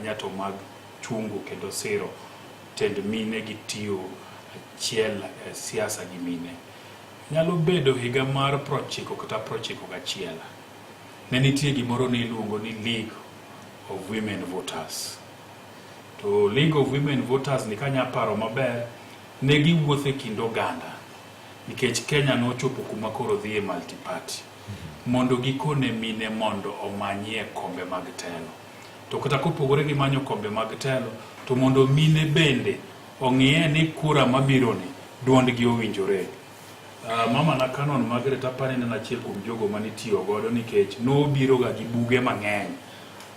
ahinya to mag chungu kendo siro tend mine gi tiyo achiel siasa gi mine. Nyalo bedo higa mar 90 kata 91 ne nitie gimoro ni iluongo ni League of Women Voters. To League of Women Voters ni kanya paro maber ne giwuothe kind oganda nikech Kenya nochopo kuma koro dhi e multi party mondo gikone mine mondo omanyie kombe mag telo. To kata kopogore gi manyo kombe mag telo to mondo mine bende ong'iye ni kura mabiro ni duondgi owinjore. Mama na Canon Margaret apani na achiel kuom jogo manitiyo godo nikech no biro ga gi buge mang'eny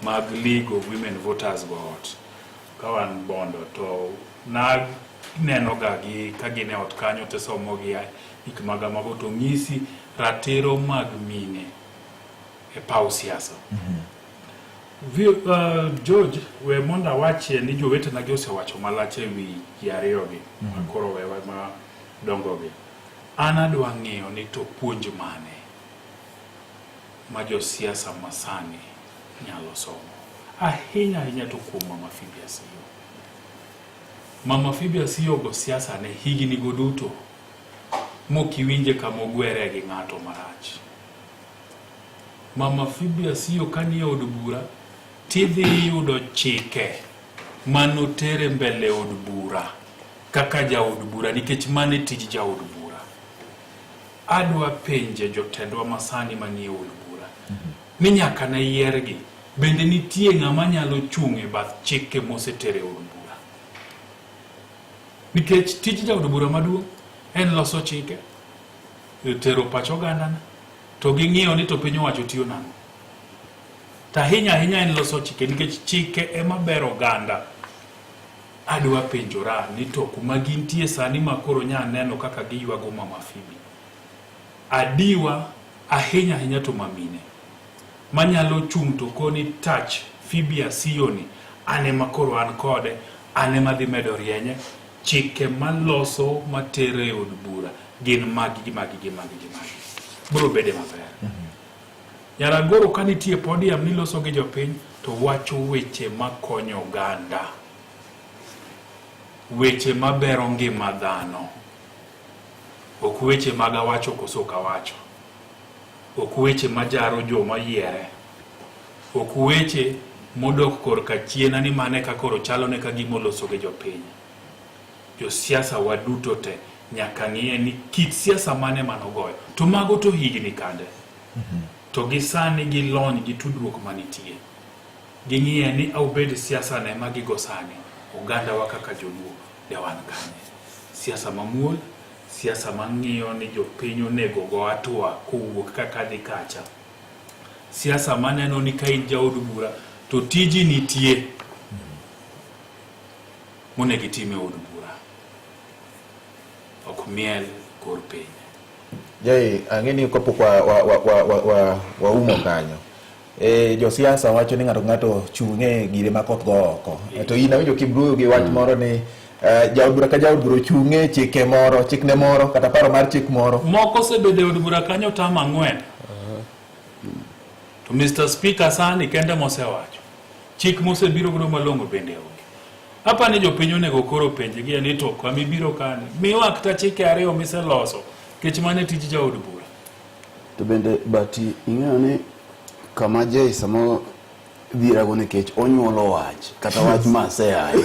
mag League of Women Voters got kawan bondo to na neno ga gi kagine ot kanyo te somo gi ikmaga mago to ngisi ratero mag mine e pau siasa. George we monda wache ni jowete na giose wacho malache wi yariyogi akoro wewa ma dongogi. Ana dwa ng'eyo ni to puonj mane ma jo siasa masani nyalo somo ahinya to kuom Mama Phoebe Asiyo. Mama Phoebe Asiyo go siasa ne higni goduto mokiwinje kama ogwere gi ng'ato marach. Mama Phoebe Asiyo kani od bura tidhi yudo chike manotere mbele od bura kaka ja od bura nikech mane tij ja od bura. Adwa penje jotendwa masani manie od bura ni nyaka na yiergi bende nitie ng'ama nyalo chung' e bath chike mosetere od bura nikech tij ja od bura maduong' en loso chike tero pacho oganda to ging'iyo ni to piny owacho tiyo nang'o. Tahinya en loso chike nikech chike ema bero oganda. Adwa penjora ni to kuma gintie sani makoro nya neno kaka giywago Mama Phoebe. Adiwa ahinya to mamine manyalo chung' to koni touch Phoebe Asiyo ni ane makoro an kode ane madhi medo rienye chike maloso matere od bura gin magi bro bede maber. Yaragoro kanitie podium niloso gi jopiny to wacho weche makonyo oganda, weche mabero ngima dhano, ok weche maga wacho koso kawacho, ok weche majaro joma yiere, ok weche modok korka chiena ni mane ka koro chalo ne ka gimoloso gi jopiny. Jo siasa waduto te nyaka ng'ie ni kit siasa mane manogoyo to mago to higni kande to gisani gi lony gi tudruok manitie ging'ie ni obed siasa ne magigo sani oganda wa kaka joluo de wan kanye siasa mamuol, siasa mang'iyo ni jopiny onego go atua kowuok kaka dhi kacha, siasa maneno ni ka in jaod bura to tiji nitie monegi time od bura ok miel kor piny. Jai angeni kapok wa umo kanyo. Jo siasa wacho ni ng'ato chung'e gire makoth go oko. To ina winjo kibruyo gi wach moro ni jaod bura ka jaod bura chung'e chikne moro kata paro mar chik moro. Moko sebede od bura kanyo tama 4. To Mr. Speaker sani kende mosewacho. Chik mosebiro godo malongo bende onge. Hapa ni jopiny onego koro penje gi ni to kwa mibiro kane. Miwa kata chike ariyo miseloso. Kech mane tiji jaod bura. To bende bati ing'eyo ni kama Jay samo dhirago ne kech onyuolo wach kata wach maseyai.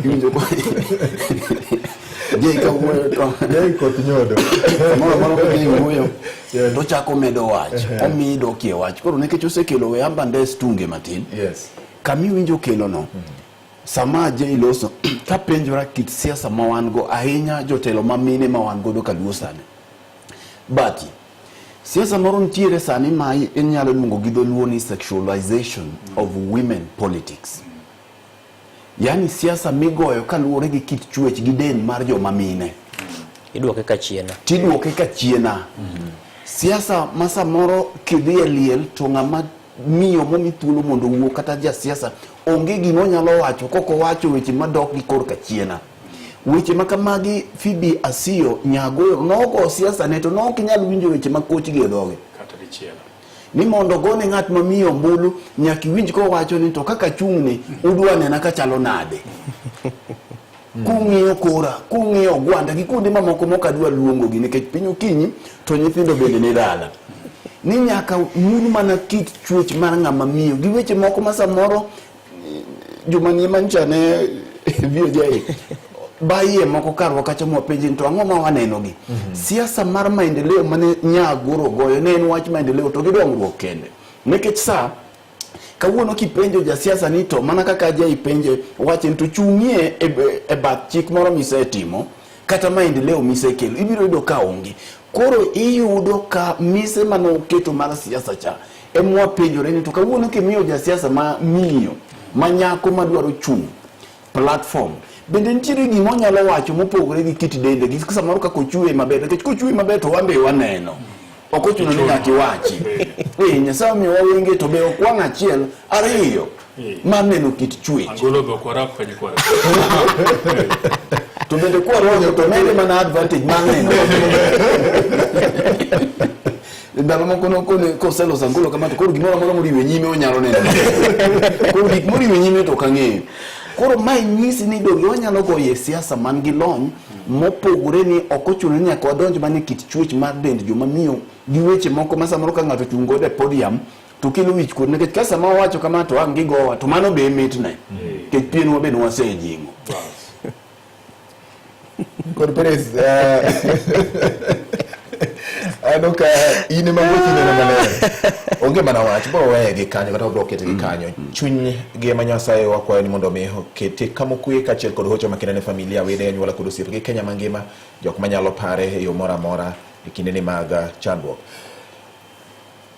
Iwinjo kwa Jay kawuoyo to Jay koth nyodo. Moro ka Jay wuoyo to chako medo wach. Omido kie wach. Koro nekech osekelo we amba ndes tunge matin. Yes. Kami winjo kelo no. Sama Jay loso ka penjora kit siasa ma wan go ahinya jotelo mamine ma wan godo kaluo sani. Bati siasa moro ntiere sani ma inyalo luongo gi dholuo ni sexualization of women politics. Yani siasa migoyo kaluwore gi kit chwech gi den mar joma mine. Idwoke ka chiena. Tidwoke ka chiena. Siasa masa moro kidhi e liel to ng'ama miyo momi thuolo mondo wuo kata ja siasa onge gimo nyalo wacho koko wacho weche madok gi kor ka chiena. Weche makamagi Phoebe Asiyo nyagoyo nogo siasa ne to no kinyal winjo weche makoch gi dhoge kata dichiel. ni mondo gone ng'at mamiyo ombulu nyaka iwinj ko wacho ni to kaka chung'ni udwa nena ka chalo nade. Kung'iyo kora, kung'iyo gwanda gi kuonde mamoko mokadwa luongo gi nikech piny okinyi to nyithindo bende ni dala. Ni nyaka munu mana kit chuech mar ng'ama miyo gi weche moko ma samoro juma ni mancha ne BOJ baie moko karwa kacha mwapenji to ang'o ma waneno gi. Siasa mar maendeleo mane nyagoro goyo ne en wach maendeleo to gi dongruok kende. Nikech sa kawuono kipenjo ja siasa ni to mana kaka ja ipenje wachen to chung'ie e bath chik moro misetimo kata maendeleo misekelo ibiro yudo ka onge. Koro iyudo ka mise manoketo mar siasa cha emwa penjore ni to kawuono kimiyo ja siasa ma miyo manyako madwaro chung platform bende nitiere gima onyalo wacho mopogore gi kit dende gi samoro kako ochwe maber nikech kochwe maber to wambe waneno ok ochuno ni nyaka iwachi nyasaye miyo wawenge to be ok wang' achiel ariyo mar neno kit chwech angolo be kwara kwenye kwara to bende kwara to mede mana advantage mar neno ndalo moko nokone koselo sangolo kama to koro gimoro moro moriwe nyime onyalo neno koro gik moriwe nyime to kang'eyo. Koro mai nyisi ni dogi wanyalo goye siasa man gi lony mopogore ni ok ochuno ni nyaka wadonj mane kit chuech mar dend joma miyo gi weche moko ma samoro ka ng'ato chungo de podium to kelo wich kuot nikech ka sama wacho kama to ang' gigowa to mano be mitne nikech pien wa bende wasejingo. Kod Perez anoka ine mawuoki neno maler onge mana wach bro wege kanyo kata bro kete gi kanyo chuny gi manyasaye wakwayo ni mondo mi kete kama kuye kachiel kod hocho makina ne familia wede anyuola kod osiepe gi Kenya mangima jok manyalo pare e yo mora mora e kinde ni mag chandruok.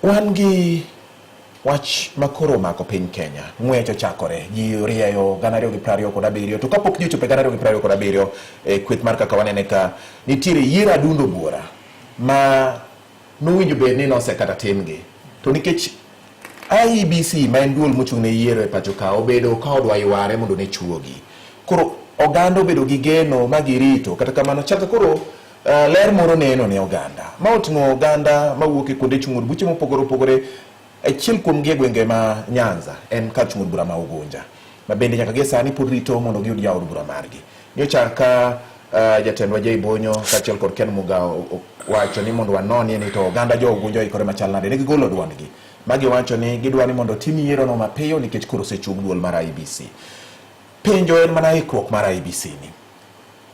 Wan gi wach makoro mako piny Kenya ng'wecho chakore ji rieyo 2027 to kapok ji ochopo 2027 kweth mar kaka wanene ka nitiere yiero adundo buora ma nowinjo bed ni nosekata timgi to nikech IEBC ma en duol mochung' ne yiero e pacho ka obedo ka odwa yware mondo ne chuogi koro oganda obedo gi geno ma girito kata kamano chaka koro ler moro neno ne oganda ma oting'o oganda mawuok e kuonde chung'od buche mopogore opogore achiel kuom gwenge ma Nyanza en kar chung'od bura ma Ugunja ma bende nyaka gi sani pod rito mondo giyud yawo bura margi. Nyochaka jatendwa Jay Bonyo kachiel kod Ken Mugao wacho ni mondo wanoni ni to oganda jo Ugunja ikore machal nade ne gigolo dwandgi magi wacho ni gidwani mondo tim yiero no mapiyo nikech koro sechung duol mar IEBC. Penjo en mana ikruok mar IEBC ni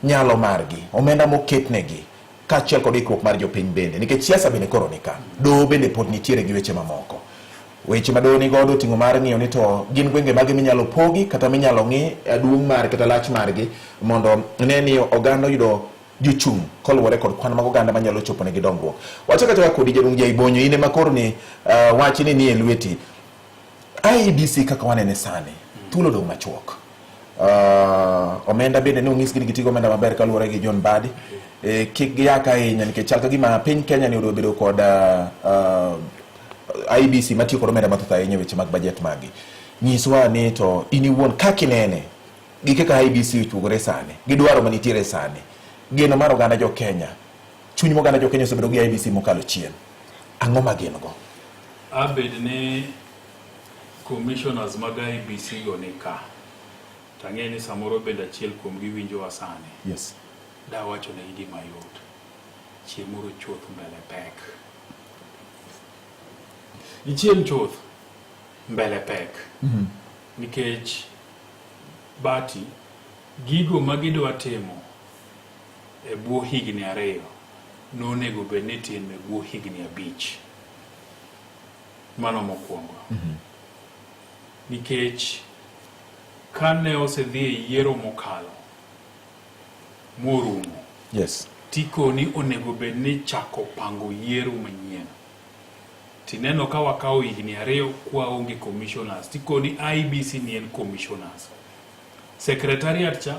nyalo margi omenda moketnegi kachiel kod ikruok mar jopiny bende nikech siasa bende koro nika do bende pod nitiere gi weche mamoko weche madoni godo ting'o mar ng'iyo ni to gin gwenge magi minyalo pogi kata minyalo ng'i aduong' mar kata lach margi mondo ne ni oganda yudo jochung' koluwore kod kwan mag oganda manyalo chopo ne gi dongruok. Wacho kata kod jadung' Jay Bonyo ine makoro ni wachni ni e lweti IEBC kaka wanene sani thuolo dong' machuok omenda bende ne ong'is gi gitigo omenda maber kaluwore gi John Mbadi kik giyaka ahinya nikech chal ka gima piny Kenya ni obedo kod IEBC matiyo kod omenda mathoth ahinya weche mag budget magi. Nyiswa ni to in iwuon kaka inene gi kaka IEBC ochugore sani gi dwaro manitiere sani geno mar oganda jo Kenya chuny moganda jo Kenya osebedo gi IEBC mokalo chien ang'o ma gin go? Abed ne commissioners mag IEBC go ne ka tang'e ni samoro bende achiel kuom gi winjo wa sani. Yes. Da wacho ne gima yot chiemoro chuoth mbele pek ichiem chuoth mbele pek nikech bati gigo magidwa timo e buo higni 2 nonego bed ni tim e buo higni 5 mano mokwongo nikech kane osedhi e yiero mokalo morumo Yes. tiko ni onego bed ni chako pango yiero manyien tineno ka wakao higni 2 kwa onge commissioners tiko ni IEBC ni en commissioners secretariat cha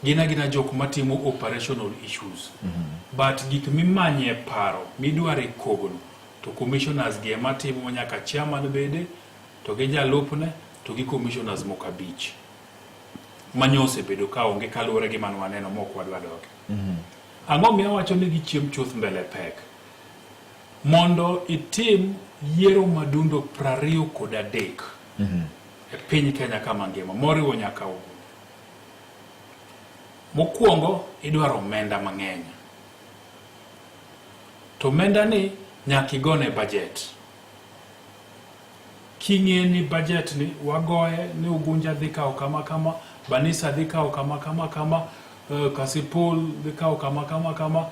gina jok matimo operational issues but gik mimanye paro midware kogono to commissioners gi matimo nyaka chairman bede to gi jalupne to gi commissioners mokabich manyose bedo ka onge kaluwore gi man waneno mok wadwa doke. Ang'o miyo wacho ni gi chiem chuth mbele pek mondo itim yiero madundo 23 e piny Kenya kama ngima moriwo nyaka ugu. Mokwongo idwaro omenda mang'eny, to omenda ni nyaka igone budget. King'e ni budget ni wagoye ni Ugunja dhi kawo kama kama, Banisa dhi kawo kama kama kama, Kasipul dhi kawo kama kama kama,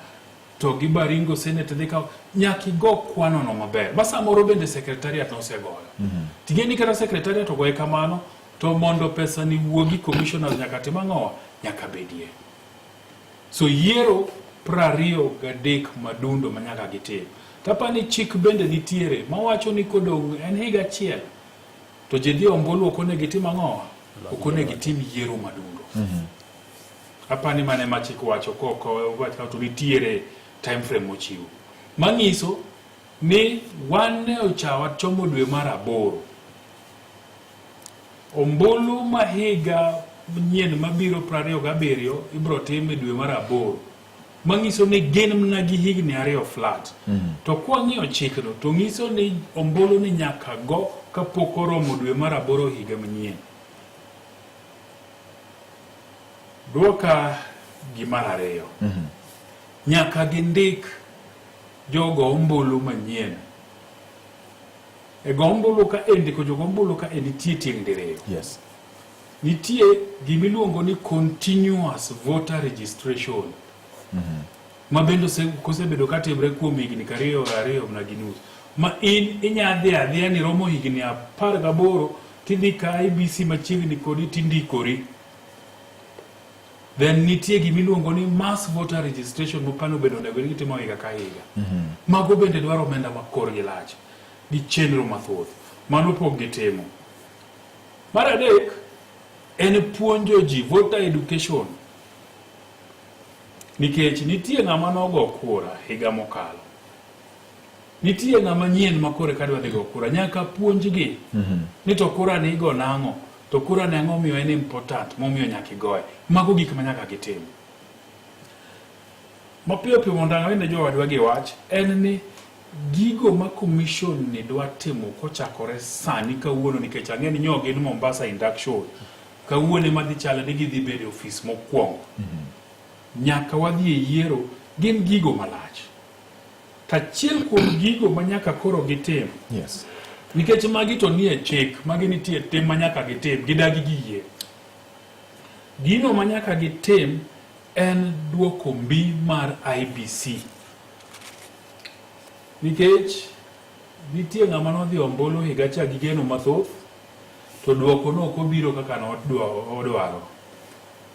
to gi Baringo Senate dhi kawo, nyaka igo kwano no maber. Basa moro bende secretariat nosegoyo. Ting'eni kata secretariat ogoye kamano, to mondo pesa ni wuogi commissioners nyaka tim ang'owa, nyaka bedie. So yiero 23 madundo manyaka gitim. Tapani chik bende nitiere mawacho ni kodong' en higa achiel to jidhi ombulu okone gitim ang'owa, okone gitim yiero madundo. Apani mane ma chik wacho wacho to nitiere time frame mochiwo. Manyiso ni wan ne ochawa chomo dwe mar 8. Ombulu ma higa nyien mabiro 27 ibro tim e dwe mar 8. Mangiso ni gin mna gi higni 2 flat. To kwa ng'iyo chikno to ngiso ni ombulu ni nyaka go kapok oromo dwe mar 8 higa manyien. Duoka gimar 2. Nyaka gindik jogo ombulu manyien. E go ombulu ka endiko jogo ombulu ka nitie tieng' diriyo. Yes. Nitie gimiluongo ni continuous voter registration. Ma bendo kosebedo katimre kuom higni 2 na ginus. Ma inyadhi adhiya ni romo higni 18 tidhi ka IBC machiegni kodi tindikori. Then nitie gimiluongo ni mass voter registration mopano bedo nego gitimo higa ka higa. Mago bende dwaro omenda makor gi lach gi chenro mathoth mano pok gitimo. Mar adek en puonjo ji voter education. Nikech nitie ng'ama nogo kura higa mokalo. Nitie ng'ama nyien makore kadwa dhi go kura, nyaka puonjgi ni to kura ni go nang'o, to kura ne ang'o miyo en important, momiyo nyaka igoye. Mago gik ma nyaka gitim. Mapiyo piyo mondo ang'e jowadwa gi wach en ni gigo ma commission ni dwa timo kochakore sani kawuono, nikech ang'e ni nyogi ni Mombasa induction kawuono ma dhi chalo ni gidhi bedo e ofis mokwongo. Nyaka wadhi e yiero gin gigo malach. Tachiel kuom gigo ma nyaka koro gitim. Yes. Nikech magi to nie chik, magi nitie tim ma nyaka gitim, gidagi giyie. Gino ma nyaka gitim en duoko mbi mar IBC. Nikech nitie ng'ama nodhi ombulu higa cha gi geno mathoth, to duoko no kobiro kaka nodwaro.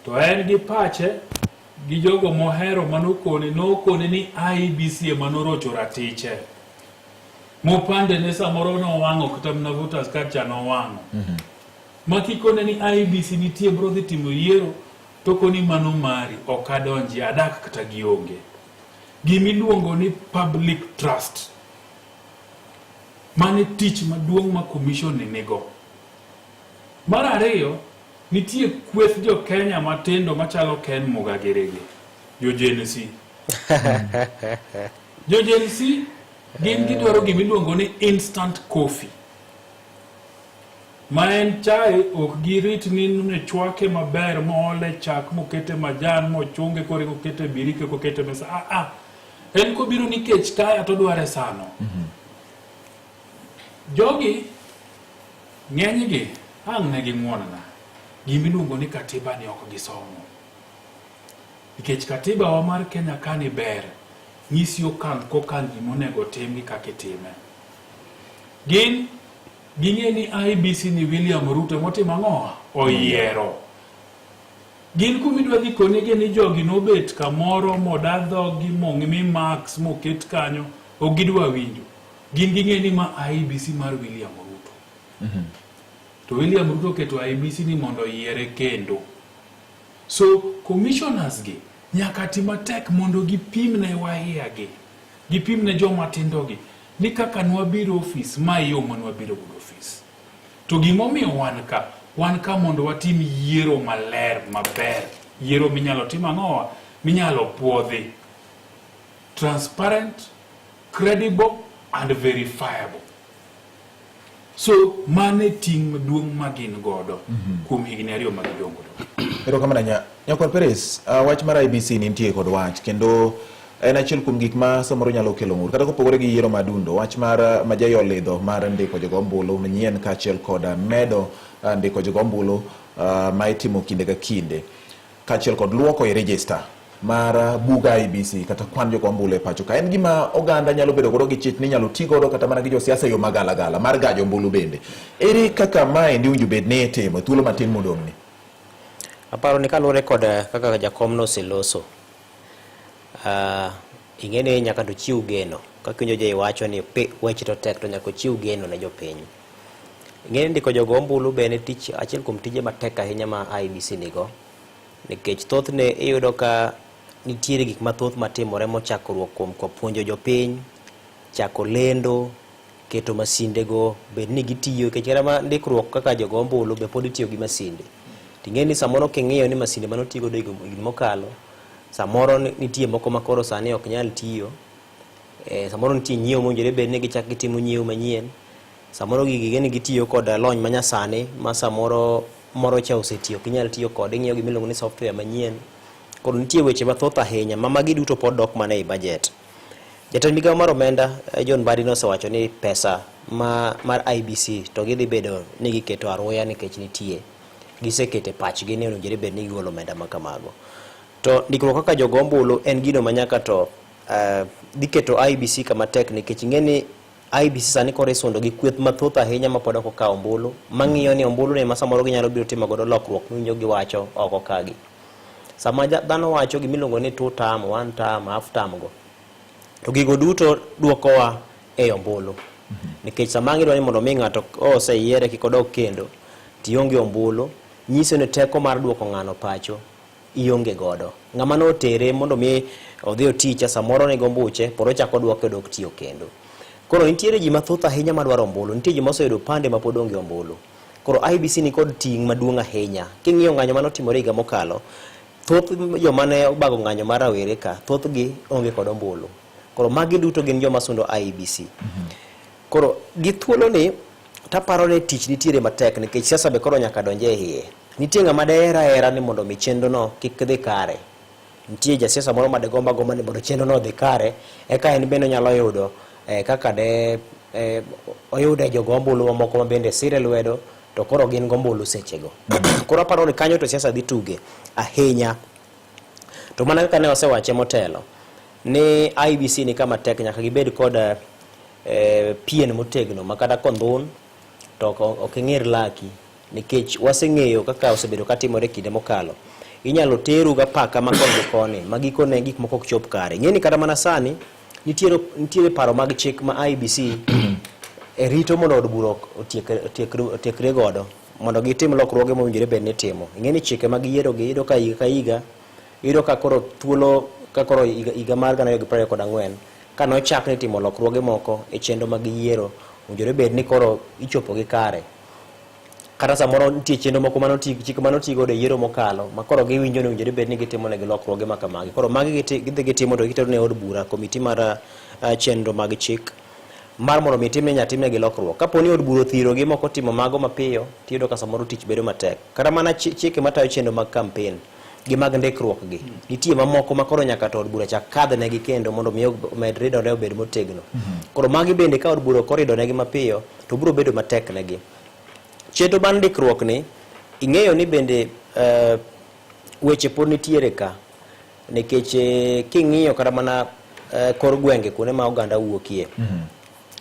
To en gi pache gi jogo mohero nokone ni IBC emanorocho ratiche. Mopande ne samoro no wang'o kata mna voters card cha no wang'o. Makikone ni IBC nitie bro dhi timo yiero, to koni mano mari okadonji adak kata gionge. Gimiluongo ni public trust. Mane tich maduong' ma commission ni nego. Mar ariyo, nitie kweth jo Kenya matindo machalo Ken Mugagerege, jo Gen Z. Jo Gen Z gin gidwaro gimiluongo ni instant coffee. Ma en chai ok girit ni chwake maber moole chak mokete majan mochunge kore kokete birike kokete mesa. En kobiro nikech kaya to dware sano. Jogi ng'enygi ang' ne ging'wonana. Gimiluongo ni katiba ni ok gisomo. Nikech katiba wa mar Kenya kani ber, nyisi okang' kokang' gimonego tim gi kaka itime. Ging'e ni IBC ni William Ruto motimo ang'owa oyiero. Gin kumidwa dhi konegi ni jogi nobet kamoro modadho gi mong'mi max moket kanyo ogidwa winjo. Gin ging'e ni ma IBC mar William Ruto. To William Ruto keto IBC ni mondo yiere kendo. So commissioners gi nyaka timatek mondo gipimne wahiagi, gipimne joma tindogi ni kaka nwabiro office ma yo manwabiro go office. To gimomiyo wan ka mondo watim yiero maler maber, yiero minyalo tim ang'owa, minyalo puodhi, transparent, credible and verifiable. So mane ting maduong' magin godo kuom higni ariyo mag dongo. Erokamano Nyakor Peres, wach mar IBC nitie kod wach kendo en achiel kuom gik ma samoro nyalo kelo ng'ur kata kopogore gi yiero madundo. Wach mar majayo lidho mar ndiko jogombulu manyien kaachiel kod medo ndiko jogombulu ma itimo kinde ka kinde kaachiel kod luoko i register mar buga IBC kata kwan jogombulu e pacho ka en gima oganda nyalo bedo godo gi chich ni nyalo ti godo kata mana gi josiasa yo magala mar gajo ombulu bende. Ere kaka mae ndi winjo bed ne timo thuolo matin modong' ni? Aparo ni kaluwore kod kaka jakomno oseloso. Ing'eni nyaka to chiw geno. Kaka winjo je iwacho ni weche to tek to nyaka chiw geno ne jopiny. Ing'eni ndiko jogo ombulu bende tich achiel kuom tije matek ahinya ma IBC nigo. Nikech thothne iyudo ka nitiere gik mathoth matimore mochakruok kuom puonjo jopiny, chako lendo, keto masindego bed ni gitiyo nikech kata ndikruok kaka jogo ombulu be pod itiyo gi masinde. Ting'eni samoro king'iyo ni masinde manotigo do higni mokalo, samoro nitie moko makoro sani ok nyal tiyo. Samoro nitie nyiewo mowinjore bed ni gichak gitimo nyiewo manyien. Samoro gigeni gitiyo kod lony manyasani ma samoro moro cha osetiyo ok nyal tiyo kod ing'iyo gimiluongo ni software manyien. Koro nitie weche mathoth ahinya ma magi duto pod dok mana e budget. Jatend migawo mar omenda John Mbadi nosewacho ni pesa mar IBC to gidhi bedo ni giketo aruya nikech nitie gisekete pachgi ni onegere bed ni gigolo omenda ma kamago. To ndikruok kaka jogo ombulu en gino manyaka to diketo IBC kama tek nikech ing'eni IBC sani koro isundo gi kweth mathoth ahinya ma pod ok okawo ombulu mang'iyo ni ombulu ne ma samoro ginyalo biro timo godo lokruok winjo giwacho oko kagi. Sama dhano wacho gimiluongo ni 2 term, 1 term, half term go. To gigo duto duokowa e ombulu. Nikech sama ng'idwa ni mondo mi ng'ato oseyiere kik odog kendo tionge ombulu, nyiso ni teko mar duoko ng'ano pacho ionge godo. Ng'ama no tere mondo mi odhi oticha samoro ne gombuche poro chako duoke dok tiyo kendo. Koro nitiere ji mathoth ahinya madwaro ombulu, nitie ji moseyudo pande ma pod onge ombulu. Koro IBC ni kod ting' maduong' ahinya. King'iyo ng'anyo manotimore higa mokalo, thoth joma ne obago ng'anyo mar rawere ka, thoth gi onge kod ombulu. Koro magi duto gin joma sundo IBC. Koro gi thuolo ni taparo ni tich nitiere matek nikech siasa be koro nyaka donje e iye. Nitie ng'ama era ni mondo mi chenro no kik dhi kare. Nitie jasiasa moro ma de gomba ni mondo chenro no dhi kare eka en bende nyalo yudo kaka de oyude jogo ombulu mamoko ma bende sire lwedo to koro gin gombulu sechego. Koro aparo ni kanyo to siasa dhi tuge ahinya. To mana kaka ne osewache motelo ni IBC ni kama tek nyaka gibed kod pien motegno makata kondhun to ok ng'er laki nikech waseng'eyo kaka osebedo katimore kinde mokalo. Inyalo teru ga paka makonde koni magikone gik moko ok chop kare. Ng'eni kata mana sani nitiere paro mag chik ma IBC rito mondo od bura otiekre godo mondo gitim lokruoge mowinjore bed ni timo. Ng'eni chike mag yiero gi iyudo ka higa iyudo ka koro thuolo ka koro higa mar 2024 ka nochak ni timo lokruoge moko e chenro mag yiero owinjore bed ni koro ichopo gi kare. Kata samoro nitie chenro moko chike manotigo de yiero mokalo ma koro giwinjo ni owinjore bed ni gitimo ne lokruoge ma kamagi. Koro magi gidhi gitimo to gitero ne od bura komiti mar chenro mag chik mar mondo mi timne nyatimne gi lokruok. Kapo ni od bura othiro gi moko timo mago mapiyo tiyudo ka samoro tich bedo matek. Kata mana chike matayo chenro mag campaign gi mag ndikruok gi nitie mamoko ma koro nyaka to od bura chak kadhe ne gi kendo mondo mi med ridore obed motegno. Koro magi bende ka od bura korido ne gi mapiyo to biro bedo matek ne gi. Chenro ban ndikruok ni ing'eyo ni bende weche pod nitiere ka nikech king'iyo kata mana kor gwenge kuonde ma oganda wuokie.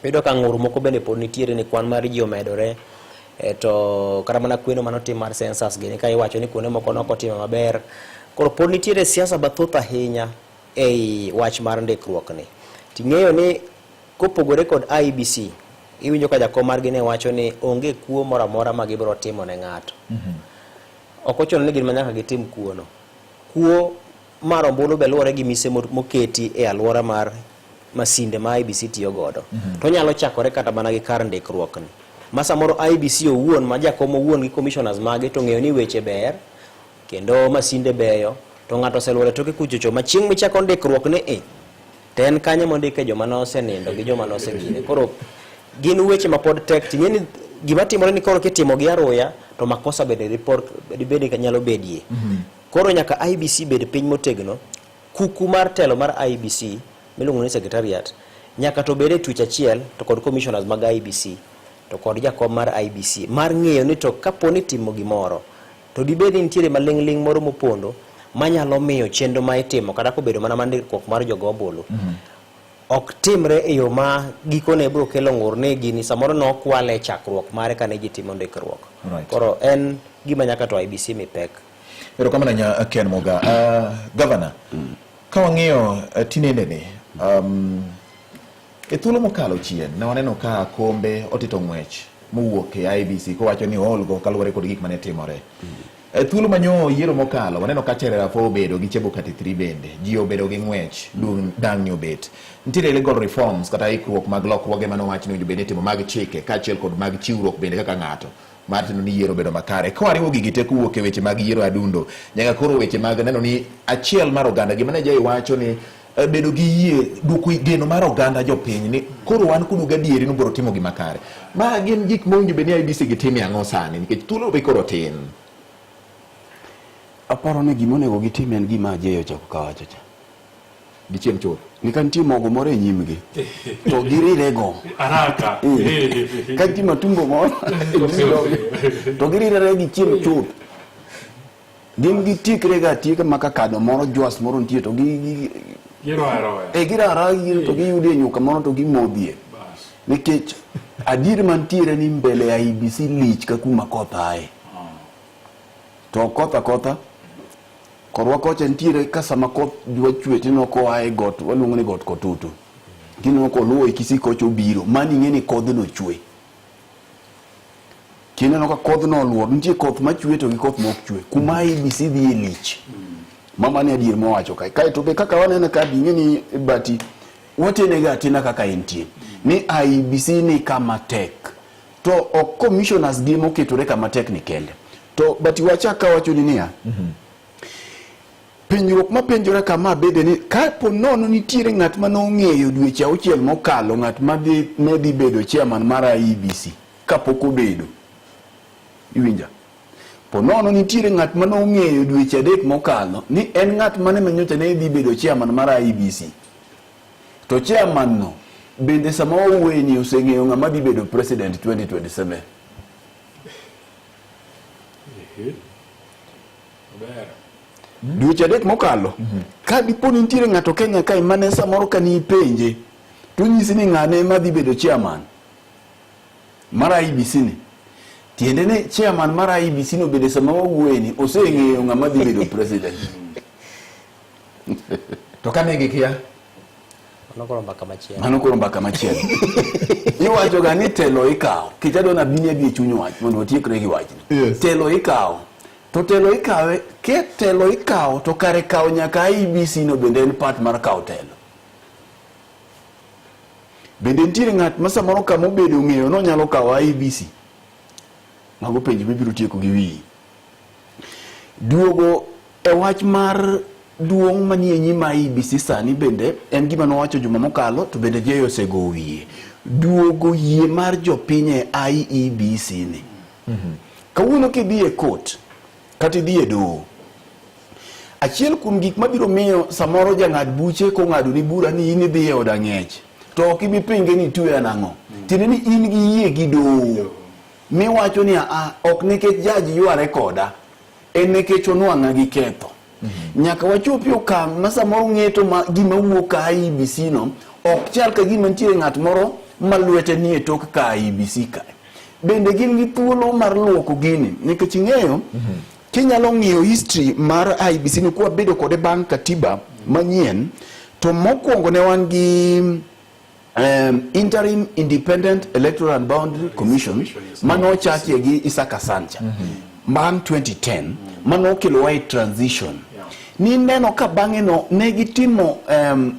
Iyudo ka ng'ur moko bende pod nitiere ni kwan mar ji omedore to kata mana kweno manotim mar census gini ka iwacho ni kuonde moko nokotimo maber. Koro pod nitiere siasa bathoth ahinya ei wach mar ndikruok ni. Ting'eyo ni kopogore kod IBC iwinjo ka jakom margi ne wacho ni onge kuo moro amora ma gibiro timo ne ng'ato. Ok ochuno ni gin nyaka gitim kuono. Kuo mar ombulu be luwore gi mise moketi e alwora mar masinde ma IBC tiyo godo. To nyalo chakore kata mana gi kar ndikruok ni. Ma samoro IBC owuon ma jakom owuon gi commissioners mage to ng'eyo ni weche ber kendo masinde beyo to ng'ato oseluore toke kuchocho ma chieng' michako ndikruok ni to en kanye mondike joma nosenindo gi joma nosegine. Koro gin weche ma pod tek ting'eni gima timore ni koro kitimo gi aroya to makosa bede report bede nyalo bedie. Koro nyaka IBC bed piny motegno, kuku mar telo mar IBC miluongo ni secretariat nyaka to bede twich achiel to kod commissioners mag IBC to kod jakom mar IBC mar ng'eyo ni to kaponi timo gimoro to dibedi nitiere maling'ling moro mopondo manyalo miyo chenro ma itimo kata kobedo mana mandikruok mar jogo ombulu ok timre e yo ma gikone biro kelo ng'ur ni gini samoro nokwale chakruok mare kane ji timo ndikruok. Koro en gima nyaka to IBC mi pek. Pero kama nanya Ken Moga, Governor, kawang'iyo tinende ni, e thuolo mokalo chien, ne waneno ka kombe otito ng'wech mowuok e IBC kowacho ni oolgo kaluwore kod gik mane timore. E thuolo manyo yiero mokalo, waneno ka Cherera Fo obedo gi Chebukati 3 bende, ji obedo gi ng'wech, dang' ni obet. Nitiere legal reforms kata ikruok mag lokruoge manowach ni bende timo mag chike, kaachiel kod mag chiwruok bende kaka ng'ato. Martin ni yiero bedo makare. Kawariwo gigi te kuwuok e weche mag yiero adundo, nyaka koro weche mag neno ni achiel mar oganda gima ne jai wacho ni bedo gi yie duoko geno mar oganda jopiny ni koro wan kudu gadieri no biro timo gima kare. Ma gin gik mowinjo bed ni IBC gitime ang'o sani nikech thuolo be koro tin. Aparo ni gima onego gitim en gima Ajeyo chako kawacho cha. Gichiem chuth. Nikantie mogo moro e nyimgi. To girirego. Araka. Kantie matumbo moro. To girirego gichiem chuth. Gin gitikre ga tieke maka kado moro jwas moro nitie to Giro aroya. Gira to giyude nyuka moro to gimodhie. Nikech adier mantiere ni mbele ya IBC lich ka kuma koth ae. To kotha korwa kocha ntiere ka sama koth dwa chwe tino ko ae got waluongo ni got Kotutu. Kino ko luwo ikisi kocho biro mani ng'eni kodhno chwe. Kino no ka kodhno luwo nitie koth machwe to gi koth mok chwe. Kuma IBC dhi e lich. Mama ni adier mowacho kai to be kaka wanene ka ng'eni bati watenega tena kaka entie. Ni IBC ni kama tek. To ok commissioners gi moketore kama tek ni kende. To bati wachaka wacho ni niya. Penjruok ma penjore kama bede ni kapo nono nitiere ng'at ma nong'eyo dweche auchiel mokalo ng'at ma dhi bedo chairman mar IBC kapok obedo. Iwinja. Po nono nitiere ng'at ma nong'eyo dweche 3 mokalo ni en ng'at mane manyocha ne dhi bedo chairman mar IBC. To chairman no bende sama owuoyeni oseng'eyo ng'ama dhi bedo president 2027. Dweche 3 mokalo ka dipo ni nitiere ng'ato Kenya kae mane samoro ka ni penje to nyisi ni ng'ane ma dhi bedo chairman mar IBC ni tiende ne chairman mar IBC no bende sama owuoyeni oseng'eyo ng'ama dhi bedo president. To kane gikia Mano koro mbaka machielo. Iwacho ga ni telo ikawo. Kichadona bini bi chuny wach mondo otiekre gi wachni. Yes. Telo ikawo. To telo ikawe, ke telo ikawo to kare kawo nyaka IBC no bende en part mar kawo telo. Bende nitiere ng'at ma samoro kama obedo ng'eyo no nyalo kawo IBC. Mago penjo bibiro tieko gi wiyi. Duogo e wach mar duong' manie nyima IBC sani bende en gima nowacho juma mokalo to bende Jeyo osego wiye. Duogo yie mar jopiny e IEBC ni. Kawuono kidhi e court kata idhi e doho, achiel kuom gik mabiro miyo samoro jang'ad buche kong'ado ni bura ni in idhi e od ang'ech to ok ibi pinge ni tuya nang'o. Tiende ni in gi yie gi doho miwacho ni ok nikech jaji yware koda, en nikech onwang'a gi ketho. Nyaka wachopi okang' ma samoro ng'eto ma gima wuok ka IBC no ok chal ka gima nitiere ng'at moro ma lwete ni e tok ka IBC ka. Bende gin gi thuolo mar luoko gini nikech ing'eyo kinyalo ng'iyo history mar IBC ni kwa bedo kode bang' katiba manyien to mokwongo ne wan gi Interim Independent Electoral and Boundary Commission mano chaki gi Isaka Sancha bang' 2010 mano kelo white transition. Ni neno ka bang'e no negitimo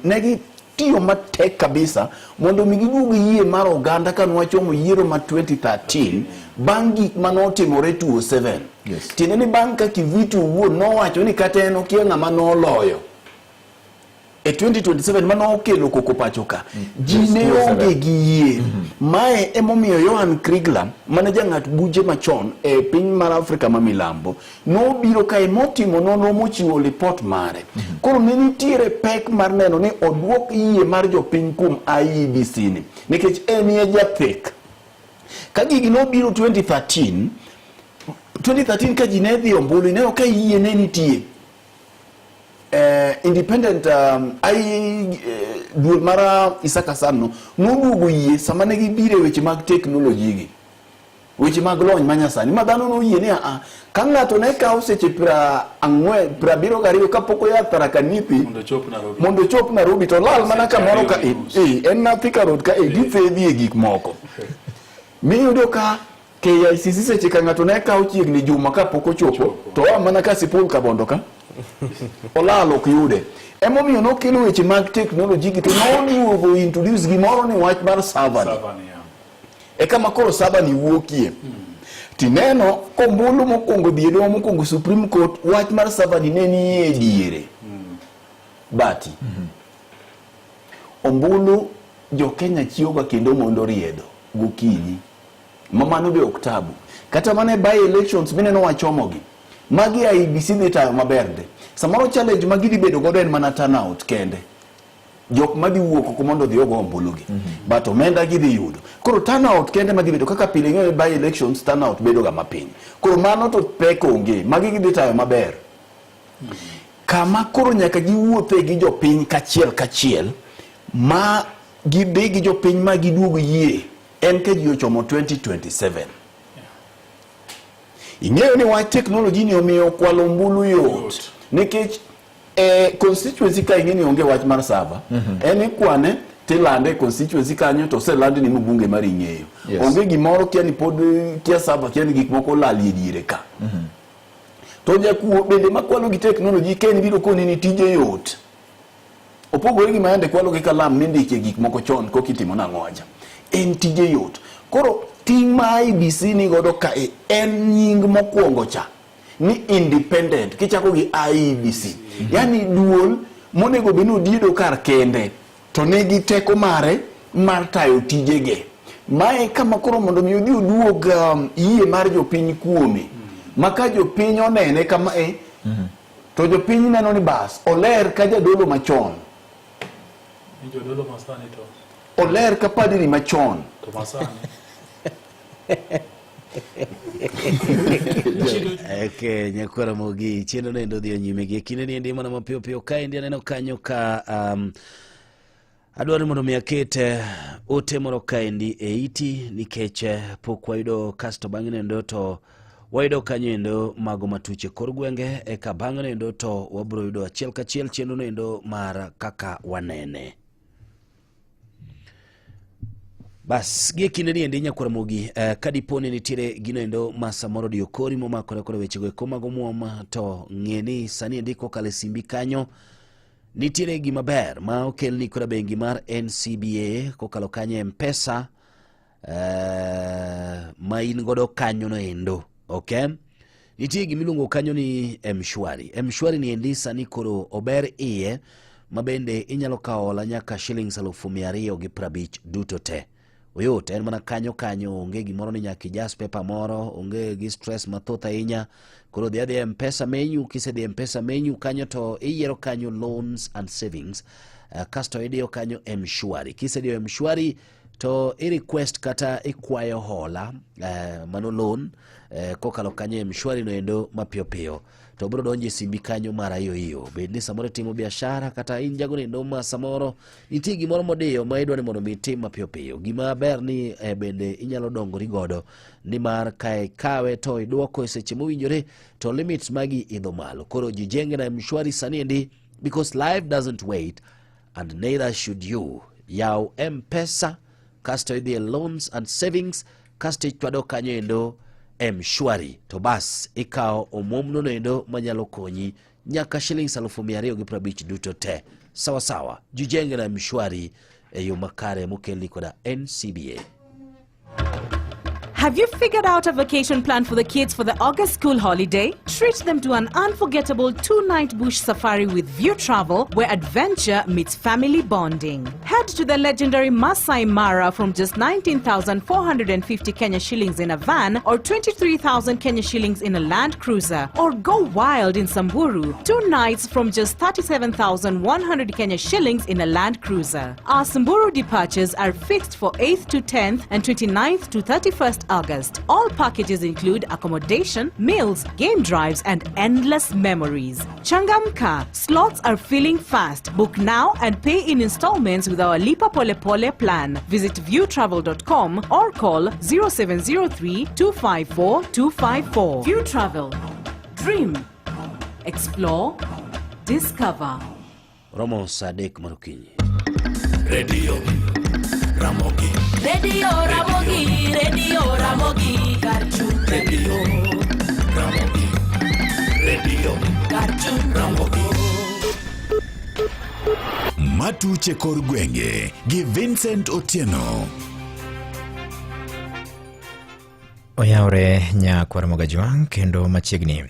negitiyo matek kabisa mondo migiduog yie mar oganda ka nwachomo yiero ma 2013 bang' gik manotimore 2007. Yes. Tiende ni bang' ka Kivitu owuon nowacho ni kata en okia ng'ama noloyo. e 2027 mano okelo koko pachoka jine onge gi yie mae emomiyo Johan Kriegler mane jang'at buje machon e piny mar Afrika ma milambo nobiro kae motimo nonro mochiwo report mare koro ne nitiere pek mar neno ni odwok yie mar jopiny kuom IEBC ni nikech en ye jathek ka gigi nobiro 2013 ka ji ne dhi ombulu ne ok yie ne nitie independent duol mara Isaka Sano noduogo yie sama ne gibire weche mag teknoloji gi weche mag lony manyasani ma dhano no yie ni ka ng'ato ne kawo seche 72 kapok oya Tharaka Nithi mondo chop Nairobi to lal mana kamoro ka en na Thika Road ka githedhi e gik moko miyudo ka KICC seche ka ng'ato ne kawo chiegni juma kapok ochopo to mana ka sipul ka bondo ka olalo kiyude emomiyo nokelo weche mag teknoloji gi to noduogo introduce gimoro ni wach mar server e kama koro server ni wuokie tineno kombulu mokwongo diedo mokwongo Supreme Court wach mar server ni ne ni e diere bati ombulu jo Kenya chiwoga kendo mondo riedo gokinyi mamano be oktabu kata mane by elections mineno wachomogi magi IEBC dhi tayo maber de samoro challenge magidi bedo godo en mana turnout kende jok madhi wuok ko mondo dhi ogo ombulugi but omenda gidhi yudo koro turnout kende madhi bedo kaka pile ng'eyo by elections turnout bedo ga mapiny koro mano to pek onge magi gidhi tayo maber kama koro nyaka giwuothe gi jopiny kachiel ma gidhi gi jopiny ma giduogo yie en ka ji ochomo 2027 ing'eyo ni wach teknoloji ni omiyo kwalo ombulu yot nikech constituency ka ing'e ni onge wach mar server en ikwane tilande constituency kanyo to selandi ni mbunge mar ing'eyo onge gimoro kia ni pod kia server kia ni gik moko lali diere ka to jakuo bende makwalo gi teknoloji ken biro koni ni tije yot opogore gi mayande kwalo gi kalam mindike gik moko chon kokitimo na ng'oja en tije yot koro ting ma IEBC ni godo ka en nying mokwongo cha ni independent kichako gi IEBC yani duol monego beno diedo kar kende to negi teko mare mar tayo tijege mae kama koro mondo mi odhi oduog yie mar jopiny kuome maka jopiny onene kama to jopiny neno ni bas oler ka jadolo machon jodolo masani to oler ka padri machon to masani Eke nyakwara mogi chieno nendo dhio nyime gi kine ni ndima na mapio pio kae ndia neno kanyo ka adwari mondo mi akete ote moro kae ndi e iti nikeche pok wayudo kasto bang'e nendo to wayudo kanyo endo mago matuche kor gwenge eka bang'e nendo to wabro yudo achiel kachiel chieno nendo mar kaka wanene. Bas gie kinde ni endi nyakwara mogi kadiponi nitiere gino endo masa moro diokori momakore kore wechego eko mago muoma to ng'eni sani endi kokale simbi kanyo nitiere gima ber ma okel ni kora bengi mar NCBA kokalo kanyo M-Pesa ma in godo kanyo no endo okay nitiere gimiluongo kanyo ni M-Shwari. M-Shwari ni endi sani koro ober iye mabende inyalo kawo hola nyaka shillings 250 duto te oyot en mana kanyo onge gimoro ni nyaka ijas pepa moro onge gi stress mathoth ahinya koro dhi M-Pesa menu kisedhi M-Pesa menu kanyo to iyiero kanyo loans and savings kasto idiyo kanyo M-Shwari kisediyo M-Shwari to i-request kata ikwayo hola mano loan kokalo kanyo M-Shwari no endo mapio pio to bro donje simbi kanyo mara iyo bende samoro timo biashara kata in jago nendo ma samoro nitie gimoro modiyo ma idwani mondo mi tim mapio pio gima ber ni bende inyalo dongori godo ni mar kae kawe to iduoko seche mowinjore to limits magi idho malo koro jijenge na M-Shwari sani endi because life doesn't wait and neither should you yao M-Pesa kasto idhi loans and savings kasto ichwado kanyo endo M-Shwari to bas ikao omomno nendo manyalo konyi nyaka shillings 250 duto te sawa jijenge na M-Shwari yo makare mokelni koda NCBA. Have you figured out a vacation plan for the kids for the August school holiday? Treat them to an unforgettable 2-night bush safari with View Travel, where adventure meets family bonding. Head to the legendary Masai Mara from just 19,450 Kenya shillings in a van or 23,000 Kenya shillings in a Land Cruiser. Or go wild in Samburu, 2 nights from just 37,100 Kenya shillings in a Land Cruiser. Our Samburu departures are fixed for 8th to 10th and 29th to 31st August. All packages include accommodation, meals, game drives and endless memories. Changamka, slots are filling fast. Book now and pay in installments with our Lipa Pole Pole plan. Visit viewtravel.com or call 0703 254 254. View Travel. Dream. Explore. Discover. Romo Sadek Marukinyi. Radio Ramogi. Radio Ramogi. Radio Ramogi. Garchu. Radio Ramogi. Radio Garchu Ramogi. Matuche kor gwenge gi Vincent Otieno. Oyaore nyakwar Mogajwang kendo machiegni.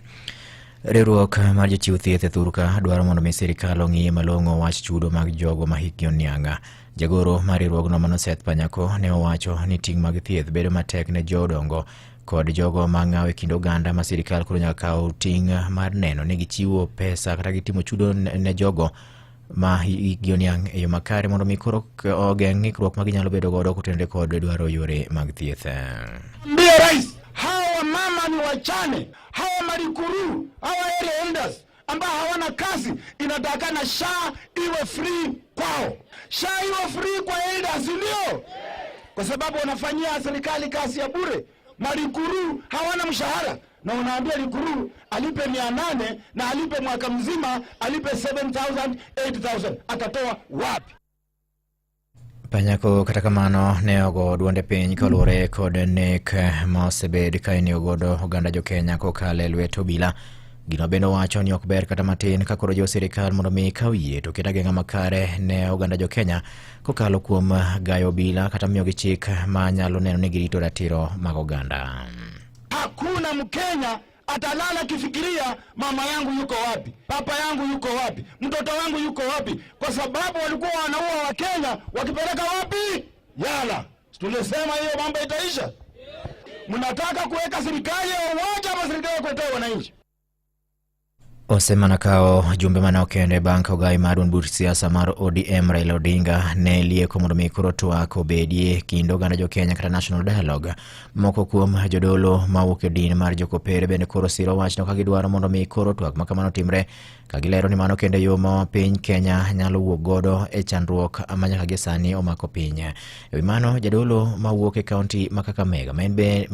Riwruok mar jochiw thieth e Thurka dwaro mondo sirkal ong'i malong'o wach chudo mag jogo ma hikgi oniang'. Jagoro mar riwruogno Mano Seth Panyako ne owacho ni ting' mag thieth bedo matek ne jodongo kod jogo ma ng'aw e kind oganda ma sirkal koro nyaka kaw ting' mar neno ni gichiwo pesa kata gitimo chudo ne jogo ma hikgi oniang' e yo makare mondo mi koro ogeng' ng'ikruok ma ginyalo bedo godo kotende kod dwaro yore mag thieth. Mbia rais, hawa mama ni wachane, hawa marikuru, hawa area elders ambao hawana kazi, inatakana SHA iwe free kwao. SHA iwe free kwa elders, ndio? Kwa sababu wanafanyia serikali kazi ya bure. Marikuru hawana mshahara na unaambia likuru alipe 800 na alipe mwaka mzima alipe 7,000 8,000, atatoa wapi? Panyako kata kamano ne ogo duonde piny kaluwore kod nek ma osebed ka iniyo godo oganda jo Kenya kokale lwet obila. Gino bende wacho ni ok ber kata matin ka koro jo sirkal mondo mi kaw yie to keta ageng'a makare ne oganda jo Kenya kokalo kuom gayo obila kata miyo gi chik ma nyalo neno ni girito ratiro mag oganda. Hakuna Mkenya atalala kifikiria mama yangu yuko wapi, papa yangu yuko wapi, mtoto wangu yuko wapi, kwa sababu walikuwa wanaua wa Kenya wakipeleka wapi? Yala. Tulisema hiyo mambo itaisha. Mnataka kuweka serikali ya umoja ama serikali ya kutoa wananchi? Osemana kao jumbe mana okende banka ogai madun bur siasa mar ODM Raila Odinga ne lieko mondo mi koro twak obedie kind oganda jo Kenya kata National Dialogue. Moko kuom jodolo mawuok e din mar jokopere bende koro siro wachno ka gidwaro mondo mi koro twak makamano timre ka gilero ni mano kende yo ma piny Kenya nyalo wuok godo e chandruok ma nyaka gi sani omako piny. E wi mano jadolo mawuok e kaunti ma Kakamega ma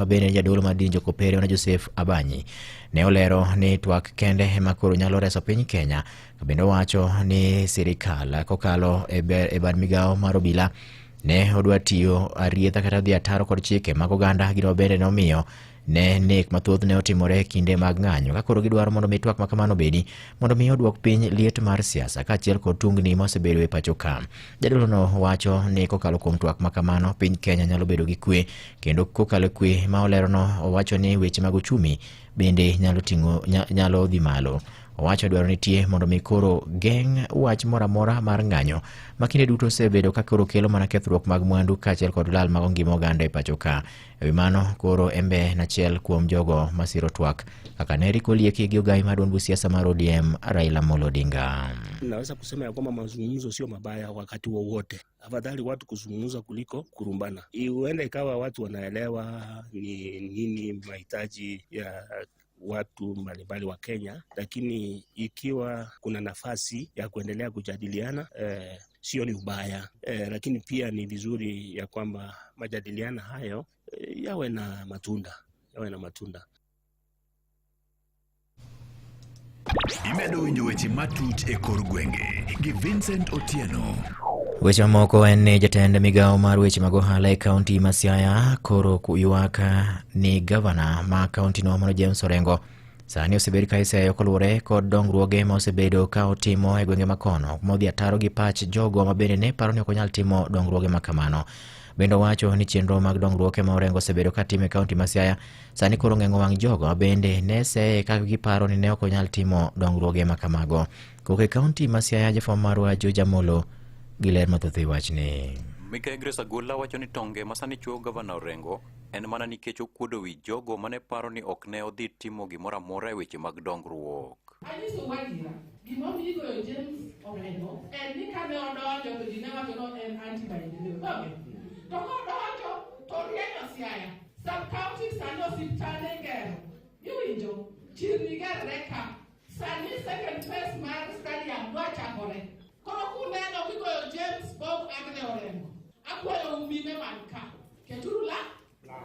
bende jadolo mar din jokopere ona Joseph Abanyi ne olero ni twak kende makoro nyalo reso piny Kenya. Bende wacho ni sirikal kokalo e bad migao mar obila ne odwa tiyo arietha kata dhi ataro kod chike mag oganda. Gino bende nomiyo ne nek mathoth ne otimore kinde mag ng'anyo ka koro gidwaro mondo mi twak makamano bedi mondo mi odwok piny liet mar siasa kaachiel kod tungni mosebedo e pacho ka. Jadolono wacho ni kokalo kuom twak makamano piny Kenya nyalo bedo gi kwe, kendo kokalo kwe ma olerono owacho ni weche mag uchumi bende nyalo dhi malo. Owacho dwaro nitie mondo mi koro geng' wach moramora mar ng'anyo makinde duto osebedo ka koro kelo mana kethruok mag mwandu kaachiel kod lal mag ngima oganda e pacho ka. E wi mano koro embe nachiel kuom jogo masiro twak kaka Neri Kolieki gi ogai madon bu siasa mar ODM Raila Amolo Odinga. Naweza kusema ya kwamba mazungumzo sio mabaya wakati wowote. Afadhali watu kuzungumza kuliko kurumbana. Huenda ikawa watu wanaelewa ni nini mahitaji ya watu mbalimbali wa Kenya, lakini ikiwa kuna nafasi ya kuendelea kujadiliana sio ni ubaya, lakini pia ni vizuri ya kwamba majadiliana hayo yawe na matunda. Imedo winjo weche matut e kor gwenge gi Vincent Otieno. Weche moko en ni jatend migao mar weche mag ohala e kaunti ma Siaya koro kuyuak ni gavana ma kaunti no Mano James Orengo sani osebedo ka iseyo koluwore kod dongruoge ma osebedo ka otimo e gwenge makono modhi ataro gi pach jogo ma bende ne paro ni ok onyal timo dongruoge makamano. Bende wacho ni chenro mag dongruok ma Orengo osebedo ka timo e kaunti ma Siaya sani koro ng'eng'o wang' jogo bende ne seye ka giparo ni ne ok onyal timo dongruoge ma kamago. Koke kaunti ma Siaya jafwambo marwa Juja Molo gi ler mathoth e wachni. Migae Grace Agola wacho ni tonge masani chuo Gavana Orengo en mana nikech okuodo wi jogo mane paro ni ok ne odhi timo gimoro amora e weche mag dongruok. Anyiso wadira, gimomiyo James Orengo en ni kane odonjo to ji ne wacho no en anti-maendeleo. To kodonjo to rienyo Siaya, sub-county sani osiptande ngero. Iwinjo, chirni gerre ka, sani second phase mar stadium dwa chakore. Koro kuneno kigoyo James Bob Agne Orengo. Akwayo umine man ka. Keturu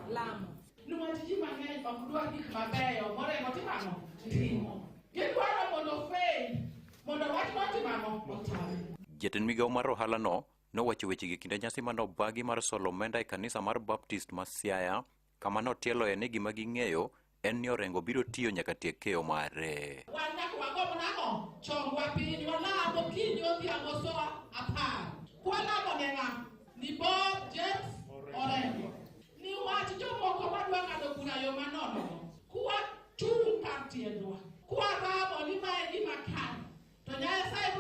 lamo. Nuwach ji mang'eny ok dwar gik mabeyo morengo timano timo. Gidwaro mondo fail, mondo wach motimano otame. Jatend migawo mar ohala no nowacho wechegi kinde nyasi manobagi mar solo omenda e kanisa mar Baptist ma Siaya, kama notieloe ni gima ging'eyo en ni Orengo biro tiyo nyaka tiek keyo mare. Wan nyaka wagomb nang'o? Chongwa piny, walamo kiny odhiambo soa 10. Kwalamo ne ng'a? Ni Bob James Orengo. Ni wach jomoko madwa ng'ado bura yo manono. Kwa chung' kar tiendwa. Kwa ramo ni mae gima kare. To Nyasaye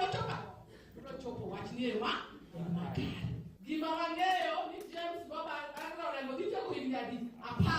biro chopo wach ni ewa makare. Gima wang'eyo ni James Bob Orengo dhi chopo higni adi? 10.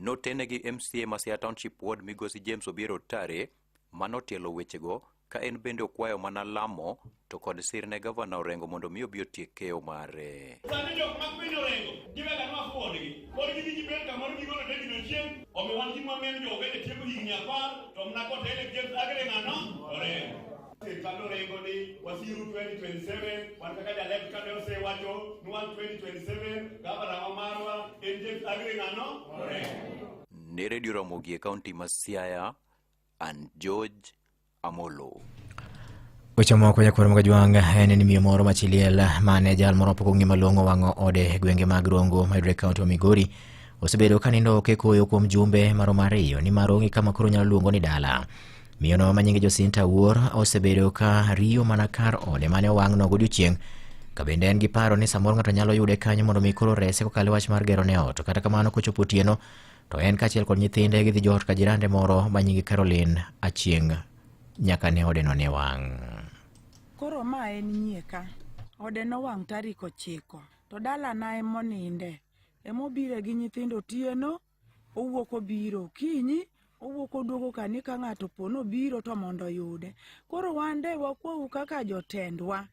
Notenegi MCA ma Siaya Township Ward Migosi James Obiero Tare manotielo wechego ka en bende okwayo mana lamo to kod sir ne Gavana Orengo mondo mi obi otiek keyo mare. Sani jok mag piny Orengo giwega nwa fuodgi kod gidhi bet kamoro gigolo tegno chien omiwan gi mang'eny jogo e tieko higni 10 to mna kotele James Agre ng'ano Orengo. Sirkal Orengo ni wasiru 2027 wan kaka jalep kane osewacho ni wan 2027 gavana marwa en James Agre ng'ano Orengo. Ne Radio Ramogi e kaunti ma Siaya, an George Amolo. Weche moko jakwar mga juang en ni miyo moro machiliel mane jal moro poko ng'ima luongo wang'o ode gwenge mag Rongo mayudore kaunti wa Migori osebedo ka nindo kekoyo kuom jumbe maromo 2 ni marongi kama koro nyalo luongo ni dala. Miyo no manyinge Josinta Awuor osebedo ka riyo mana kar ode mane owang'no godiochieng' ka bende en gi paro ni samoro ng'ato nyalo yude kanyo mondo mi koro rese kokalo wach mar gero ne ot. Kata kamano kochopo otieno to en kaachiel kod nyithinde gidhi jot ka jirande moro manyinge Caroline Achieng' nyaka ne ode no ne wang'. Koro ma en nyieka. Ode no wang' tarik 9 to dala na emoninde. Emobire gi nyithindo otieno owuok obiro kinyi owuok oduogo kani ka ng'ato pono biro to mondo yude. Koro wande wakwau kaka jotendwa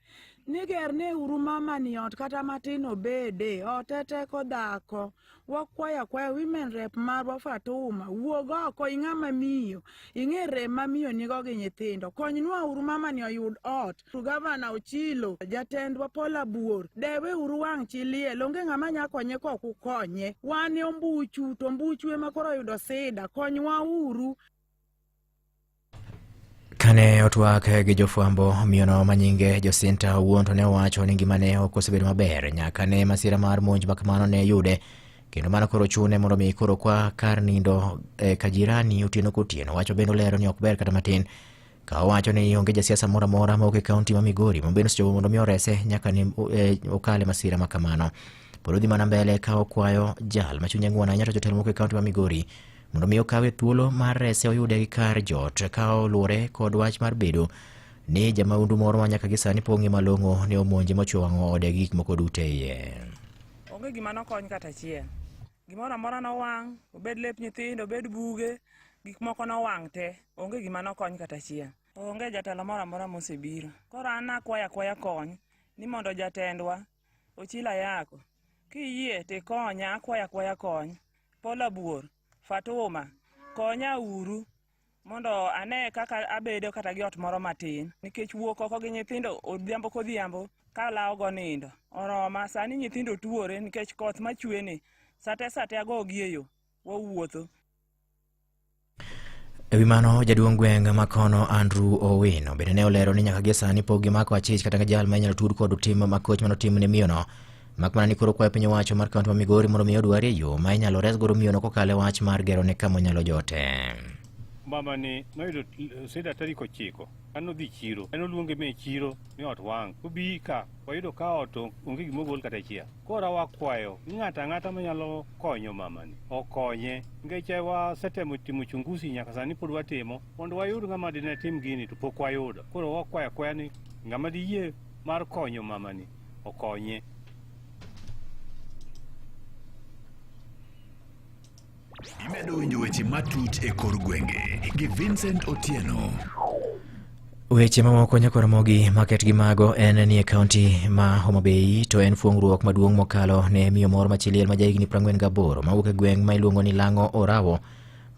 nigerne uru mama ni ot kata matino bede otete ko dhako wakwaya women rep marwa Fatuma wuog oko ing'ama miyo ing'ere mamiyo nigo gi nyithindo konynwa uru mama ni oyud ot. Gavana Ochilo jatendwa Paula Buor dewe uru wang' chiliel onge ng'ama nyakonye ko kukonye wan ombuchu to mbuchu ema koro yudo sida konywa uru. Kane otwak gi jofwambo miyono manyinge Josinta Awuor to ne owacho ni ngimane ok osebedo maber nyaka ne masira mar monj makamano ne yude kendo mana koro chune mondo mi koro kwa kar nindo ka jirani otieno kotieno. Wacho bende lero ni ok ber kata matin ka owacho ni onge jasiasa moro amora ma ok e kaunti ma Migori mabende osechopo mondo mi orese nyaka ni okale masira makamano. Pod odhi mana mbele ka okwayo jal machunye ng'uon ahinya to jotelo moko e kaunti ma Migori mondo mi okawe thuolo mar rese oyude gi kar jot ka oluwore kod wach mar bedo ni jamaundu moro ma nyaka gisani pong'e malong'o ne omonje mochwo wang'o ode gik moko duto iye. Onge gima nokony kata achiel. Gimoro amora nowang', obed lep nyithindo, obed buge, gik moko nowang' te. Onge gima nokony kata achiel. Onge jatelo moro amora mosebiro. Koro an akwaya kony ni mondo jatendwa Ochilo Ayako kiyie tikonya akwaya kony. Paula Buor, Fatuma, konya uru mondo ane kaka abedo kata gi ot moro matin nikech wuok oko gi nyithindo odhiambo kodhiambo ka lawo go nindo oroma. Sani nyithindo tuore nikech koth machwene sate agogi e yo wawuotho. Ewi mano jaduong' gweng' makono Andrew Owino bende ne olero ni nyaka gi sani pok gimako achich kata jal ma inyalo tud kod tim makoch manotim ne miyono makmana ni koro kwayo piny owacho mar kaunti ma Migori mondo mi odware yo ma inyalo res godo miyono kokalo wach mar gero ne kama onyalo jote. mama ni noyudo sida tarik 9 an odhi chiro en oluonge me chiro ni ot wang' obi ka wayudo ka ot onge gimogol kata chia kora wakwayo ng'ato ang'ata manyalo konyo mamani okonye nikech wasetemo timo chunguzi nyaka sani pod watimo mondo wayud ng'ama dine tim gini to pok wayudo koro wakwayo akwaya ni ng'ama diyie mar konyo mamani okonye. Imedo winjo weche matut e kor gwenge gi Vincent Otieno. Weche mamoko nyakoromogi maket gi mago en ni e kaunti ma Homa Bay to en fuong'ruok maduong' mokalo ne miyo moro machiliel ma jahigni 48 mawuok e gweng' ma iluongo ni Lang'o Orawo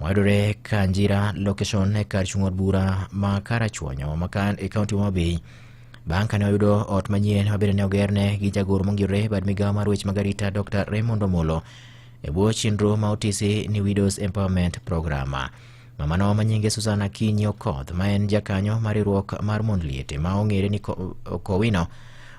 mayudore Kanjira location e kar chung' od bura ma Karachuonyo makan e kaunti Homa Bay bang' kane oyudo ot manyien mabende ne ogerne gi jagoro mongirore bad migawo mar weche mag arita Dr. Raymond Omolo e bwo chenro ma otisi ni Widows Empowerment Program. Mamano manyinge Susana Kinyi Okoth ma en jakanyo mar riwruok mar mond liete ma ong'ere ni Kowino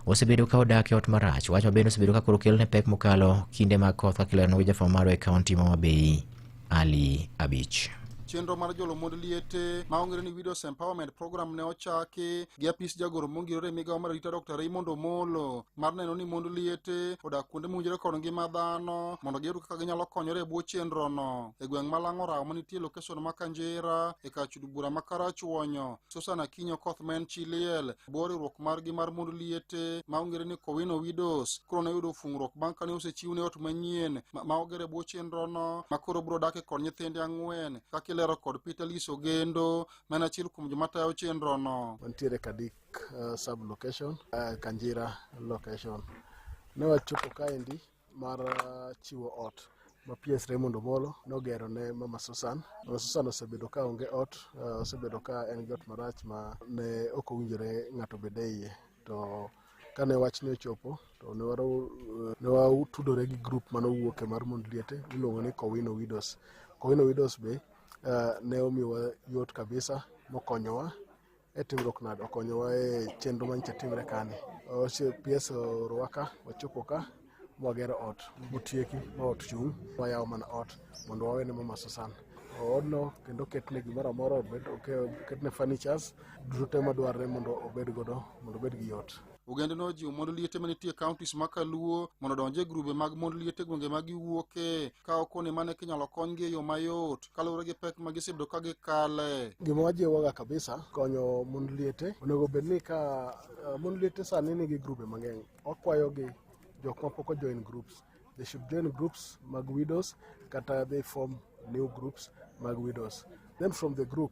osebedo ka odak e ot marach wach mabende osebedo ka koro kelne pek mokalo kinde mag koth kakilano gi jafwambo marwa e kaunti ma Homa Bay Ali Abich. Chenro mar jolo mond liete ma ong'ere ni Widows Empowerment Program ne ochaki gi apis jagoro mongirore migawo mar arita Dr. Raymond Omolo mar neno ni mond liete odak kuonde mowinjore kod ngima dhano mondo giyud kaka ginyalo konyore e bwo chenro no. E gweng' ma Lang'o Orawo manitie location ma Kanjira e kar chud bura ma Karachuonyo, Susana Kinyi Okoth ma en chi liel bwo riwruok margi mar mond liete ma ong'ere ni Kowino Widows koro ne oyudo fung'ruok bang' kane osechiwne ot manyien ma ogere bwo chenro no ma koro biro dak kod nyithinde 4 kaka lero kod Peter Liso Gendo mana achiel kuom joma tayo chenro no. Mantiere Kadik sub location Kanjira location ne wachopo kaendi mar chiwo ot ma PS Raymond Omolo nogero ne mama Susan. Mama Susan osebedo ka onge ot, osebedo ka en gi ot marach ma ne ok owinjore ng'ato bede iye to kane wach ne ochopo to ne watudore gi group manowuok e mar mond liete iluongo ni Kowino Widows. Kowino Widows be ne omiwa yot kabisa mokonyowa e timruok nado okonyowa e chenro manyicha timre kani. PS orwaka wachopo ka mwagero ot mutieki ma ot chung' wayawo mana ot mondo wawene mama Susan odno kendo ketne gimoro amora ketne furnitures duto madwarre mondo obed godo mondo obed gi yot. Ogende no jiwo mond liete manitie counties ma Kaluo mondo donje grube mag mond liete gwenge ma giwuoke ka okone mane kinyalo konygi e yo mayot kaluwore gi pek ma gisebedo ka gikale. Gima wajiwoga kabisa konyo mond liete onego bed ni ka mond liete sani nigi grube mang'eny wakwayogi jok mapok join groups they should join groups mag widows kata they form new groups mag widows then from the group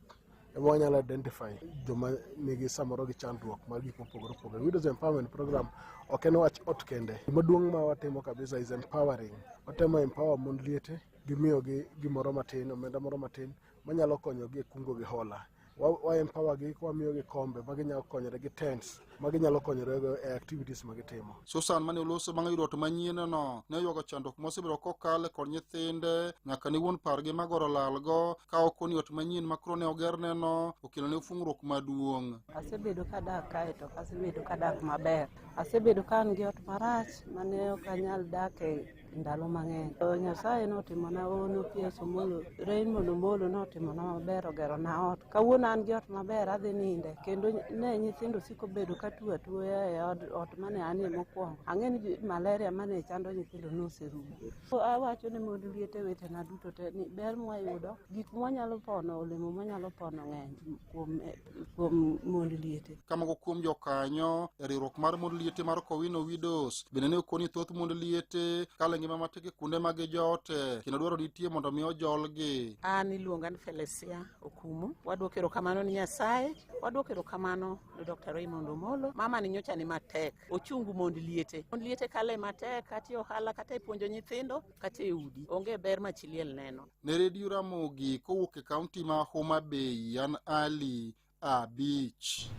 ema wanyalo identify joma nigi samoro gi chandruok mar gik mopogore opogore. Widows Empowerment Program ok en wach ot kende. Maduong' ma watimo kabisa is empowering. Watemo empower mond liete gimiyogi gimoro matin omenda moro matin manyalo konyogi e kungo gi hola. Wa empower gi wamiyogi kombe maginyalo konyore gi tents maginyalo konyore e activities magitimo. Susan mane oloso bang' yudo ot manyien no ne oywago chandruok mosebedo kokale kod nyithinde nyaka ne wuon pargi magoro lalgo ka okoni ot manyien makoro ne ogerne no okelo ne fung'ruok maduong'. Asebedo kadak kae to asebedo kadak maber. Asebedo ka an gi ot marach mane ok anyal dak e ndalo mang'eny. Nyasaye notimona ono PS Omolo Raymond Omolo notimona maber ogero na ot. Kawuono an gi ot maber adhi ninde kendo ne nyithindo siko bedo ka tuo atuoya e ot mane anie mokwongo. Ang'e ni malaria mane chando nyithindo noserumo. Awacho ne mond liete wetena duto te ni ber mwayudo gik mwanyalo pono olemo mwanyalo pono ng'eny kuom mond liete. Kamago kuom jokanyo e riwruok mar mond liete mar Kowino Widows bende ne okoni thoth mond liete kale ngima matek kuonde mag jote kendo dwaro nitie mondo mi ojolgi. An iluonga ni Felicia Okumu. Wadwoko erokamano ni Nyasaye, wadwoko erokamano ni Dr. Raymond Omolo. Mama ni nyocha ni matek, ochungu mond liete. Mond liete kale matek kata e ohala kata e puonjo nyithindo kata e udi. Onge ber ma chiliel neno. Ne Radio Ramogi kowuok e kaunti ma Homa Bay an Ali Abich.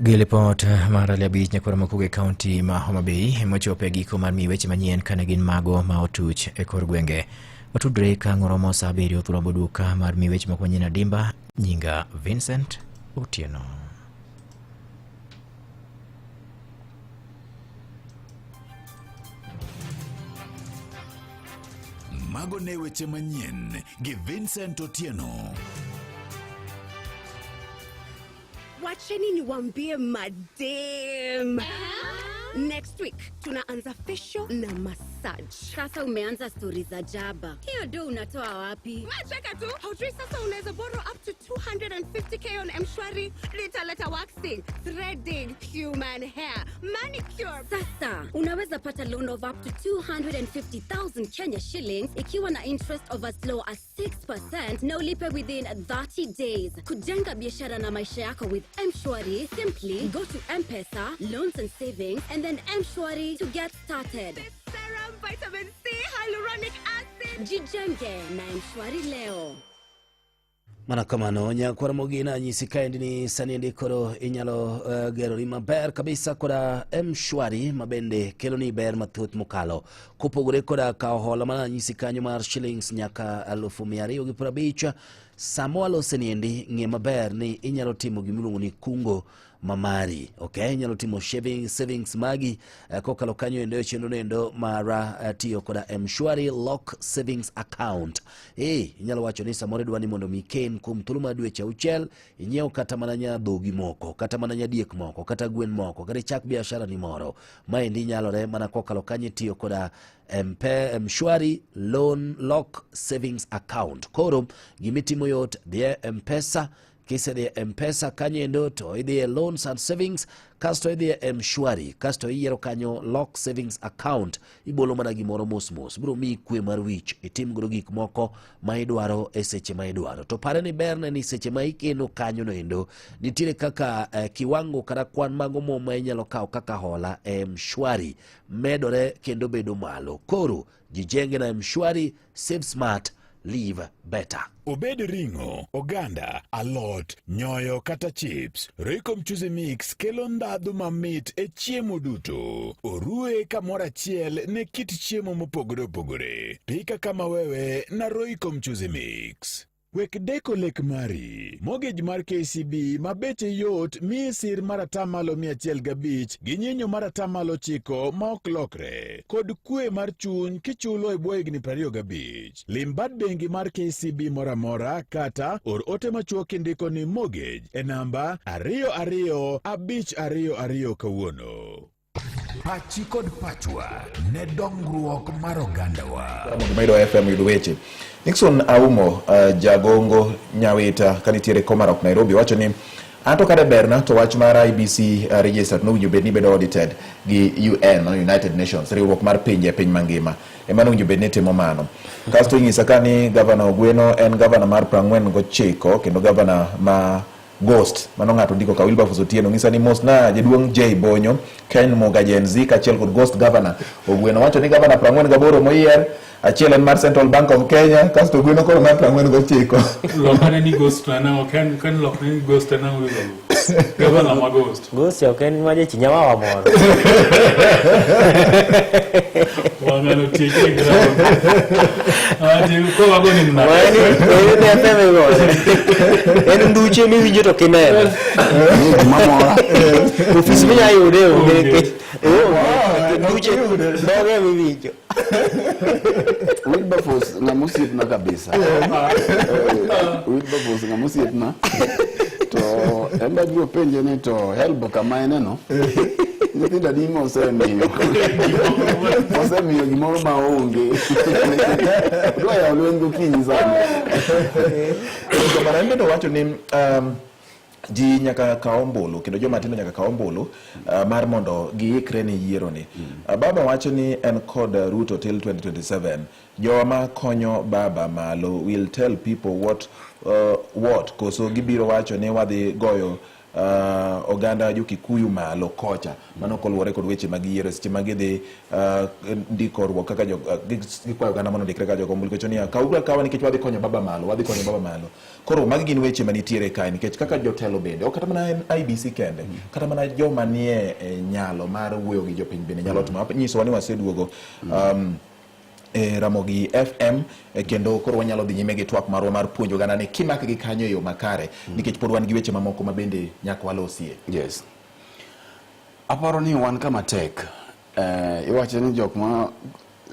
Gi lipot mar Ali Abich nyakoro makuge kaunti ma Homa Bay mochope giko mar mi weche manyien kane gin mago ma otuch e kor gwenge. Watudre ka ng'oromo sa 7 thurobo duka mar mi weche manyien adimba nyinga Vincent Otieno. mago ne weche manyien gi Vincent Otieno. Wacheni niwaambie madem. Next week tunaanza facial na massage. Sasa umeanza story za jaba. Hiyo do unatoa wapi? Cheka tu. Haujui sasa unaweza borrow up to 250k on M-Shwari. Litaleta waxing, threading, human hair, manicure. Sasa unaweza pata loan of up to 250,000 Kenya shillings ikiwa na interest of as low as 6% na ulipe within 30 days. Kujenga biashara na maisha yako with M-Shwari, simply go to M-Pesa, loans and savings, and then M-Shwari to get started. Serum, vitamin C, hyaluronic acid. Jijenge na M-Shwari leo. Mana kamano nyakwara mogina nyisi kaendi ni sani ndikoro inyalo gero ni maber kabisa koda M-Shwari mabende kelo ni ber mathoth mokalo kopogore koda kao hola mana nyisi kanyo mar shillings nyaka 250,000 samo aloseniendi ng'e maber ni inyalo timo gimiluongo ni kungo mamari. Okay, inyalo timo savings magi kokalo kanyo endo chendo nendo mara tiyo koda M-Shwari lock savings account. Inyalo wacho ni samore dwani mondo miken kum tuluma dweche auchiel inyeo kata mananya dhogi moko, kata mananya diek moko, kata gwen moko, kata chak biashara ni moro. Maendi nyalore mana kokalo kanyo tiyo koda M-Shwari loan lock savings account. Koro gimitimo yot dhie M-Pesa, kise dhie M-Pesa kanyendo to idhie loans and savings, kasto idhie M-Shwari, kasto iyiero kanyo lock savings account, ibolo mana gimoro mos biro mi kwe mar wich itim godo gik moko ma idwaro e seche ma idwaro. To pare ni berne ni seche ma ikeno kanyo no endo nitiere kaka kiwango kata kwan mago mo ma inyalo kawo kaka hola M-Shwari medore kendo bedo malo. Koro jijenge na M-Shwari, save smart, live better. Obed ringo, oganda, alot, nyoyo kata chips, Royco Mchuzi Mix kelo ndhadhu mamit e chiemo duto. Orue kamoro achiel ne kit chiemo mopogore opogore. Pika kama wewe na Royco Mchuzi Mix. Wek deko lek mari. Mortgage mar KCB mabeche yot mi sir maratamalo 105 gi nyinyo maratamalo 9 ma ok lokre. Kod kwe mar chuny kichulo e bwo higni 25. Lim bad bengi mar KCB moramora kata or ote machuok indiko ni mortgage e namba 225222 kawuono. Pachi kod pachwa ne dongruok mar ogandawa. Maido FM yudo weche. Nixon Aumo jagongo nyawita kanitiere Komarok Nairobi wacho ni anto kada berna to wach mar IBC registered no winjo bedni bedo audited gi UN United Nations riwruok mar pinje piny mangima emano winjo bedni timo mano. Kasto ing'isa kani Governor Ogweno en governor mar 49 kendo governor ma Ghost mano ng'ato ndiko ka Wilberforce Otieno ng'isa ni mos na jaduong' J Bonyo Ken Moga Gen Z kachiel kod Ghost Governor Ogweno wacho ni governor 48 moyier achiel en mar Central Bank of Kenya kasto Ogweno koro mar 49. Lokane ni Ghost na kan lokane ni Ghost na Wilberforce governor ma Ghost ken maje chinyawa wa moro wangano tiki ground ko wago ni mna wani ne FM go en nduche mi winjo to kinene mamora ofisi mi ayude o nduche doge mi winjo Wilberforce na musip na kabisa Wilberforce na musip na to enda biro penje ni to help kama eneno nitinda dimo osemiyo gimoro maonge dwa ya lwengo kinyi sana to marembe to wacho ni ji nyaka kaombulu kendo joma tindo nyaka kaombulu mar mondo giikre ni yiero ni. Baba wacho ni en kod Ruto till 2027 joma konyo baba malo will tell people what koso gibiro wacho ni wadhi goyo oganda jo Kikuyu malo kocha mano koluwore kod weche mag yiero seche mag dhi ndikorruok kaka gikwayo oganda mondo ndikre ka jogo mulko chonia kawa nikech wadhi konyo baba malo koro magi gin weche manitiere kae nikech kaka jotelo bende ok kata mana IBC kende kata mana joma nie nyalo mar wuoyo gi jopiny bende nyalo timo nyiso ni waseduogo Ramogi FM kendo koro wanyalo dhi nyime gi twak marwa mar puonjo gana ni kimak gi kanyo yo makare nikech pod wan gi weche mamoko ma bende nyaka walosie. Yes. Aparo ni wan kama tek iwacho ni jok ma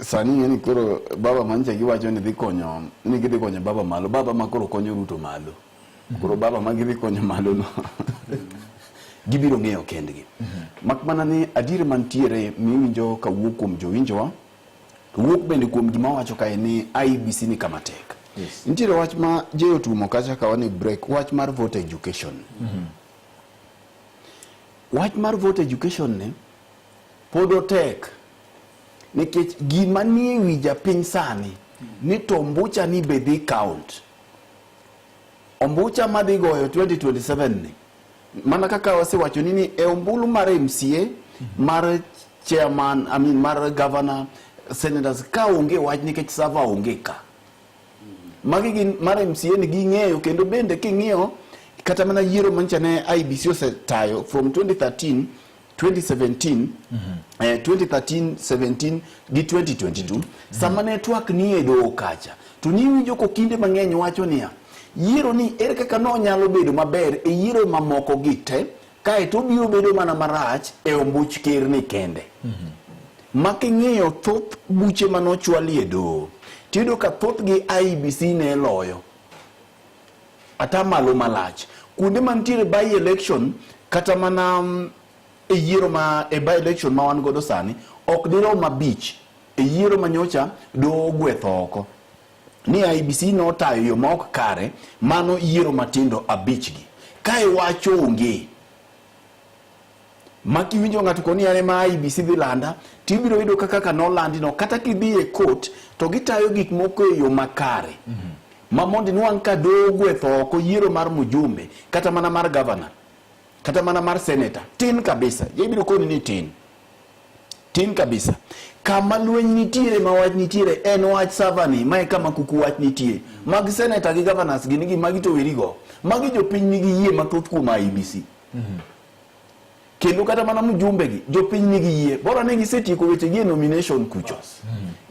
sani ng'eni koro baba mancha giwacho ni dhi konyo, ni gidhi konyo baba malo, baba ma koro konyo Ruto malo. Koro baba ma gidhi konyo malo no gibiro ng'eyo kendgi. Mak mana ni adier mantiere miwinjo ka wuok kuom jowinjowa, to wuok bende kuom gima wacho kae ni IEBC ni kama tek. Nitiere wach ma jeyo tumo kacha ka wani break, wach mar voter education. Wach mar voter education ne podo tek nikech gima nie wi japiny sani ni to ombucha ni be dhi count. Ombucha madhi goyo 2027 ni mana kaka wasewacho ni e ombulu mar MCA, mar chairman, mar governor, senators ka onge wach nikech sava onge ka. Magi gin mar MCA ni ging'eyo, kendo bende king'iyo kata mana yiero mancha ne IEBC osetayo from 2013 2017 2013 17 gi 2022 sama network ni e do kacha to ni winjo ko kinde mang'eny wacho niya yiero ni ere kaka no nyalo bedo maber e yiero mamoko gite kae to biro bedo mana marach e ombuch ker ni kende. Making'iyo thoth buche manochwali e do tido ka thoth gi IEBC ne loyo ata malo malach kuonde mantiere by election kata mana e yiero ma e by election ma wan godo sani ok diro mabich e yiero manyocha do gwetho oko ni IEBC no tayo yo ma ok kare mano yiero matindo abichgi kae wacho onge makiwinjo ng'ato koni ane ma IEBC dhi landa tibiro yudo kaka no landi no kata kidhi e court to gitayo gik moko e yo makare. Mamondi nwang' ka do gwetho oko yiero mar mujumbe kata mana mar governor kata mana mar senator tin kabisa, ibiro koni ni tin kabisa. Kama lweny nitiere ma wach nitiere en wach savani mae kama kuku wach nitie mag senator gi governors gini gi magi to werigo magi jopiny nigi yie mathoth kuom IEBC. Kendo kata mana mjumbe gi jopiny nigi yie bora ne gisetieko weche gi nomination kucho.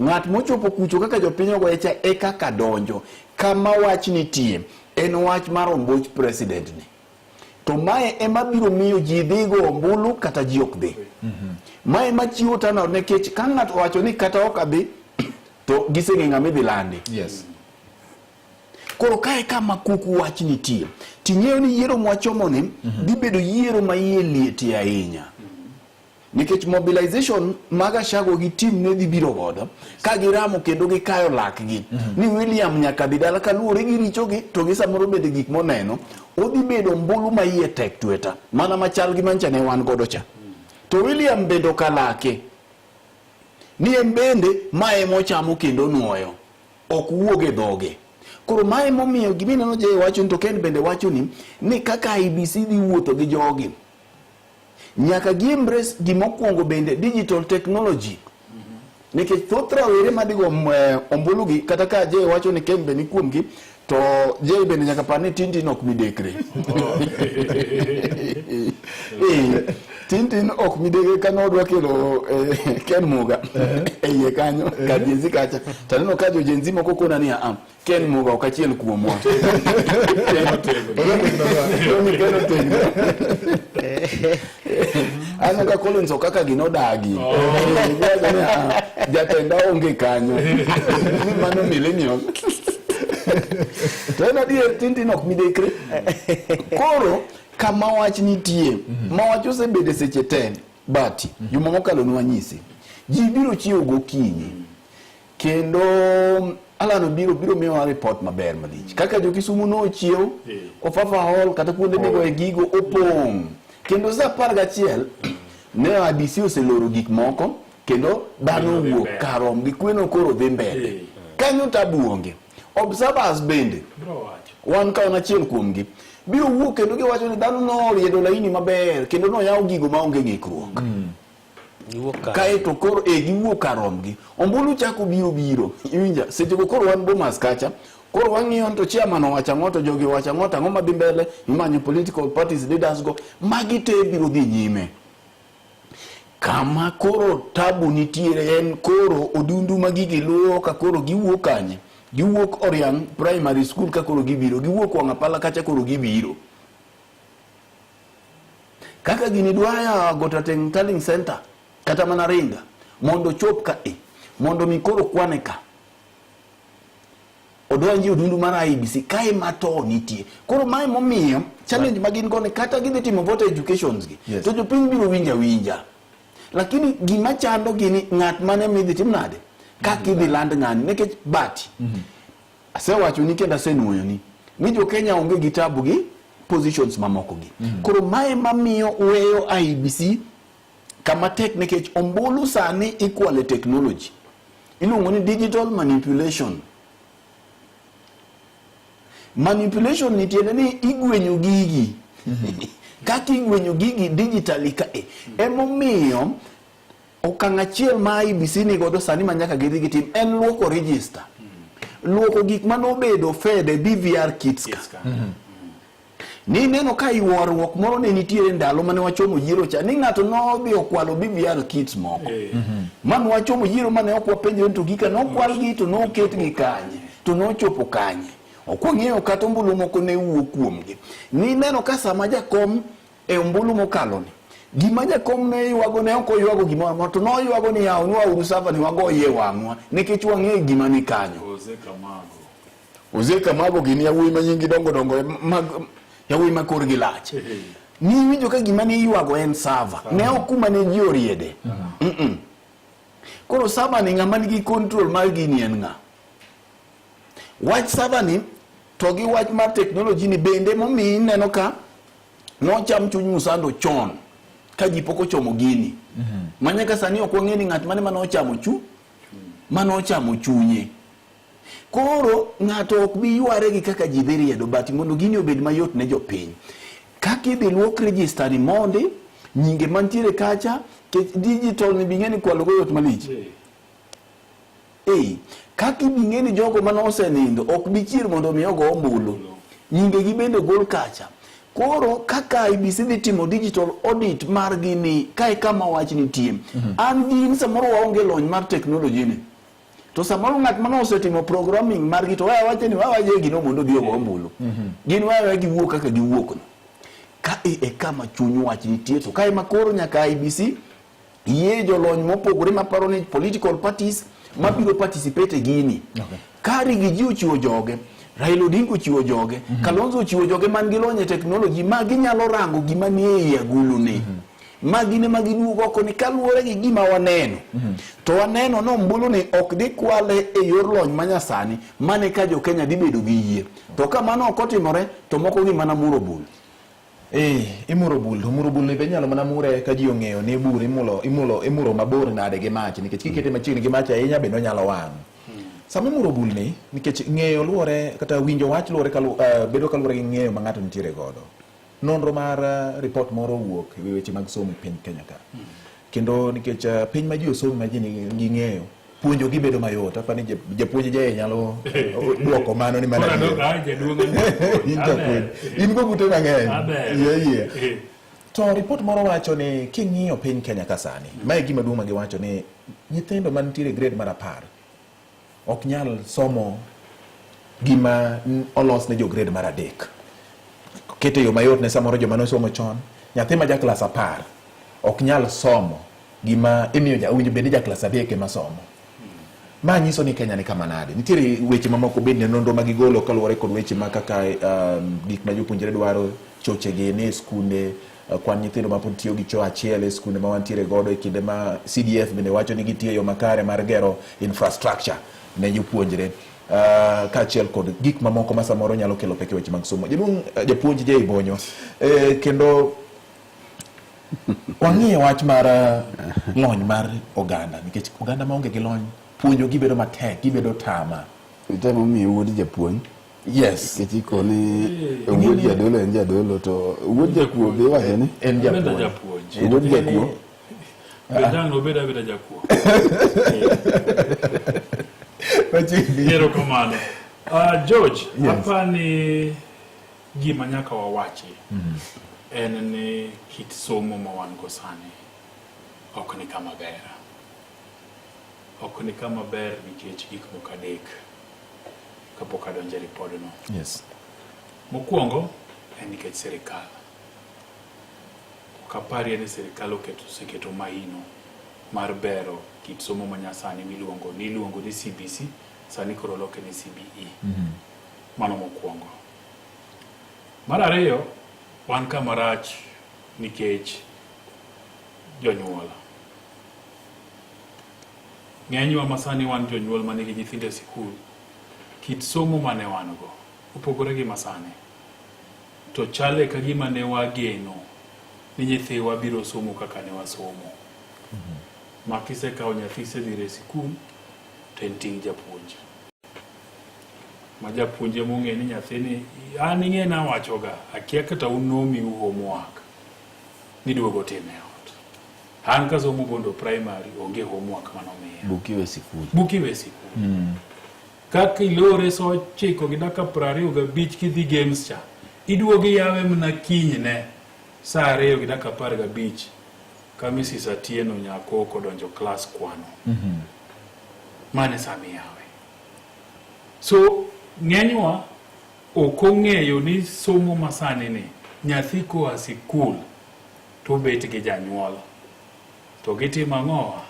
Ng'at mochopo kucho kaka jopiny ogoecha e kaka donjo kama wach nitie en wach mar ombuch president ni. To mae ema biro miyo ji dhigo ombulu kata ji ok dhi. Mae machiwo tano nekech ka ng'ato wacho ni kata ok adhi to giseng'e ng'ama idhi landi. Yes. Koro kae kama kuku wach nitie ting'eyo ni yiero mwachomo ni dhi bedo yiero ma iye lieti ahinya. Nikech mobilization maga shago gi team ne dhi biro godo ka giramo kendo gikayo lakgi ni William nyaka dhi dala kaluwore gi richo gi to gi samoro bende gik moneno odhi bedo mbulu ma iye tek tweta mana machal gi mancha ne wan godo cha. To William bendo kalake ni embende mae mochamo kendo nuoyo ok wuoge dhoge. Koro mae momiyo gimineno je wacho to ken bende wacho ni kaka IEBC dhi wuotho gi jogi nyaka gi embrace gimokwongo bende digital technology. Nikech thoth rawere madigo ombulu gi kata ka je wacho ni kembe ni kuomgi to je bende nyaka pane Tintin ok midekre. Tintin ok midekre kanodwa kelo Ken Muga iye kanyo ka jenzi kacha taneno ka jo jenzi moko kona ni Ken Muga ok achiel kuomwa. Ana ka Collins okaka ginodagi jatenda onge kanyo ni mano millennium tena dier Tintin ok midekre. Koro kama wach nitie ma wach osebede seche 10 bati juma mokalo nwanyisi ji biro chiwo gokinyi kendo alano biro miyo report maber malich kaka jo Kisumu no chiew Ofafa Hall kata kuonde nego e gigo opong kendo sa 11 ne IEBC oseloro gik moko kendo dhano wuok karom gi kweno koro dhi mbele kanyo tabuonge observers bende wan ka achiel kuomgi biro wuok kendo giwacho ni dhano no riedo laini maber kendo no yawo gigo maonge ng'ikruok. Kae to koro giwuok karomgi ombulu chako biro iwinja seche go koro wan Bomas kacha koro wang'iyo to chairman owacho ng'o to jogi owacho ng'o ang'o madhi mbele imanyo political parties leaders go magi te biro dhi nyime. Kama koro tabu nitiere en koro odundu magigi luwo ka koro giwuok kanye giwuok Oriang primary school ka koro gibiro giwuok Wangapala kacha koro gibiro kaka gini dwaya Gotateng Tallying Center kata mana Ringa mondo chop ka mondo mi koro kwane ka odonji odundu mar IBC kae mato nitie. Koro mae momiyo challenge magin gone kata gidhi timo voter educations gi. Yes. To jopiny biro winja. Lakini gima chando gini ng'at mane midhi tim nade? Kaka idhi land ng'ani nekech bati. Asewacho ni kenda senuoyo ni jo Kenya onge gi tabu gi positions mamoko gi. Koro mae mamiyo weyo IBC kama tek nekech ombulu sani equal e technology. Iluongo ni digital manipulation. Manipulation ni tiende ni igwenyo gigi. Kaka igwenyo gigi digitally ka emomiyo okang' achiel ma IBC ni godo sani manyaka gidhi gitim en luoko register. Luoko gik manobedo fede BVR kits ka. Ni neno ka iwarruok moro ne nitiere ndalo mane wachomo yiero cha ni ng'ato nodhi okwalo BVR kits moko. Man wachomo yiero mane ok wapenjo to gika nokwal gi to noket gi kanye to nochopo kanye. Okwang'eyo kata ombulu moko ne wuok kuomgi. Ni neno ka sama jakom e ombulu mokalo ni gima jakom ne yuago ne ok oyuago gimoro to no yuago ni yaw ni wauru sava ni wago yie wang'wa nikech wang'e gima ni kanyo. Oze Kamago gini yawuoyi ma nyingi dongo mag yawuoyi ma korgi lach. Ni winjo ka gima ni yuago en sava ne ok kuma ne ji oriede. Koro sava ni ng'ama nigi control mar gini en ng'a. Wach sava ni to gi wach mar technology ni bende momi neno ka nocham chuny musando chon ka ji poko chomo gini. Manyaka sani ok wang'e ni ng'at mane manochamo chunye. Koro ng'ato ok bi yware gi kaka ji dhi riedo bati mondo gini obed mayot ne jopiny. Kaka idhi luok register ni mondi nyinge mantiere kacha ke digital ni bing'eni kwalo go yot malich. Kaka bing'eni jogo manose nindo ok bi chir mondo mi ogo ombulu. Nyinge gi bende gol kacha. Koro kaka IBC dhi timo digital audit mar gini kae kama wach nitie. An gin samoro waonge lony mar technology ni. To samoro ng'at manose timo programming mar gi to wache ni waje gino mondo bi ogo ombulu. Gin wawe giwuok kaka giwuok no. Ka kama chuny wach nitie to kae makoro nyaka IBC yie jolony mopogore maparo ni political parties mabiro participate gini. Kari gi ji ochiwo joge. Raila Odinga ochiwo joge, Kalonzo ochiwo joge man gi lony e technology ma ginyalo rango gima ni e agulu ni. Magine magiduogo oko ni kaluwore gi gima waneno. To waneno no mbulu ni ok di kwale e yor lony manyasani mane ka jo Kenya di bedo gi yie. To kamano ok otimore to moko gi mana muro bul. Imuro bul ni be nyalo mana mure ka ji ong'eyo ni bur imuro mabor nade gi mach nikech kikete machiegni gi mach ahinya be nonyalo wang'. Sama imuro bul ni nikech ng'eyo luore kata winjo wach luore bedo kaluore gi ng'eyo ma ng'ato nitiere godo. Nonro mar report moro wuok e weche mag somo piny Kenya ka. Kendo nikech piny ma ji osomo ma ji ngi ng'eyo puonjo gi bedo mayot apani japuonj je nyalo duoko mano ni mana in go gute mang'eny. To report moro wacho ni king'iyo piny Kenya ka sani mae gima duong' ma giwacho ni nyithindo mantiere grade mar 10 ok nyal somo gima olos ne jo grade mar 3. Kete yo mayot ne samoro joma nosomo chon nyathi ma ja klas 10 ok nyal somo gima imiyo jawinjo bende ja klas 3 ema somo. Ma nyiso ni Kenya ni kama nade. Nitiere weche mamoko bende nonro magigolo kaluwore kod weche ma kaka gik ma jopuonjre dwaro choche gi ne skunde kwan nyithindo ma pod tiyo gi cho achiel e skunde ma wantiere godo e kinde ma CDF bende wacho ni gitiyo yo makare mar gero infrastructure ne jopuonjre kaachiel kod gik mamoko ma samoro nyalo kelo pek e weche mag somo. Japuonj je Ibonyo kendo wang'iyo wach mar lony mar oganda nikech oganda maonge gi lony puonjo gibedo matek gibedo tama. Itemo mi wuod japuonj. Yes. Kech ikoni wuod jadolo en jadolo to wuod jakuo be wache ni en japuonj. Wuod jakuo bedang obeda jakuo. Yero kamano. George, hapa ni gima nyaka wawachi. En ni kit somo ma wan go sani ok ni kama ber. Ok ni kama ber nikech gik moko adek kapok adonjo e ripodno. Yes. Mokwongo en nikech sirikal. Ok apari ni sirikal oseketo mahino mar bero kit somo manyasani miluongo ni CBC, sani koro loke ni CBE. Mano mokwongo. Mar ariyo, wan kama rach nikech jonyuol. Ng'enywa masani wan jonyuol manigi nyithindo e sikul, kit somo mane wan go opogore gi masani. To chale ka gima ne wageno ni nyithiwa biro somo kaka ne wasomo. Ma kisekawo nyathi isedhire sikul to en ting' japuonj. Ma japuonje mong'e ni nyathini, an ing'e na wachoga, akia kata unomiu homework niduogo time ot. An kasomo bondo primary onge homework manomiya. Bukiwe sikul. Bukiwe sikul. Kaka ilore so 9 gi dakika 25 kidhi games cha, iduogi yawe mna kinyne saa 2 gi dakika 15 ka Mrs. Atieno nyako kodonjo klas kwano. Mane sami yawe. So ng'enywa ok ong'eyo ni somo masani ni nyathi koa sikul to bet gi janyuol. To gitimo ang'owa,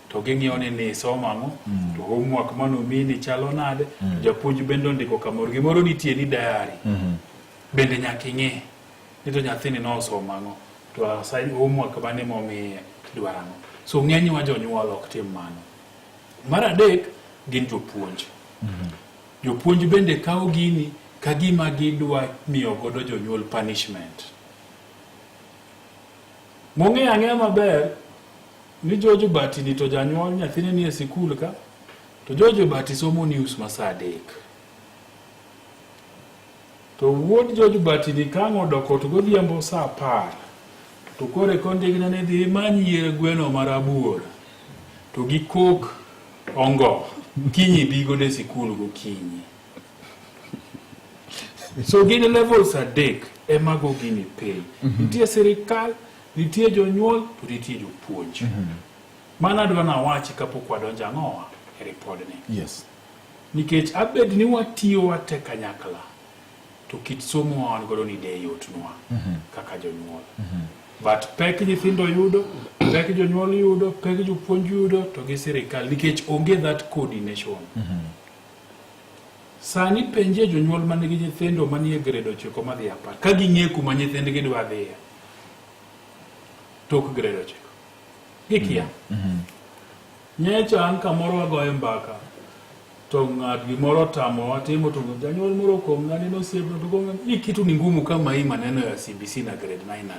to ging'iyo ni isomo ang'o, to homework manomiyi ni chalo nade, japuonj bende ondiko kamoro, gimoro nitie ni diary. Bende nyaka ing'e ni to nyathini nosomo ang'o, to assign homework mane momiye dwaro ang'o. So ng'enywa jonyuol ok tim mano. Mar adek gin jopuonj. Jopuonj bende kawo gini ka gima gidwa miyo godo jonyuol punishment. Mong'e ang'e maber ni George Bati ni to janyuol nyathine ni e sikul ka, to George Bati somo news ma saa 3. To wuod George Bati ni kang'o doko to godhiambo saa 10. To kore kondigna ne dhi manyiere gweno marabuor. To gi kok ongo kinyi bigo de sikul go kinyi. So gin levels 3 ema go gini pay. Nitie sirikal, nitie jonyuol, to nitie jopuonj. Mana dwa na wachi kapok wadonjo ang'owa e report ni. Yes. Nikech abed ni watiyo wate kanyakla, to kit somo wan godo ni de yotnwa kaka jonyuol. But pek nyithindo yudo, pek jonyuol yudo, pek jopuonj yudo, to gi sirikal nikech onge that coordination. Sani penje jonyuol manigi nyithindo manie grade 9 madhi 10 ka ging'e kuma nyithindgi dwa dhiye. Tok grade 9. Gikia. Nyecha an kamoro agoye mbaka. To ng'at gimoro tamo watimo to janyuol moro kom ng'ani nosiebno to gonga ni kitu ni ngumu kama hii maneno ya CBC na grade 9 na 10.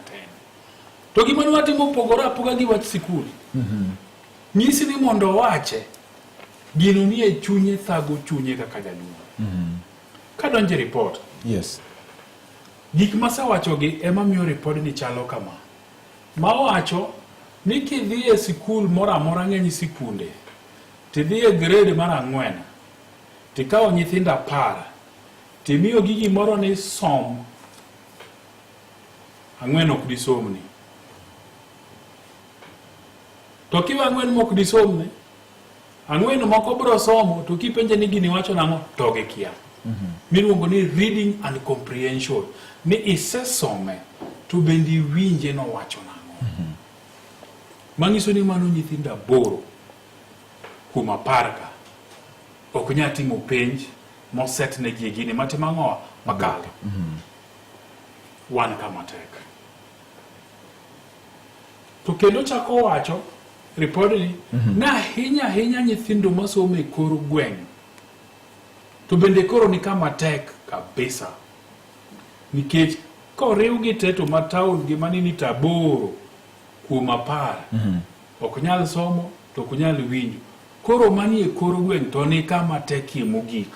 To gima ni watimo pogora apoga gi wach sikul. Nyisi ni mondo wache gino ni e chunye thago chunye kaka janyuol. Ka donje report. Yes. Gik masawachogi ema miyo report ni chalo kama. Mawacho ni kidhi e sikul moro amora ng'eny sikunde, tidhi e grade mar 4, tikawo nyithindo 10, timiyo gi gimoro ni som 4 ok disomni. To kiwa 4 mok disomni, 4 moko bro somo, to kipenje ni gini wacho nang'o, to gikia. Miluongo ni reading and comprehension. Ni isesome to bendi winje no wacho nang'o. Mangiso ni mano nyithinda boro kuma parka ok nya timo penj moset ne gi gini matima ng'owa makalo. Wan kama tek. To kendo chako wacho report ni na hinya nyithindo masomo e kor gweng'. To bende koro ni kama tek kabisa. Nikech koriw gi teto mataun gi manini taboro kuma par. Ok nyal somo to ok nyal winjo. Koro mani e kor gweng' to ni kama tek mogik.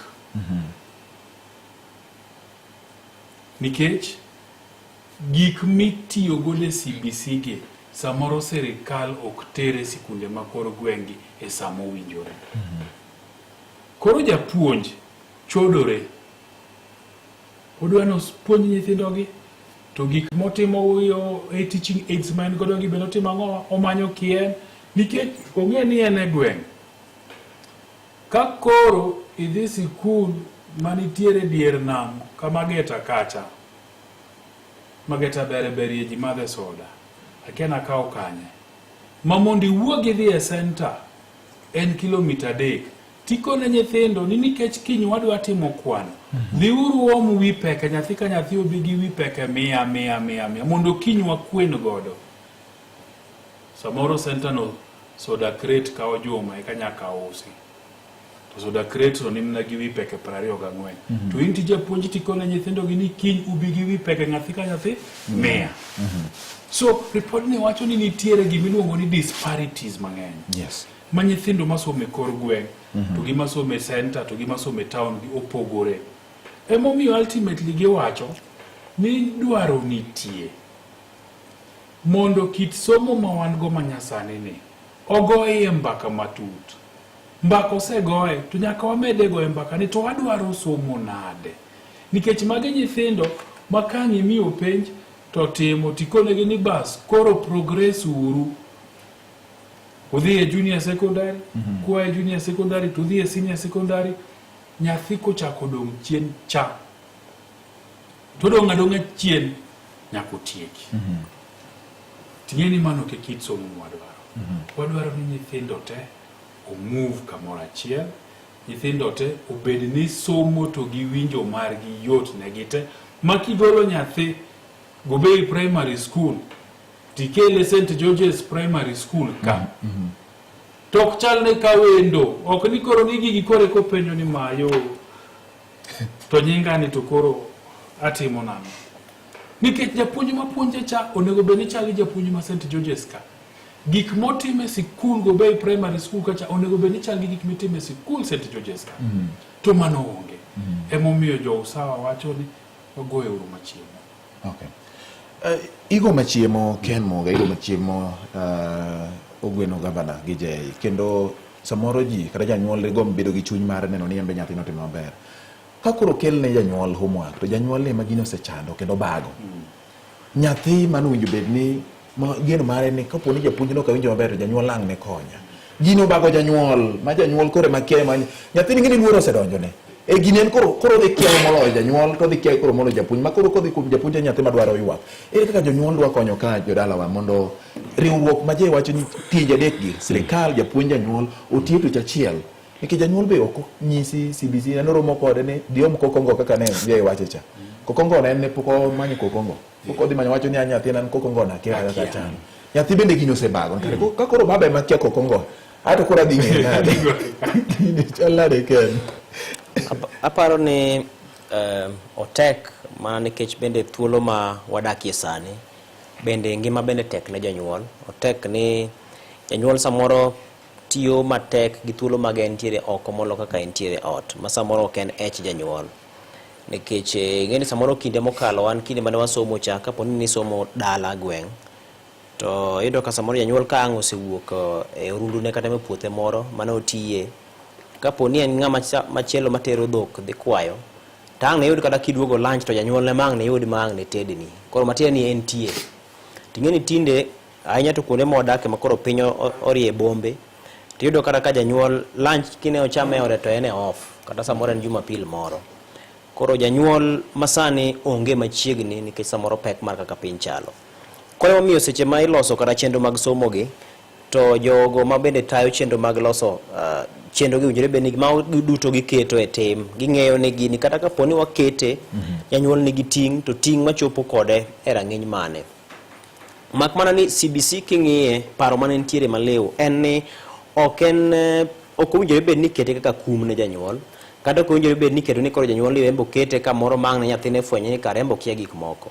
Nikech gik mitiyo godo e CBC gi samoro sirikal ok tere sikunde ma kor gweng'i e samo winjore. Koro japuonj chodore. Odwano puonj nyithindogi to gik motimo yo e teaching aids man godo gi beno timo ang'o, omanyo kien nikech ong'e ni en e gweng'. Ka koro idhi sikul manitiere dier nam kama Geta kacha, Mageta berie ji madhe soda, akiana kawo kanye, ma mondo iwuog idhi e center en kilomita 3 tikone nyithindo ni nikech kiny wadwa timo kwano dhiuru om wi peke nyathi ka nyathi obi gi wi peke 100 mondo kiny wakwen godo. Samoro center no soda crate kawo juma eka nyaka usi to soda crate no nimna gi wi peke 24 to inti japuonj tikone nyithindo gi ni kiny ubi gi wi peke nyathi ka nyathi 100. So report ni wacho ni nitiere gimiluongo ni disparities mang'eny. Yes. Ma nyithindo masome kor gweng to gi masome center to gi masome town gi opogore. Emomiyo ultimately giwacho ni dwaro nitie mondo kit somo ma wan go manyasani ni ogoye mbaka matut. Mbaka osegoye to nyaka wamede goye mbaka ni to wadwaro somo nade. Nikech mage nyithindo makang'i miyo penj to timo tikonegi ni bas koro progress uru. Udhi e junior secondary, kwa e junior secondary, to udhi e senior secondary, nyathi kochako dong' chien cha. To dong' adong'a chien nyako tieki. Ting'eni mano ke kit somo mwadwaro. Wadwaro ni nyithindo te move kamoro achiel, nyithindo te obed ni somo to gi winjo margi yot ne gite. Makigolo nyathi Gobei Primary School tikele St. George's Primary School ka tok chalne ka wendo ok ni koro ni gigi kore ko penjo ni mayo to nyinga ni to koro atimo namo nikech japuonj mapuonje cha onego beni chali japuonj ma St. George's ka gik motime sikul Gobei Primary School kacha onego beni chali gik mitime sikul St. George's ka to mano onge emomiyo jo usawa wacho ni ogoye uru machiemo. Okay. Igo machiemo Ken Muga, igo machiemo ogweno gavana gijei kendo samoro ji kata janyuol gom bedo gi chuny mar neno ni embe nyathino timo maber. Ka koro kel ne janyuol homework to janyuol ne magino osechando kendo bago. Nyathi manowinjo bed ni geno mare ni kapo ni japuonj no ka winjo maber to janyuol lang ne konya. Gino bago janyuol ma janyuol kore makia ma nyathi ni ngini luoro osedonjone. E ginen koro dhi kiayo molo janyuol to dhi kiayo koro molo japuonj ma koro kodhi kum japuonj nyathi madwaro ywak. Ere kaka jonyuol dwa konyo ka jodala wa mondo riwruok ma je wacho ni tije adek gi sirikal japuonj janyuol otiyo tich achiel. Nikech janyuol be ok nyisi CBC ne romo kode ni diom kokongo kaka ne je wacho cha. Kokongo ne poko manyo kokongo. Poko dhi manyo wacho ni nyathi nan kokongo na kia kaka chan. Nyathi bende gino sebago. Ka koro baba ma kia kokongo. Ato kora dhi ng'e. Ni chalade Ken. Aparo ni otek mana nikech bende thuolo ma wadakie sani bende ngima bende tek ne janyuol. Otek ni janyuol samoro tiyo matek gi thuolo mage entiere oko molo kaka entiere ot ma samoro ok en ech janyuol nikech ng'eni samoro kinde mokalo wan kinde mane wasomo cha kapo ni somo dala gweng' to yudo ka samoro janyuol ka ang' osewuok e orundune kata e puothe moro mane otiye kapo ni en ng'ama machielo matero dhok dhi kwayo tang' ne yud kata kiduogo lunch to janyuol ne mang' ne yud mang' ne tedni koro matiende ni en tie ting'eni tinde ahinya to kuonde modake makoro piny orie bombe tiyudo kata ka janyuol lunch kine ochame ore to en e off kata samoro en jumapil moro koro janyuol masani onge machiegni nikech samoro pek mar kaka piny chalo koro omiyo seche ma iloso kata chenro mag somo gi to jogo ma bende tayo chenro mag loso chenro gi ujire bende ma duto giketo e tim ging'eyo ni gini kata kapo ni wakete janyuol nigi ting' to ting' machopo kode e rang'iny mane mak mana ni CBC king'iye paro mane nitiere maliw en ni ok owinjore bed ni kete kaka kum ne janyuol kata ok owinjore bed ni keto ni koro janyuol ni embo kete kamoro mang' ne nyathine fwenye ni kare embo kia gik moko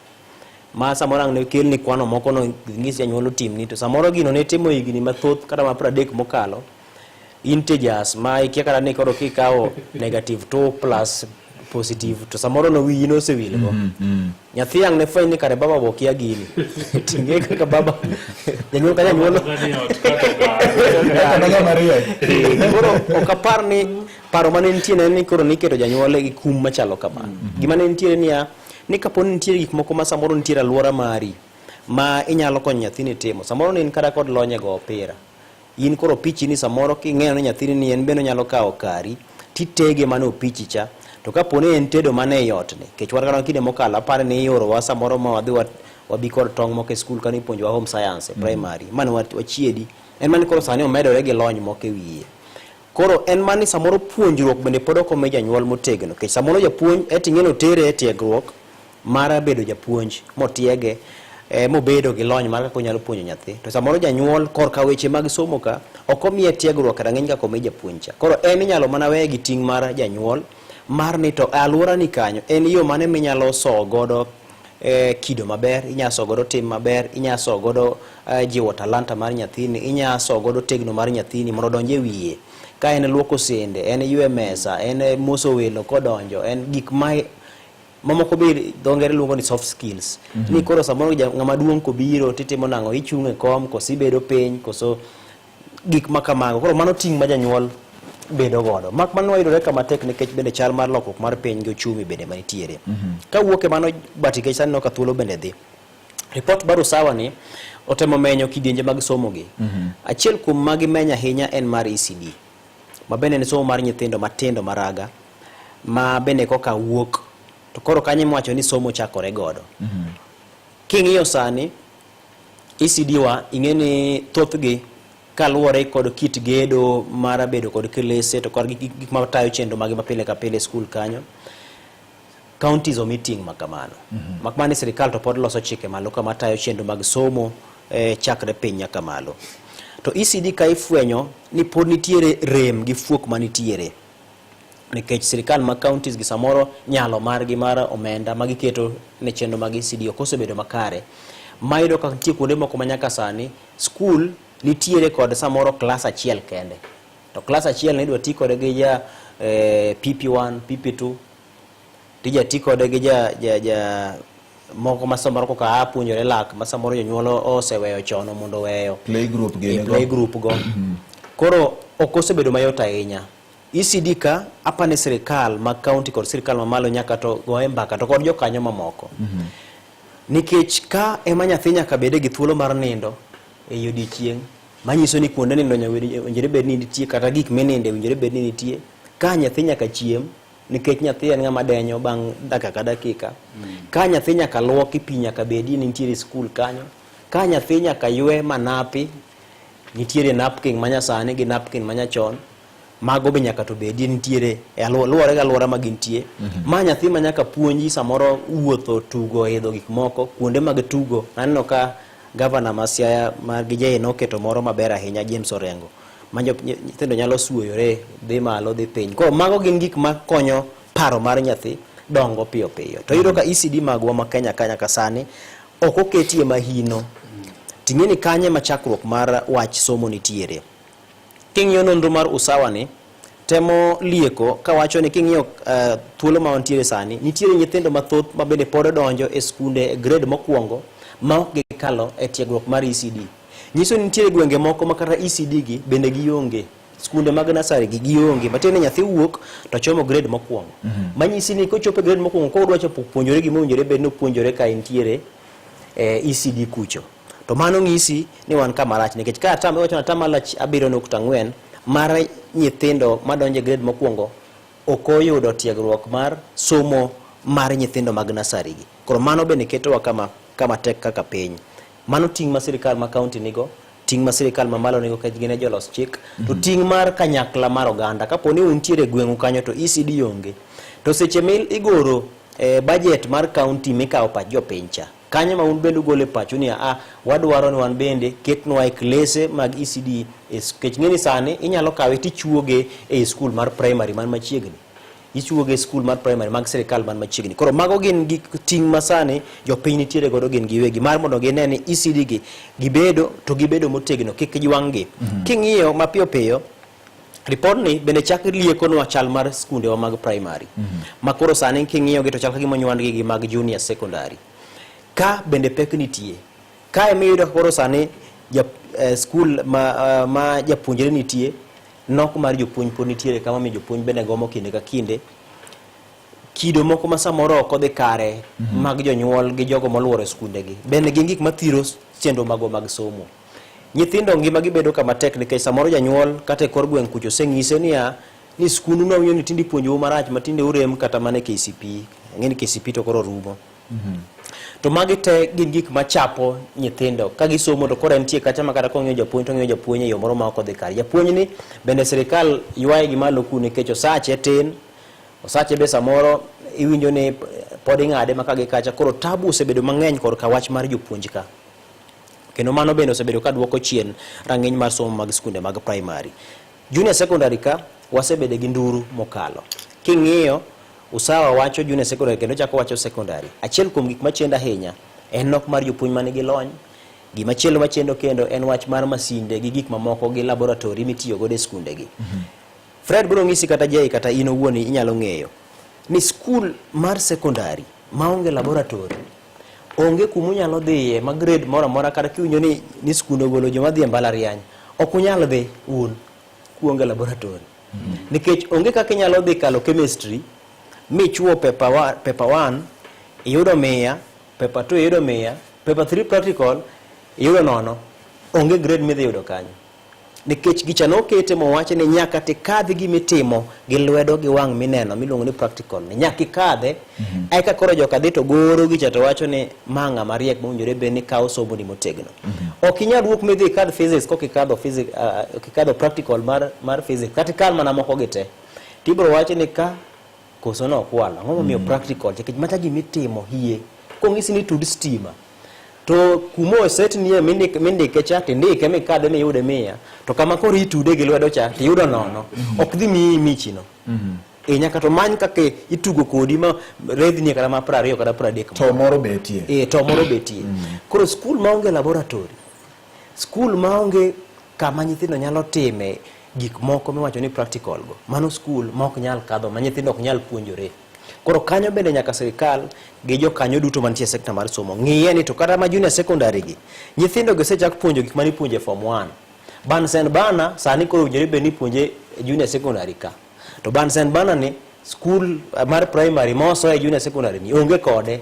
ma samoro ang' ne kel ni kwano moko no ng'is janyuol otimni to samoro gino ne timo higni mathoth kata ma 30 mokalo integers ma ikia kata ni koro kikawo -2 plus positive to samoro no wiyi no sewilgo nyathi ang' ne fwenye ni kare baba bokia gini tinge kaka baba janyuol ka janyuol koro okapar ni paro mane nitiere ni koro niketo janyuol gi kum machalo kamano gima ne nitiere ni kapo ni nitiere gik moko ma samoro nitiere alwora mari ma inyalo konyo nyathini timo samoro ni in kada kod lonye go opira in koro pichi ni samoro king'eyo ni nyathini ni en bende nyalo kawo kari titege mane opichi cha to kapo ni en tedo mane yot ni kech war kana kinde mokalo apare ni ioro wa samoro ma wadhi wabi kod tong' moko e skul kani puonjowa home science primary mane wachiedi en mani koro sani omedore gi lony moko e wiye. Koro en mani samoro puonjruok bende pod ok omi janyuol motegno, nikech samoro japuonj ting'eno tere e tiegruok mar bedo japuonj motiege mobedo gi lony mar kaka onyalo puonjo nyathi, to samoro janyuol korka weche mag somo ka ok omiye tiegruok kata ng'eny kaka omi japuonj cha. Koro en inyalo mana weye gi ting' mar janyuol mar ni to alwora ni kanyo en yo mane minyalo so godo kido maber, inyalo so godo tim maber, inyalo so godo jiwo talanta mar nyathini, inyalo so godo tegno mar nyathini mondo donje wiye. Ka en luoko sende, en ywe mesa, en moso welo kodonjo, en gik mamoko be dongere luongo ni soft skills. Ni koro samoro ng'ama duong' kobiro titimo nang'o, ichung' e kom, koso ibedo piny, koso gik makamago. Koro mano ting' ma janyuol bedo godo. Mak mano wayudore kama tek nikech bende chal mar lokruok mar piny gi ochumi bende manitiere. Ka wuok e mano bati kech sani no ka thuolo bende dhi. Report baro sawa ni otemo menyo kidienje mag somo gi. Achiel kuom magi menya ahinya en mar ECD. Ma bende ni somo mar nyithindo matindo maraga ma bende koka wuok to koro kanye mwacho ni somo chakore godo. King'iyo sani ECD wa ing'eni thothgi kaluwore kod kit gedo mar bedo kod klese to kod gik matayo chenro magi mapile ka pile skul kanyo, counties o meeting makamano. Makmani sirikal to pod loso chike malo kama tayo chenro mag somo chakre piny nyaka malo. To ECD ka ifwenyo ni pod nitiere rem gi fuok manitiere, nikech sirikal ma counties gi samoro nyalo margi mar omenda magiketo ne chenro mag ECD okosebedo makare. Mayudo ka nitie kuonde moko manyaka sani skul nitiere kod samoro klas achiel kende, to klas achiel ne idwa ti kode gi ja PP1, PP2, tija ti kode gi ja moko masamoro koka apuonjore lak masamoro jonyuol oseweyo chono mondo weyo playgroup go. Koro okosebedo mayot ahinya. ECD ka apane sirikal ma county kod sirikal ma malo nyaka to goe mbaka to kod jokanyo mamoko. Nikech ka ema nyathi nyaka bede gi thuolo mar nindo e odiechieng', manyiso ni kuonde nindo owinjore bed ni nitie kata gik mininde owinjore bed ni nitie. Ka nyathi nyaka chiem, nikech nyathi en ng'ama denyo bang' dakika ka dakika. Ka nyathi nyaka luoki pi nyaka bedi ni nitiere skul kanyo. Ka nyathi nyaka ywe manapi, nitiere napkin manyasani gi napkin manyachon, mago be nyaka to bedi nitiere e luwore ga luwora magintie. Ma nyathi ma nyaka puonji samoro wuotho, tugo, idho gik moko kuonde mag tugo. Aneno ka Gavana ma Siaya mar Gijeye noketo moro maber ahinya, James Orengo, ma nyithindo nyalo suoyore dhi malo dhi piny. Koro mago gin gik makonyo paro mar nyathi dongo piyo piyo. To iyudo ka ECD magwa ma Kenya ka sani ok oketie mahino. Ting'eni kanye machakruok mar wach somo nitiere. King'iyo nonro mar Usawa ni temo lieko ka wacho ni king'iyo thuolo ma wantiere sani nitiere nyithindo mathoth ma bende pod donjo e skunde grade mokwongo ma ok gikalo e tiegruok mar ECD. Nyiso ni nitiere gwenge moko ma kata ECD gi bende gionge, skunde mag nasari gi gionge, matiende nyathi wuok to chomo grade mokwongo. Manyisi ni kochopo grade mokwongo ko odwa chopo puonjore gima owinjore bed ni puonjore ka intiere ECD kucho. To mano ng'isi ni wan kama rach, nikech ka atam wacho atam lach 7.4 mar nyithindo madonjo grade mokwongo ok oyudo tiegruok mar somo mar nyithindo mag nasari gi. Koro mano bende ketowa kama tek kaka piny. Mano ting' ma sirikal ma county nigo, ting' ma sirikal ma malo nigo ka gine jolos chik, to ting' mar kanyakla mar oganda. Kapo ni untiere gweng'u kanyo to ECD onge, to seche mil igoro budget mar county mikawo pach jopiny cha, kanyo ma un bende ugole pacho ni wadwaro ni wan bende ketnwa e klese mag ECD. Kech ng'eni sani inyalo kawe tichuoge e skul mar primary man machiegni, ichuoge skul mar primary mag sirikal man machiegni. Koro mago gin gik ting' masani jopiny nitiere godo gin giwegi mar mondo gine ni ECD gi gibedo motegno, kik giwang' gi. King'iyo mapiyo piyo report ni bende chak liekonwa chal mar skunde mag primary, ma koro sani king'iyo gi to chal ka gima onywandgi gi mag junior secondary. Ka bende pek nitie, ka emiyudo koro sani skul ma japuonjre nitie, nok mar jopuonj pod nitiere kama mi jopuonj bende gomo kinde ka kinde. Kido moko ma samoro ok odhi kare mag jonyuol gi jogo moluoro skunde gi bende gin gik mathiro chenro mago mag somo. Nyithindo ngima gi bedo kama tek nikech samoro janyuol kata e kor gweng' kucho seng'ise ni skundu no winjo ni tindi puonjo marach matinde urem kata mane KCP. Ng'eni KCP to koro rumo. To magi te gin gik machapo nyithindo ka gisomo to koro nitie kata ma kata kong'yo japuonj to ng'yo japuonj e yo moro ma ok odhi kare. Japuonj ni bende sirikal ywaye gi malo ku nikech osache tin, osache be samoro iwinjo ni pod ing'ade maka gi kacha, koro tabu osebedo mang'eny korka wach mar jopuonj ka. Kendo mano bende osebedo ka duoko chien rang'iny mar somo mag skunde mag primary. Junior secondary ka wasebedo gi nduru mokalo. King'iyo Usawa wacho junior secondary kendo chako wacho secondary. Achiel kuom gik machendo ahinya en nok mar jopuonj mane gi lony. Gima chielo machendo kendo en wach mar masinde gi gik mamoko gi laboratory mitiyo godo e skunde gi. Fred bro ng'isi kata jay kata in owuon inyalo ng'eyo ni skul mar secondary maonge laboratory onge kuma unyalo dhiye ma grade moro amora kata kiwinjo ni skunde ogolo joma dhi e mbalariany ok unyalo dhi un kuonge laboratory. Nikech onge kaka inyalo dhi kalo chemistry michuo paper 1 iyudo 100, paper 2 iyudo 100, paper 3 practical iyudo 0. Onge grade midhi yudo kanyo. Nikech gicha nokete mowache ni nyaka tikadhi gimitimo gi lwedo gi wang' mineno miluongo ni practical ni nyaka ikadhe. Eka koro joka dhi to goro gicha to wacho ni manga mariek mowinjore be ni kawo somo ni motegno. Ok inyal wuok midhi kad physics kokikadho physics okikadho practical mar physics kata kal mana moko gite. Tibro wacho ni ka koso no kwala ngomo miyo practical nikech mata gimitimo hie kong'isi ni tud stima to kumo set nie mindike cha tindike mikadhe ni yude 100 to kama koro itude gi lwedo cha tiyudo 0 ok dhi michino. Nyaka to many kake itugo kodi ma redhnie kata ma 20 kata 30 to moro betie. To moro betie. Koro school maonge laboratory, school maonge kama nyithindo nyalo time gik moko miwacho ni practical go, mano school ma ok nyal kadho ma nyithindo ok nyal puonjore. Koro kanyo bende nyaka sirikal gi jo kanyo duto mantie sekta mar somo ng'iye ni to kata ma junior secondary gi nyithindo go sechak puonjo gik mani puonje form 1 Bunsen burner sani koro ujere be ni puonje junior secondary ka to Bunsen burner ni school mar primary moso e junior secondary ni onge kode.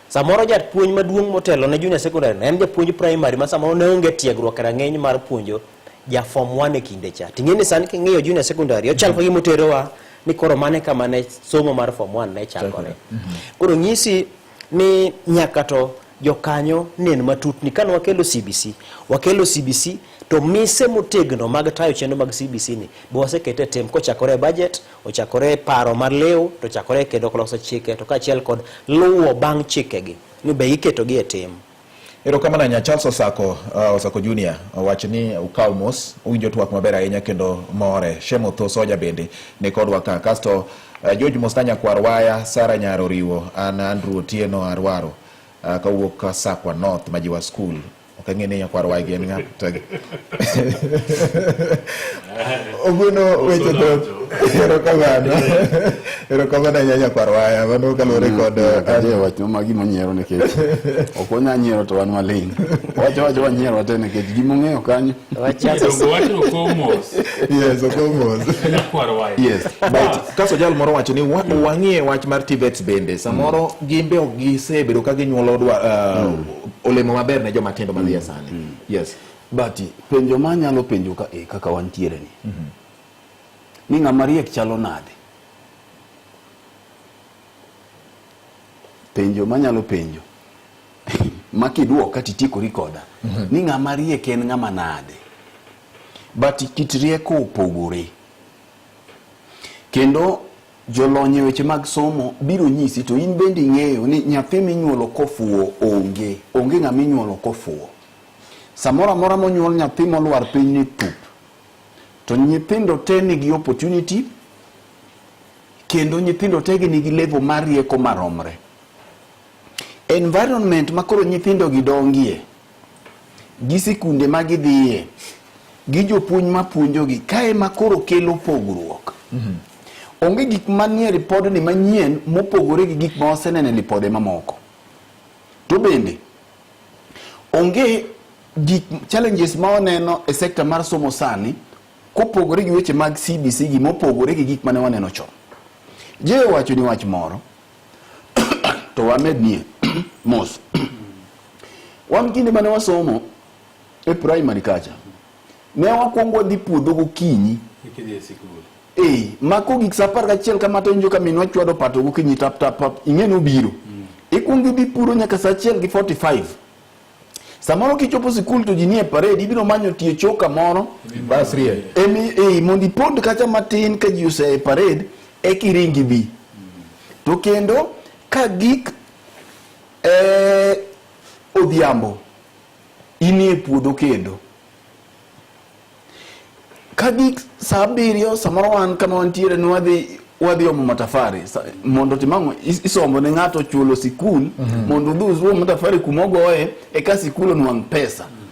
Samoro japuonj maduong' motelo ne junior secondary en japuonj primary ma samoro ne onge tiegruok rang'eny mar puonjo ja form 1 e kinde cha. Ting'eni sani king'iyo junior secondary ochal ka gimoterowa ni koro mane kama ne somo mar form 1 ne chakore. Koro nyisi ni nyaka to jokanyo nen matutni kan wakelo CBC to mise motegno mag tayo chenro mag CBC ni bo wasekete tem kochakore budget, ochakore paro mar leo, to chakore kendo loso chike to kaachiel kod luwo bang' chikegi ni be iketo gi e tem. Erokamano nya Charles Osako Junior wacho ni ukaw mos uwinjo twak maber ahinya kendo more Shemo Tho Soja bende ne kodwa ka kasto George Mostanya Kwarwaya, Sara Nyaro Riwo, an Andrew Otieno Arwaro kawuok ka Sakwa North Majiwa School. Kangene ya Kwarwaya gen ng'at oguno weche to erokamano nya Kwarwaya mano kalore kod aje wacho magi manyiero nikech ok onya nyiero to wan maling wacho wanyiero te nikech gimong'eyo kanyo wacho komos Kwarwaya yes but kaso jal moro wacho ni wang'ie wach mar Tibet bende samoro gimbe ok gisebedo ka ginyuolo olemo maber ne joma tindo madhi sani. Yes, but penjo manyalo penjo ka kaka wantiere ni ni ng'ama riek chalo nade. Penjo manyalo penjo makiduok kati tiko rikoda ni ng'ama riek en ng'ama nade, but kit rieko opogore kendo jolonye weche mag somo biro nyisi to in bende ng'eyo ni nyathi minyuolo kofuo onge ng'ama inyuolo kofuo. Samora mora monyuol nyathi molwar piny ni tup to nyithindo te nigi opportunity kendo nyithindo te nigi level mar rieko maromre. Environment makoro nyithindo gidongie gi sikunde magidhiye gi jopuonj mapuonjogi kae makoro kelo pogruok. Onge gik manie ripod ni manyien mopogore gi gik ma wasenene ripode mamoko. To bende onge gik challenges ma waneno e sekta mar somo sani kopogore gi weche mag CBC gi mopogore gi gik mane waneno chon. Je wacho ni wach moro to wamed nie mos. Wan kinde mane wasomo e primary kacha ne wakwongo dhi puodho gokinyi mako gik sapar gachiel kama to injo ka minwa chwado pato gokinyi tap ing'e no biro gikwongo bi puro nyaka saa 1:45. Samoro kichopo sikul to jinie parade ibiro manyo tie choka moro basrie mondi pod kacha matin ka ji ose parade kiringi bi. To kendo ka gik odhiambo inie puodho kendo ka gik saa 7 samoro wan kama wantiere ni wadhi omo matafari mondo timango isomo ne ng'ato chulo sikul mondo udhuzo matafari kumogoe eka sikul onwang'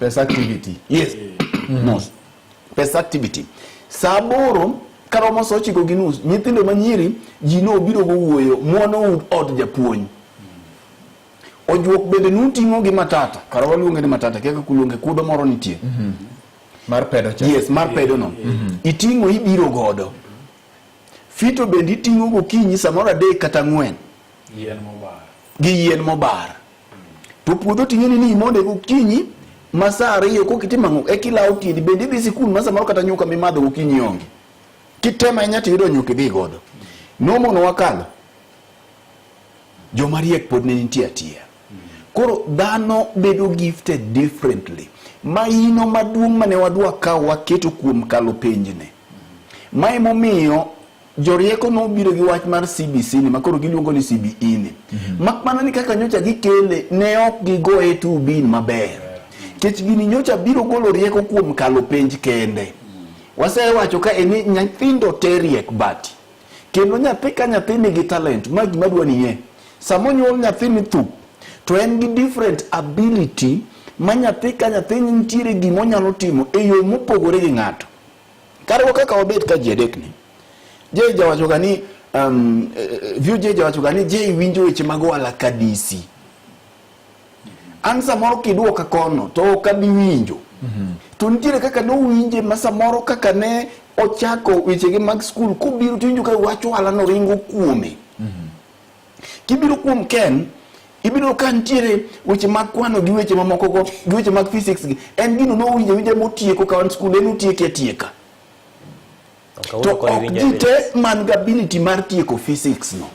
pesa activity. Yes. Pesa activity. Saa 8 karomo saa 9:30 nyithindo manyiri ji no biro go wuoyo muono od japuonj. Ojuok bende nuting'o gi matata kara waluonge ni matata kaka kuluonge kudo moro nitie mar pedo cha. Yes, mar pedo no iting'o ibiro godo. Fito bende iting'o gokinyi samoro 3 kata 4 gi yien mobar. To puodho ting'eni ni imonde gokinyi masaa 2 kokitimango ekilao tiedi bende idhi sikul masa moro kata nyuka mimadho gokinyi onge. Kitema nyati yudo nyuka dhi godo. Nomono wakalo jomariek pod ne nitie atia. Koro dhano bedo gifted differently. Maino maduong' mane wadwa kawo waketo kuom kalo penjne. Mae momiyo jorieko no biro gi wach mar CBC ni makoro giluongo ni CBE ni. Makmana ni kaka nyocha gikele ne ok gigoe tu bin maber. Kech gini nyocha biro golo rieko kuom kalo penj kende. Wasewacho ka eni nyithindo teriek bati. Kendo nyathi ka nyathi nigi talent ma gima dwa niye. Samo nyuol nyathi ni thup to en gi different ability ma nyathi ka nyathi nitiere gima onyalo timo e yo mopogore gi ng'ato. Kare kaka obet ka ji adek ni. Je jawacho gani view je jawacho gani je winjo weche mag wala ka DC. An samoro kiduoka kono to ok abi winjo. To nitiere kaka no winje ma samoro kaka ne ochako wechege mag skul kubiro to winjo ka wacho wala no ringo kuome. Kibiro kuom Ken ibiro ka nitiere weche mag kwano gi weche mamoko go gi weche mag physics gi en gino no winje motieko ka wan skul en otieke atieka. To ok jite man ability mar tieko physics no.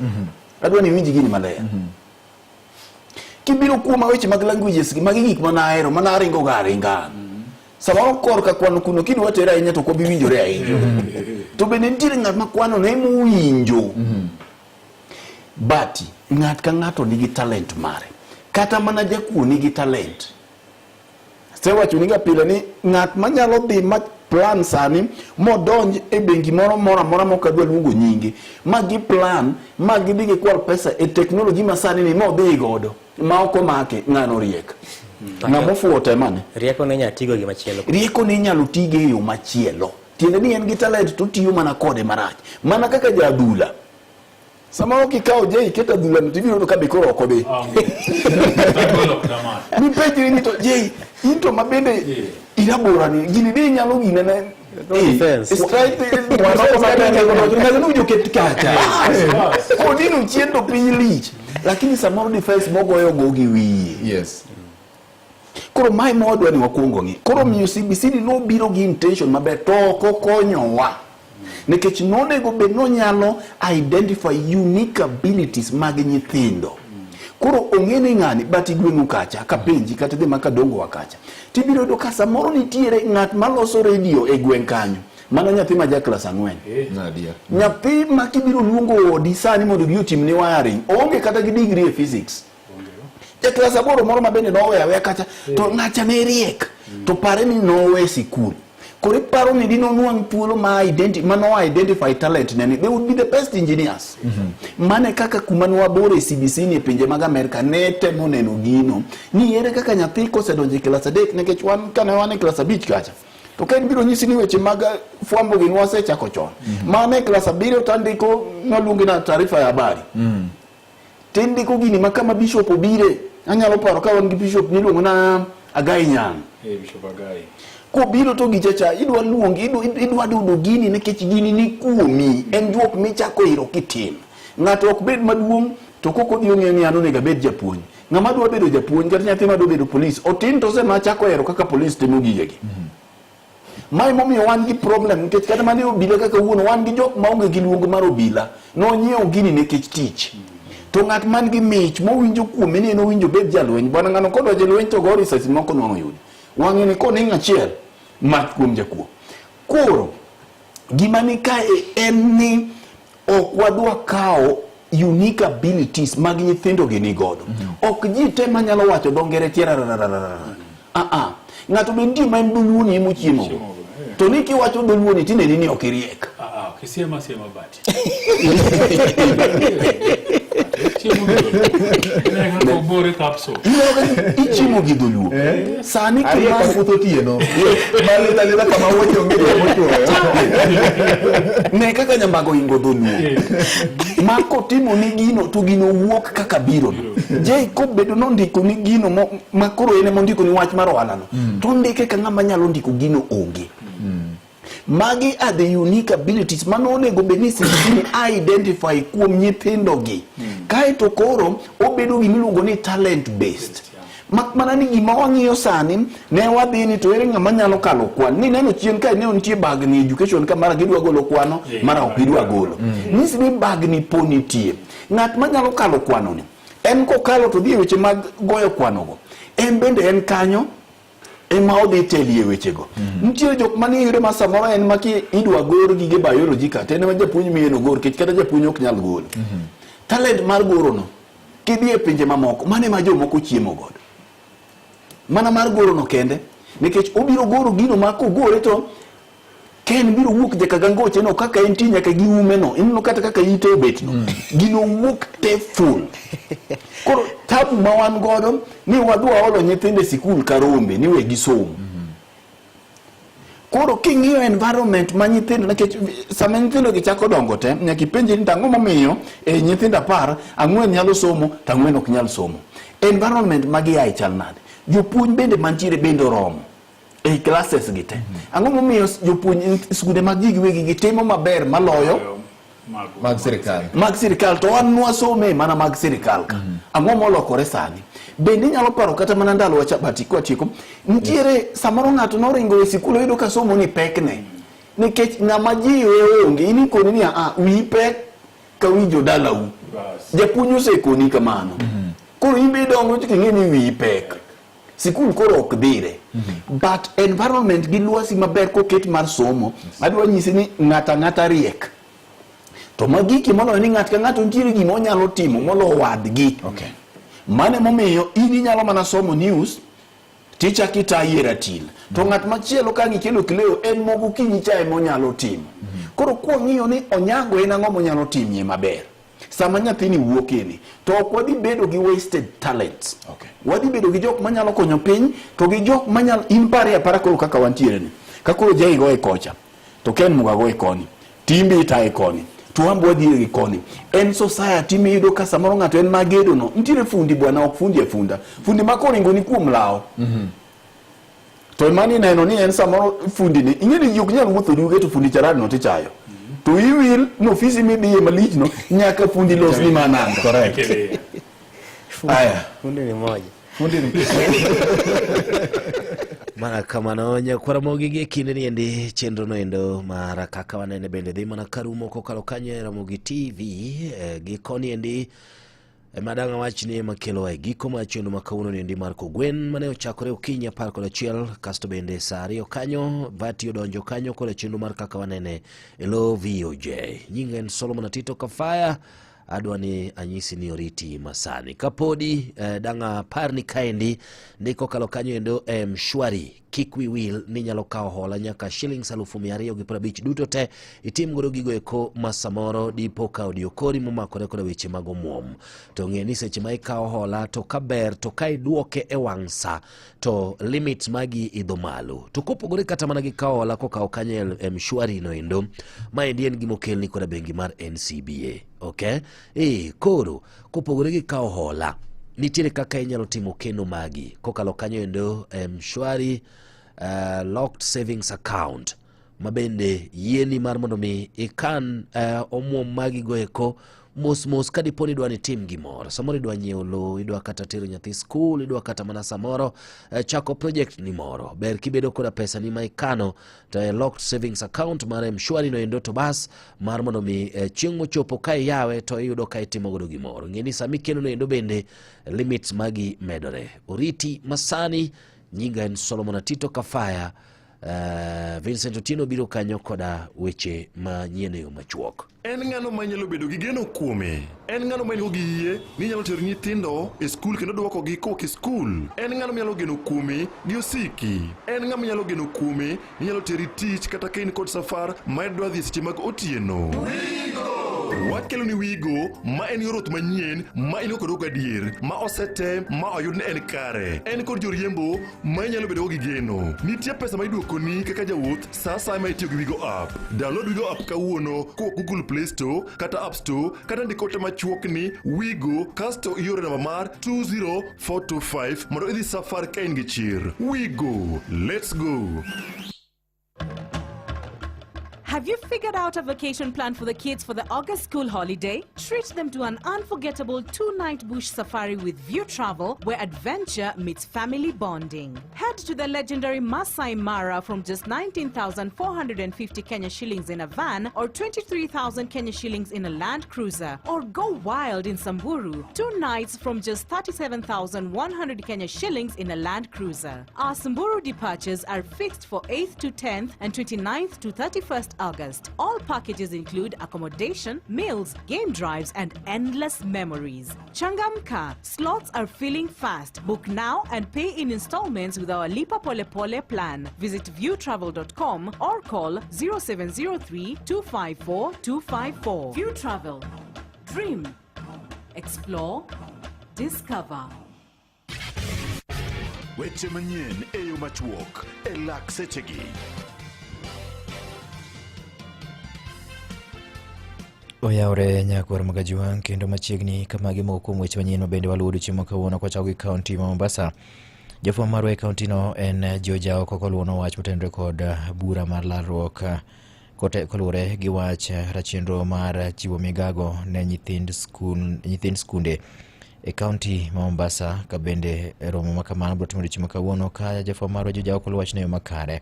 Adwa ni winji gini maler. Kibiro kuoma weche mag languages gi magi gik mana ahero mana aringo ga aringa. Samoro korka kwano kuno kidwa tera ahinya to kobi winjore ahinya. To bende nitiere ng'at ma kwano ne muwinjo. But ng'at ka ng'ato nigi talent mare. Kata mana jakuo nigi talent. Sewacho niga pile ni ng'at manyalo dhi ma plan sani modonj e bengi moro mokadwa luongo nyinge magi plan magi dige kwal pesa e teknoloji masani ni modhi godo ma ok omake ng'ano riek. Ng'amo fuo temane rieko ne nya tigo gi machielo. Rieko ne nyalo tige e yo machielo. Tiende ni en gi talent to tiyo mana kode marach. Mana kaka jadhula. Sama okikao je iketa dhula no tibiro ka bikoro oko be. Mi penjo ni to je into mabende irabora ni gini be nyalo gine ne strike wanoko matenge godo ngalo nujo ketikacha. Kodino chiendo piny lich. Lakini samoro defense mogoyo gogi wiye. Yes. Koro mai modwa ni wakuongo ngi. Koro miyo CBC ni no biro gi intention maber to kokonyowa. Nekech nonego bed no nyalo identify unique abilities mag nyithindo. Koro ong'ene ng'ani bati gweng'u kacha ka penji kata dhi maka dongo wakacha. Tibiro do ka samoro nitiere ng'at maloso radio e gweng' kanyo. Mana nyathi ma ja class 4. Nadia. Nyathi ma kibiro luongo odi sani mondo bi otimne wiring. Onge kata gi degree e physics. Ja class 8 moro ma bende nowe awe kacha to ng'acha ne riek. To pare ni nowe sikul. Kore paro ni dino nuang puolo ma identify talent nene, they would be the best engineers. Mane kaka kumanu wabore CBC ni pinje mag Amerika nete moneno gino. Ni ere kaka nyathi kosedonje class 3 nekech wan kane wan e class 5 kacha. To ken biro nyisi ni weche mag fwambo gi nwase chako chon. Mane class 7 tandiko noluongi na taarifa ya habari. Tindiko gini makama bishop obire. Anyalo paro ka wan gi bishop niluongo na Agai Nyang. Bishop Agai. Ko biro to gichacha idwa luongi idwa dudo gini nekech gini ni kuomi en duok michako iro kitim. Ng'ato ok bed maduong' to koko dio ng'eyo ni ano nega bed japuonj. Ng'ama dwa bedo japuonj kata nyathi ma dwa bedo polis otin to sema chako ero kaka polis timo gigegi. Mai momiyo wan gi problem nikech kata mane obila kaka wuono wan gi jok maonge gi luongo mar obila no nyiewo gini nekech tich. to ng'at man gi mich mowinjo kuome ni en owinjo bed jalweny bwana ng'ano kodwa jalweny to go risasi moko nwang'o yudi wang'e ni koning achiel mach kuom jakuo. Koro gima ni kae en ni ok wadwa kao unique abilities mag nyithindo gi ni godo. Ok ji te manyalo wacho dho ngere tiera ng'ato bentie ma en dholuoni emo chiemo to ni kiwacho dholuoni tineni ni ok iriek. Kisiema bati. Ichimo gi dholuo. Sani ka puto tieno. Maleta kama wocho ng'eyo. Ne kaka nyambago ingo dholuo. Ma kotimo ni gino to gino wuok kaka biro. Jacob bedo nondiko ni gino ma koro ene mondiko ni wach mar ohala no. To ndike ka ng'ama nyalo ndiko gino onge. Magi are the unique abilities mano onego bedni sirikal identify kuom nyithindo gi. Kae to koro obedo gimiluongo ni talent based. Mak mana ni gima wang'iyo sani ne wadhi ni to ere ng'ama nyalo kalo kwan. Ni neno chien kae ne nitie bagni education ka mara gidwa golo kwano mara ok gidwa golo. Nyisi ni bagni po nitie. Ng'at manyalo kalo kwano ni en kokalo to dhi e weche mag goyo kwano go. En bende en kanyo ema odhi telie wechego. Nitiere jok mani yure ma samoro en maki idwa gor gige biology ka tene ma japuonj mieno gor kech kata japuonj ok nyal golo. Talent mar goro no kidhi e pinje mamoko mane ma jomoko chiemo godo. Mana mar goro no kende nikech obiro goro gino ma kogore to ken biro wuok jaka gangoche no kaka en tinya ka giume no inno kata kaka ite obet no gino wuok te full. Koro tabu ma wan godo ni wadwa olo nyithinde sikul karombe ni we gisomo. Koro king'iyo environment ma nyithindo nikech sama nyithindo gichako dongo te nyaka ipenje ni tang'o momiyo nyithindo 10 4 nyalo somo to 4 ok nyal somo. Environment ma giaye chal nade. Jopuonj bende mantiere bende oromo e classes gi te. Ang'o momiyo jopuonj skunde mag ji giwegi gitimo maber maloyo mag sirikal. Mag sirikal to wan nwasome mana mag sirikal ka. Ang'o molokore sani. Bende nyalo paro kata mana ndalo wacha bati kwa tieko. Nitiere samoro ng'ato noringo e sikul oyudo ka somo ni pekne. Nikech ng'ama ji onge ini koni ni wi pek ka winjo dalau. Japuonj osekoni kamano. Koro imbe dongo tiking'e ni wi pek. Sikul koro ok dhire. But environment gi lwasi maber koket mar somo adwa nyisi ni ng'ata riek. To magiki moloyo ni ng'at ka ng'ato nitiere gima onyalo timo molo wadgi. Mane momiyo ini nyalo mana somo news ticha kitayi ratil. To ng'at machielo ka ng'ikelo kileo en mogo kinyi chae monyalo timo. Koro kwang'iyo ni onyago en ang'o monyalo timie maber. Sama nyathini wuok ini to ok wadhi bedo gi wasted talents. Wadhi bedo gi jok manyalo konyo piny to gi jok manyalo impare apara koro kaka wantiere ni. Kakoro jai go e kocha to ken muga go e koni. Timbi ita e koni. Tuambo wadhi e koni. En society miyudo ka samoro ng'ato en magedo no. Nitiere fundi bwana ok fundi e funda. Fundi makoringo ni kuom lao. To mani neno ni en samoro fundi ni. Ing'eni yok nyalo wuotho duge to fundi charad no tichayo. To iwil no ofisi midhiye malich no nyaka fundi los ni mananga. Correct. Aya. Fundi ni moja. Fundi ni mana kamano nyakwara mogi gi kinde ni endi chenro no endo mara kaka wanene bende dhi mana karumo kokalo kanyo e Ramogi TV gi koni endi madanga wach ni makelo e giko ma chenro ma kawuono ni endi mar Kogwen mane ochakore okinyi 11 kasto bende saa 2 kanyo vati odonjo kanyo kole chenro mar kaka wanene elo VOJ nyingen Solomon Atito Kafaya adwani anyisi ni oriti masani kapodi danga parni kaendi ndiko kalo kanyo endo Mshwari Kikwi Will ni nyalo kao hola nyaka shillings 250 duto te itim godo gigo eko masamoro dipo ka odiokori momakore koda weche mago muom to ng'e ni seche ma ikao hola to kaber to ka iduoke e wangsa to limit magi idho malo to kopogore kata mana gi kao hola ko kao kanyo Mshwari no endo ma endi en gimokelni koda bengi mar NCBA. Okay? Koro kopogore gi kao hola nitiere kaka inyalo timo keno magi kokalo kanyo endo Mshwari locked savings account mabende yieni mar mondo mi ikan omuom magi go eko mos ka dipo ni idwa ni tim gimoro, samoro idwa nyiewo lo, idwa kata tero nyathi skul, idwa kata mana samoro chako project ni moro, ber kibedo koda pesa ni ma ikano to locked savings account mar M-Shwari no endo, to bas mar mondo mi chieng' mochopo ka iyawe to iyudo ka itimo godo gimoro. Ng'eni sami keno no endo bende limits magi medore. Oriti masani, nyinga en Solomon Atito Kafaya. Vincent Otieno biro kanyo koda weche manyien yo machuok. En ng'ano manyalo bedo gi geno kuome. En ng'ano manyalo gi yie ni nyalo tero nyithindo e skul kendo duoko gi koke skul. En ng'ano manyalo geno kuome gi osiki. En ng'ama nyalo geno kuome ni nyalo teri tich kata kain kod safar ma idwa dhi seche mag otieno. Wakelo ni Wigo ma en yoroth manyien ma ilo kod adier ma osete ma oyud ni en kare. En kod joriembo ma nyalo bedo gi geno. Nitie pesa ma iduoko ni kaka jawuoth sa ma itiyo gi Wigo app. Download Wigo app kawuono ko Google Play Store kata App Store kata ndiko te machuok ni Wigo kasto iore namba mar 20425 mondo idhi safar ka in gi chir. Wigo, let's go. Have you figured out a vacation plan for the kids for the August school holiday? Treat them to an unforgettable 2-night bush safari with View Travel, where adventure meets family bonding. Head to the legendary Masai Mara from just 19,450 Kenya shillings in a van or 23,000 Kenya shillings in a Land Cruiser. Or go wild in Samburu, 2 nights from just 37,100 Kenya shillings in a Land Cruiser. Our Samburu departures are fixed for 8th to 10th and 29th to 31st August. All packages include accommodation, meals, game drives, and endless memories. Changamka, slots are filling fast. Book now and pay in installments with our Lipa Pole Pole plan. Visit viewtravel.com or call 0703 254 254. View Travel. Dream. Explore. Discover. Weche manyien e yo machuok e lak sechegi. Oyaore nyakwar magajuang kendo machiegni kama gimoko kuom weche manyien mabende waluwo chiemo kawuono kwa chako gi kaunti ma Mombasa. Jafwamb marwa e kaunti no en George Aoko koluwono wach motenore kod bura mar lalruok koluwore gi wach rachenro mar chiwo migago ne nyithind skunde e kaunti ma Mombasa. Ka bende romo makamano biro timore chiemo kawuono ka jafwamb marwa George Aoko wach ne yo makare.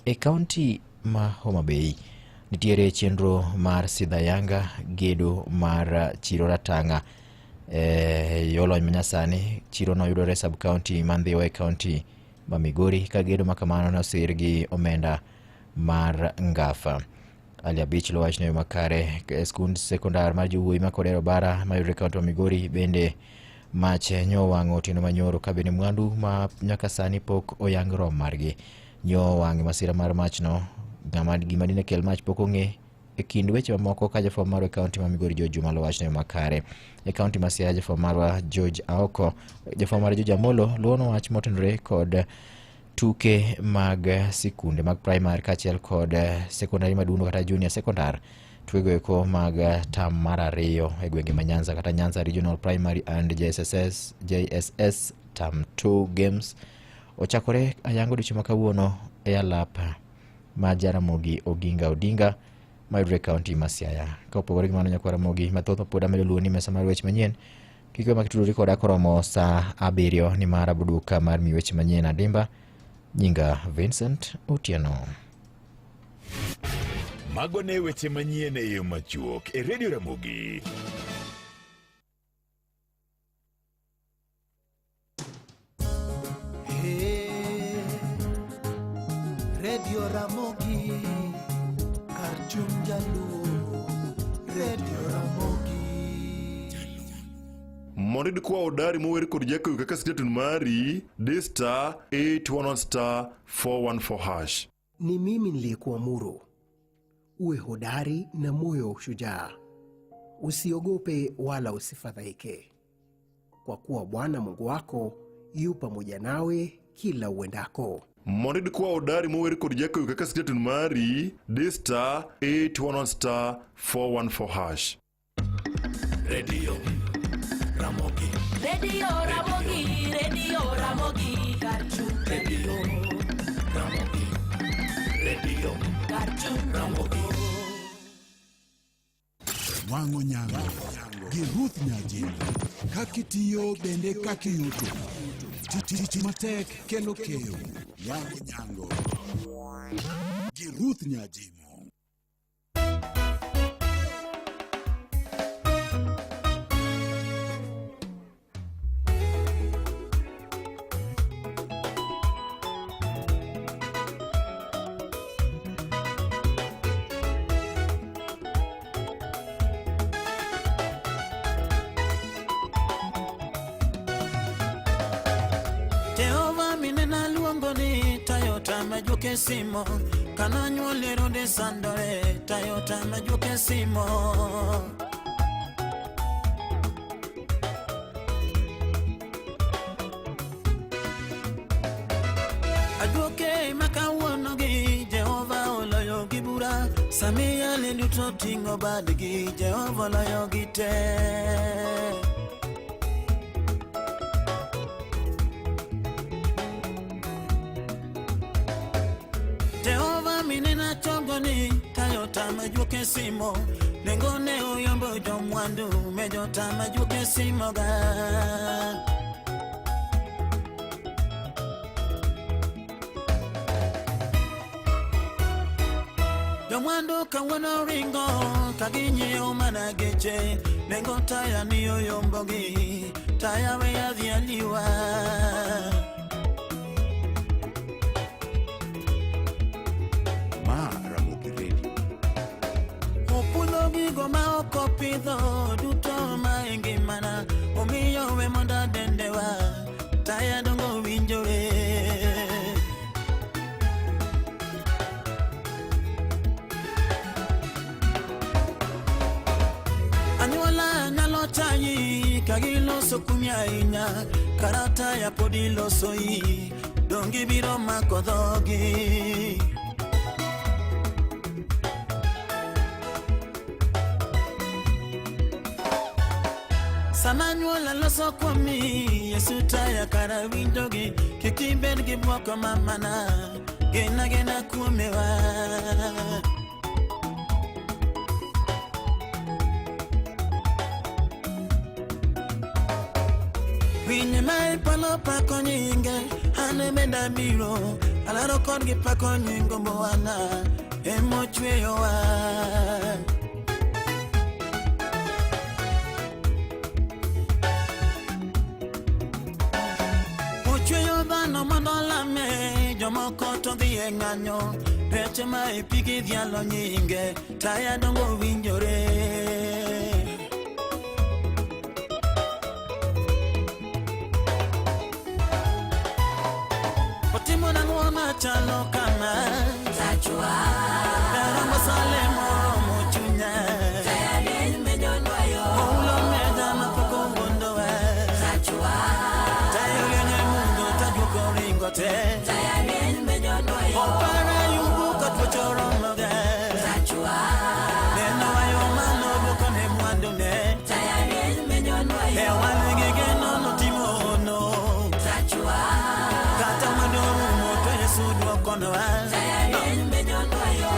E kaunti ma Homa Bay nitiere chenro mar sidha yanga gedo mar chiro ratanga yolony manyasani. Chiro no yudore sub county mandhiwa e county ma Migori ka gedo makamano nosir gi omenda mar ngafa. Ali Abich lo wachne makare skund sekondar mar Jowuoyi ma Kodero Bara ma yudore county ma Migori bende mach nyo wang'o otieno manyoro ka bende mwandu ma nyaka sani pok oyang rom margi. Nyo wang'e masira mar mach no gima dine kel mach pok ong'e. E kind weche mamoko ka jafwamb marwa e kaunti ma Migori George Juma lo wachne makare. E kaunti ma Siaya jafwamb marwa George Aoko jafwamb marwa George Amolo luwono wach motenore kod tuke mag sikunde mag primary kachiel kod sekondari madundo kata junior secondary. Twego eko mag tam mar 2 e gwenge ma Nyanza kata Nyanza Regional Primary and JSS tam 2 games ochakore ayango dichiemo kawuono e alap ma Jaramogi Oginga Odinga ma yudore kaunti ma Siaya. Ka opogore gi mano nyakwar Ramogi mathoth pod amedo luwo ni mesa mar weche manyien kikwe makitudori koda koromo sa 7 ni mar abuduka mar mi weche manyien adimba. Nyinga Vincent Otieno. Mago ne weche manyien e yo machuok e Radio Ramogi. Radio Ramogi Karchum Jaluo Radio Ramogi Mondo kwa odari mower kod jako kaka stetun mari D*811 *414#. Ni mimi niliyekuamuru uwe hodari na moyo ushujaa, usiogope wala usifadhaike, kwa kuwa Bwana Mungu wako yu pamoja nawe kila uendako. Mondo kwa odari mower kod jako kaka stetun mari D*811 *414#. Radio Ramogi Radio Ramogi Radio Ramogi Karchum Radio Ramogi Radio Karchum Ramogi. Wang'o nyango gi Ruth Nyajimo. Kakitiyo bende kakiyuto. Tich matek kelo keyo. Wang'o nyango gi Ruth Nyajimo. Majuke simo kana nyuolero de sandore Toyota majuke simo ajuke makawuono gi Jehova oloyo gi bura Samia le duto tingo badgi Jehova oloyo gi te chongoni Toyota majuke simo Lengone uyombo jomwandu Mejota majuke simo ga Jomwandu kawana ringo Kaginyi umana geche Lengo taya ni uyombo gi Taya weya dhialiwa Goma oko pidho duto maingi mana Omiyo we monda dendewa Taya dongo winjore Anyuala nyalo chayi Kagilo sokumya inya Karata ya podilo soyi Dongi biro makodhogi Samanyuala loso kwa mi Yesu taya kara windogi Kikibed gibwako mamana Gena kumewa Winye mai palo pako nyinge Hane menda biro Alaro kongi pako nyingo mwana Emo chweyo wa No mandola me jomoko to dhi e ng'anyo Reche ma ipigi dhialo nyinge Taya dongo winjore Otimo nang'wona chalo kama Tachua Darango sale moro mochunya Taya lieny me jonwayo Moulo meda mapoko wondowa Tachua Taya lieny me jonwayo Opara yungu katwochoro moga Tachua Neno wayo mano duko ne mwandu ne Taya lieny me jonwayo Ewane gigeno no timo ono Tachua Kata madoru moto Yesu duko no wa Taya lieny me jonwayo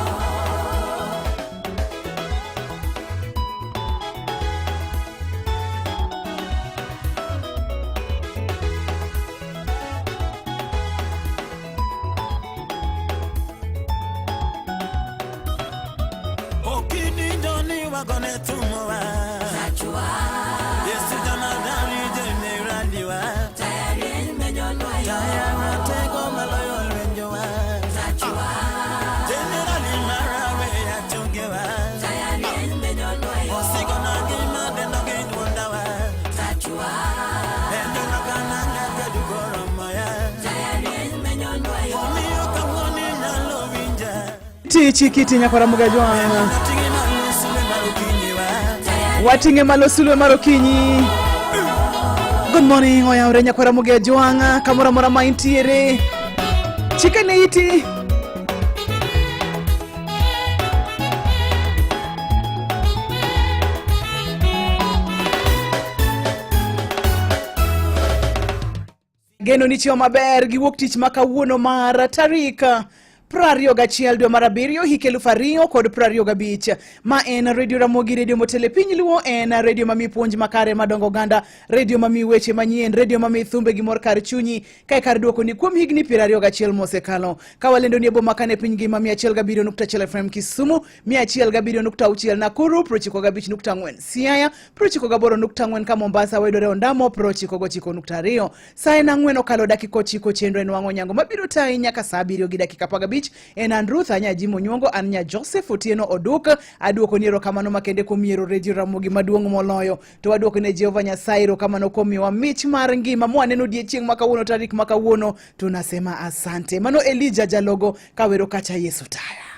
Gonna tumoa Tachua Yesu jana dali jene radiwa Taya lieny me jonwayo Taya ratego maloyo lwenjowa Tachua Generali marawe ya chungewa Taya lieny me jonwayo Osigo na gima dendo gijwondawa Tachua Endo nakananga kadugoro moya Taya lieny me jonwayo Omiyo kamwoni nalo winja Tichi kiti nyakora mugajwana Watinge malo sulwe marokinyi Good morning oyawre nyakwara muge jwanga Kamora mora maintiere Chikane iti Geno ni chio maber giwuok tich makawuono mar tarik 21 dwe mar abiriyo hik 2025. Ma en Radio Ramogi, radio motele piny luo, en radio mami puonj makare madongo ganda, radio mami weche manyien, radio mami thumbe gi mor kar chunyi, kae kar duoko ni kuom higni 21 mosekalo. Kawalendo ni ebo makane piny ngima 107.1 FM Kisumu, 107.6 Nakuru, 95.4 Siaya, 98.4 ka Mombasa, wedore Ondamo, 99.2. Saa na ng'wen okalo dakika 9 chenro en wang'o nyango mabiro tai nyaka saa 7 gi dakika 15. En Andruth anya Jimo Nyongo, anya Joseph Otieno Oduk, aduoko ni erokamano makende kuom yiero Radio Ramogi maduong' moloyo. To aduoko ne Jehova Nyasaye erokamano kuom miwa mich mar ngima mwaneno odiechieng' makawuono, tarik makawuono, tunasema asante. Mano Elijah Jalogo kawero kacha Yesu taya.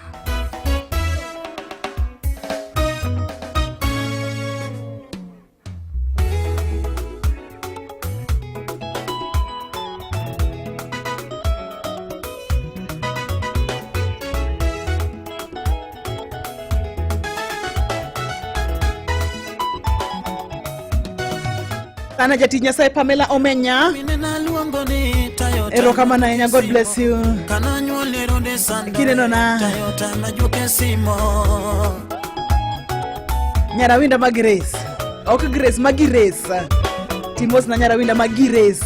Ana jati Nyasaye Pamela Omenya. Erokamano ahinya, God bless you. Kineno na Nyarawinda Magires. Ok Grace, Magires. Timos na Nyarawinda Magires.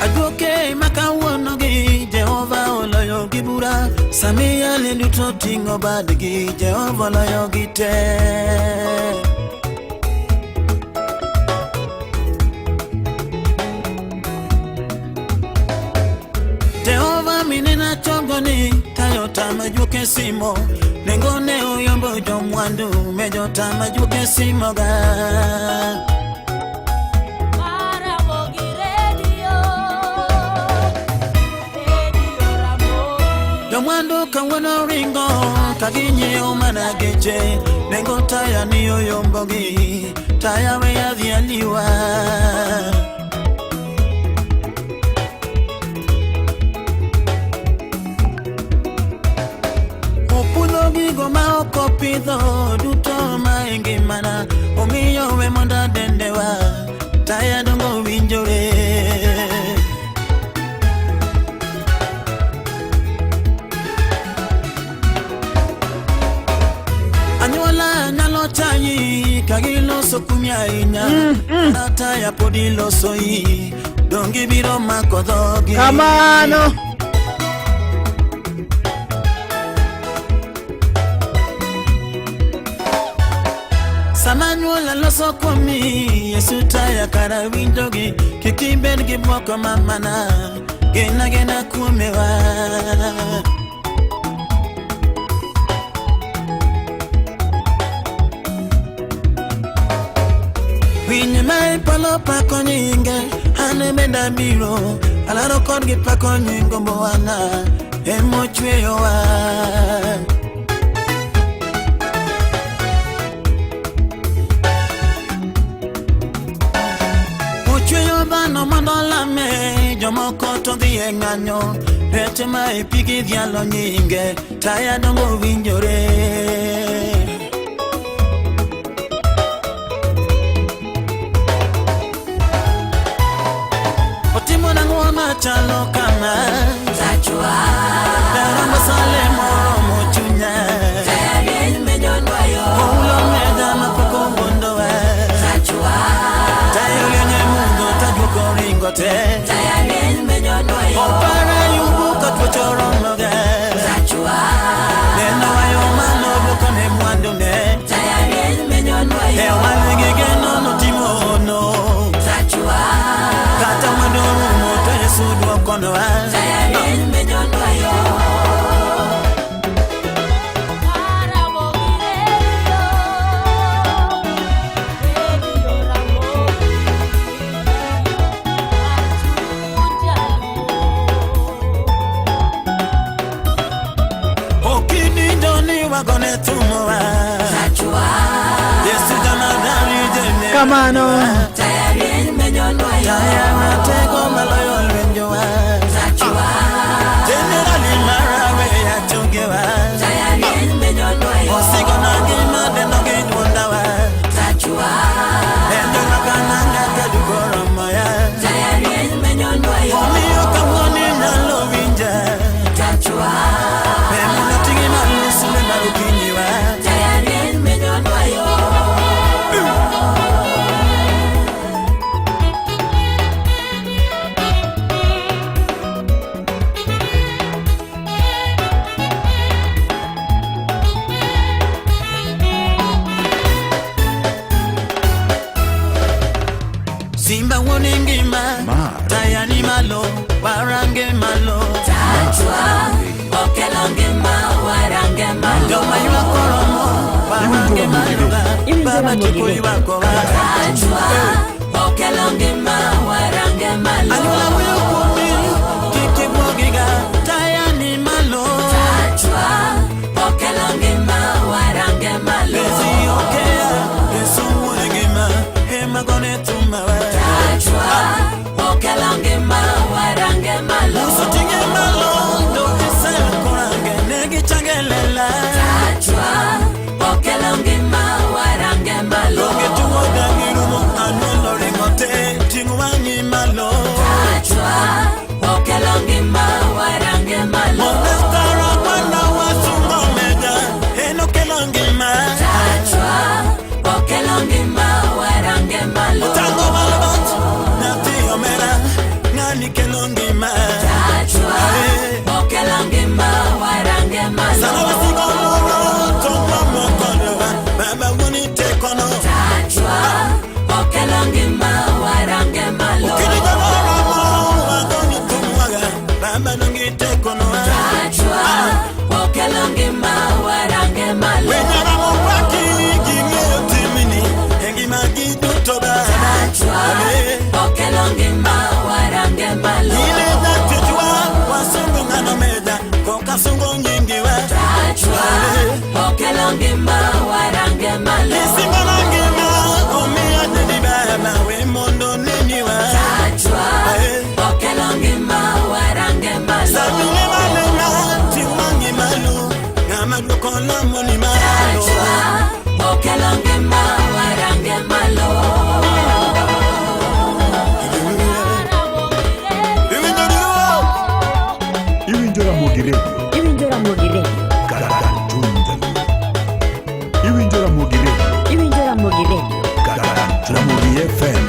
Aduoke makawuono gi Jehova oloyo gibura, Samia lenduto tingo badgi, Jehova oloyo gite. Jehova minena chongoni, tayota majuke simo, nengone uyombo jomwandu, mejota majuke simo ga. Jomwandu kawono ringo, kaginye umanageche, nengo taya ni uyombo gi, taya weya dhialiwa. Gigo ma oko pidho duto maengi mana, omiyo we monda dendewa, taya dongo winjore. Anyuola nyalo chayi, kagiloso kumya inya, taya podiloso yi, dongi biro makodhogi. Kamano. Samanyuola loso komi, Yesu taya kara windogi, kikibed gi moko mamana, gena kumewa. Winye mai palo pako nyinge, hane menda biro, alaro kodgi pako nyingo mboana, emo chweyo wa. No mandola me, jomoko to dhiye ng'anyo, rete ma ipigi dhialo nyinge, taya dongo winjore. Otimo nang'o machalo kama, Zachua, Daramba Salemo mochunya, taya bien menyonwayo, Paulo meda mapoko bondowa, Zachua, taya lenye Goringote, taya bien menyonwayo, opara yungu katwochoronoge, Zachua, nena wayo mano bokone mwandune, taya bien menyonwayo, ewa ngigeno no timono, Zachua, kata mwandoru moto Yesu duokono, taya bien menyonwayo. Kamano. Taya bien menyonwayo, taya matego maloyo lwenjowa, Zachua, generali marawe ya chongewa, taya bien menyonwayo, osigo nangima deno gidwondawa, Zachua, endo makananga kadugoro moya, taya bien menyonwayo, omiyo kawoni nalo winja, Zachua. machiko ywako Tachwa okelo ngima warange malo Anyuola wuoyo kuomi kik ibuogiga taya ni malo Tachwa okelo ngima warange malo Bezi okea Yesu wuoyo ngima ema gone tumawa Tachwa okelo ngima warange malo Uso tinge malo do isel korange negi changelela Tachwa okelo ngima warange malo Longe tuwo dangirumo anyuola ringote tingu wangi malo Tachwa okelo ngima warange malo Monestara wana wasungo meja eno kelo ngima Tachwa okelo ngima warange malo Tango malabot nati omera ngani kelo ngima Tachwa okelo ngima warange malo Sana wasigo muro tongo mokono baba wuni tekono Tachwa okelo ngima warange malo Ukini jabara mo wagoni tumuaga baba nungi tekono Tachwa okelo ngima warange malo Wenyara mo waki ginge timini Engi magi dutoba Tachwa okelo ngima warange malo Ile na tijua wasungu ngano meja Koka sungu nyingi wa Tachwa okelo ngima warange malo Isimana ngima omia nini baba we mondo nini wa Tachwa okelo ngima warange malo Sabine malema tiwangi malu Ngama dukola moni malo Tachwa okelo ngima warange malo Iwinjo Ramogi Radio. Iwinjo Ramogi Radio. Iwinjo Ramogi Radio. Iwinjo Ramogi Radio. Ramogi FM.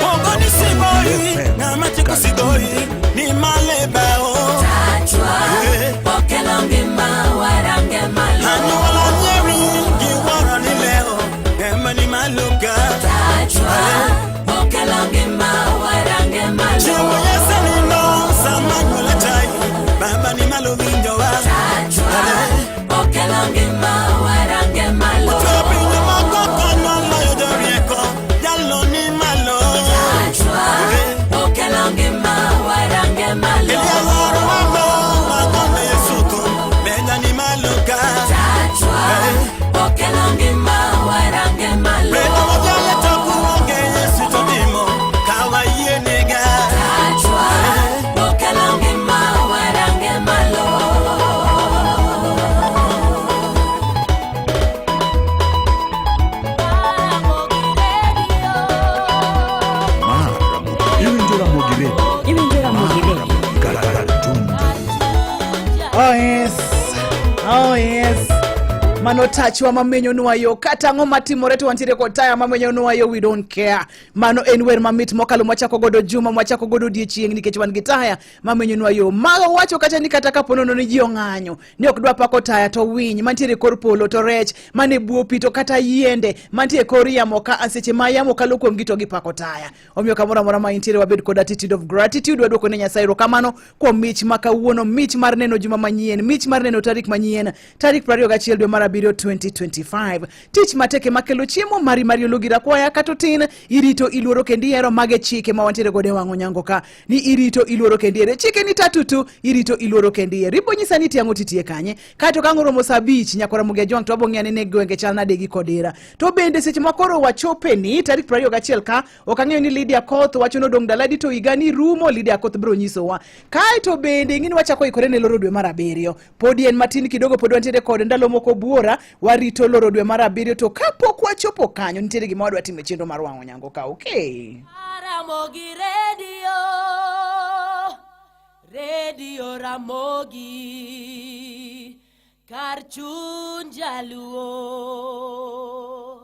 Ogoni sigoi Ngama chiku sigoi Ni maleba o Tachwa okelo ngima warange malo Anyuola nyeri giwara ni leo Ema ni maluka Tachwa okelo ngima warange malo Chiwo yese ni no Sama nyula chai Baba ni malu vinjo wa Tachwa okelo ngima warange malo Utopi nyama koko Nolo yodo rieko Yalo ni malo Tachwa okelo ngima warange malo Eliazar wamo Magone yesutu Benya ni maluka Tachwa okelo ngima warange malo Benya mojale toku wange yesu todimo Kawa iye nega Tachwa okelo ngima warange malo Iwinjo Ramogi Radio. Iwinjo Ramogi Radio. Oh yes. Oh yes. Mano tachwa mamenyo nuayo kata ang'o matimore to wantiere kod taya mamenyo nuayo we don't care. Mano en wer mamit mokalo mwachako godo juma mwachako godo odiechieng' nikech wan gi taya mamenyo nuayo. Mago wacho kata ni kata kaponono ni ji ong'anyo ni ok dwa pako taya to winy mantiere kor polo to rech mane buo pi to kata yiende mantiere kor yamo ka seche ma yamo kalo kuom gi to gipako taya. Omiyo kamoro amora ma intiere wabed kod attitude of gratitude wadwoko ne Nyasaye erokamano kuom mich ma kawuono, mich mar neno juma manyien, mich mar neno tarik manyien, tarik 21 dwe mar 7 2025. Tich mateke makelo chiemo mari ologira kwaya katotin irito iluoro kendiero mage chike ma wantiere gode wang'o nyango ka ni irito iluoro kendiere chike ni tatutu irito iluoro kendiere ripo nyisa ni tiang'o titie kanye kato kang'oro mosa bich nyakora muge jwang' to abong'ia ne gwenge chal nade gi kodera to bende seche makoro wachope ni tarik 21 ka okang'eyo ni Lydia Koth wacho no dong daladi to igani rumo Lydia Koth bro nyisowa kai to bende ng'ini wachako ikore ne loro dwe mar 7 podi en matin kidogo pod wantiere kod ndalo moko buora warito loro dwe mar 7 to kapok wachopo kanyo nitiere gima wadwa timo chenro mar wang'o nyango ka okay Ramogi Radio. Radio Ramogi kar chuny jaluo.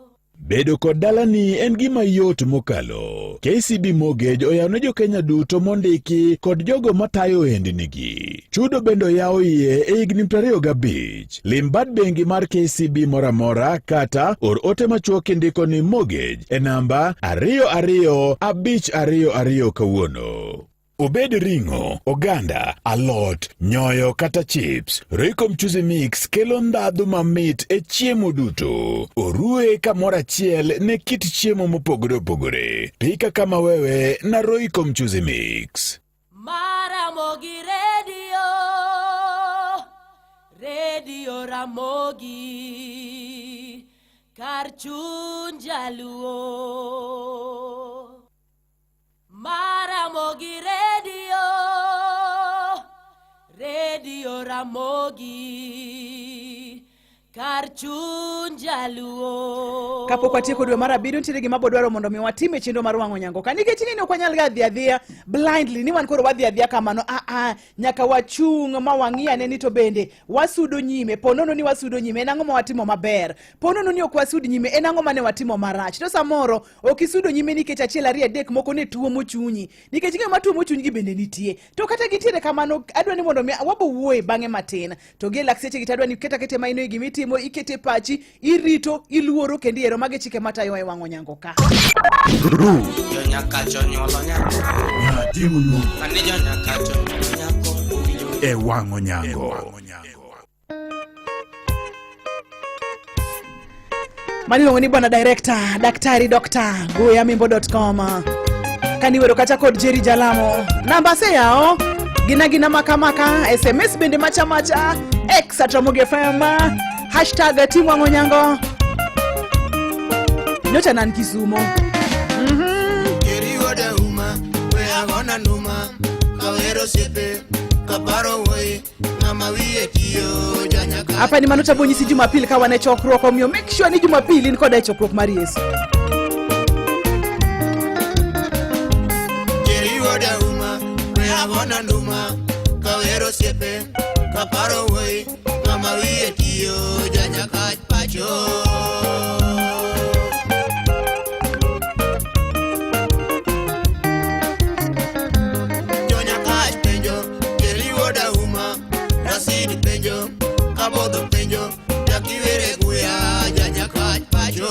Bedo kod dalani en gima yot mokalo. KCB Mortgage oyawo ne jokenya duto mondiki kod jogo matayo ohendnigi. Chudo bende oyawo iye e higni 25. Lim bad bengi mar KCB moramora kata or ote machuok indiko ni mortgage e namba 225222 kawuono. Obed ring'o, oganda, alot, nyoyo kata chips, Royco mchuzi mix kelo ndhadhu mamit e chiemo duto. Orue kamoro achiel ne kit chiemo mopogore opogore. Pika kama wewe na Royco mchuzi mix. Ramogi Radio Ramogi kar chuny jaluo. Ramogi Radio Ramogi kar chuny jaluo. Kapok watieko dwe mar abiriyo nitiere gima bodwaro mondo mi watime chenro mar wang'o nyango ka nikech nini ok wanyal ga dhi adhiya blindly ni wan koro wadhi adhiya kamano nyaka wachung' ma wang'i ane ni to bende wasudo nyime ponono ni wasudo nyime en ang'o ma watimo maber ponono ni ok wasud nyime en ang'o mane watimo marach to samoro ok isudo nyime nikech achiel ariyo adek moko ne tuo mochunyi nikech ng'e ma tuo mochunyi gi bende nitie to kata gitiere kamano adwa ni mondo wabo wuoye bang'e matin to gi lakseche gitadwa ni kete maino e gimitimo ikete pachi irito iluoro kendo ero mage chike matayo e wang'o nyango ka e wang'o nyango. Maniluongo ni bwana director daktari Dr. goyamimbo.com kaniwero kata kod Jerry Jalamo namba se yao gina makamaka SMS bende macha X @Ramogi FM #team wang'o nyango nyocha nan Kisumo Keriwo de uma we agona numa kawero sepe kaparo woi mama wiye tiyo janyaka. Hapa ni Manuta Bonyisi Jumapili kawa na chokruok omio make sure ni Jumapili niko da chokruok mar Yesu. Keriwo de uma we agona numa kawero sepe kaparo woi mama wiye tiyo janyaka pacho. Abodo penjo, yakiwere guya, janyaka pacho.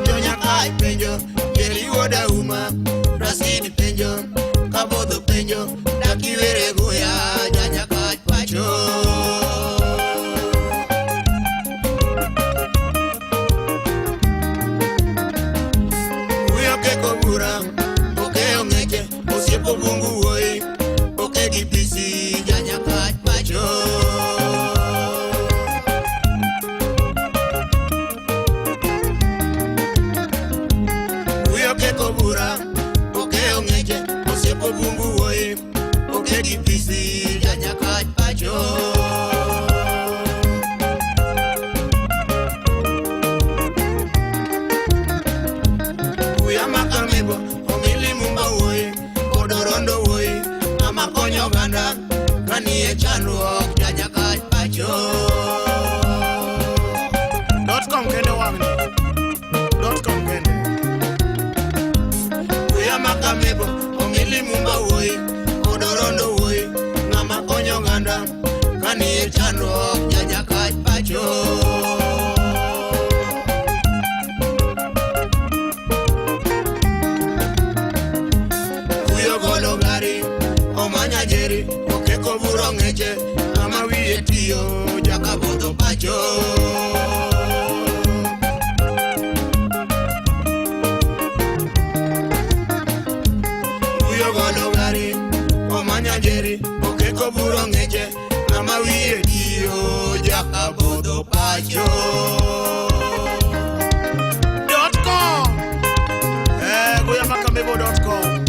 Jonyaka penjo, yeriwo da uma, rasidi penjo, abodo penjo, yakiwere guya, janyaka pacho. Uyo keko bura. Osiepo bungu woi, oke gipisi janyaka pacho. Uyo keko bura, oke ongeche, osiepo bungu woi, oke gipisi janyaka pacho. Uya makamebo, omili mumba woi, odorondo woi, ama konyo ganda, kanie chandruok janyaka pacho. .com kende wang'ni, .com kende. Uya makamebo, omili mumba woi, odorondo woi, ama konyo ganda, kanie chandruok janyaka pacho. Jeri, oke koburo ngeche, ama wiye tiyo, jaka bodo pacho. Uyo golo gari, omanya jeri, oke koburo ngeche, ama wiye tiyo, jaka bodo pacho. .com goyamakambebo.com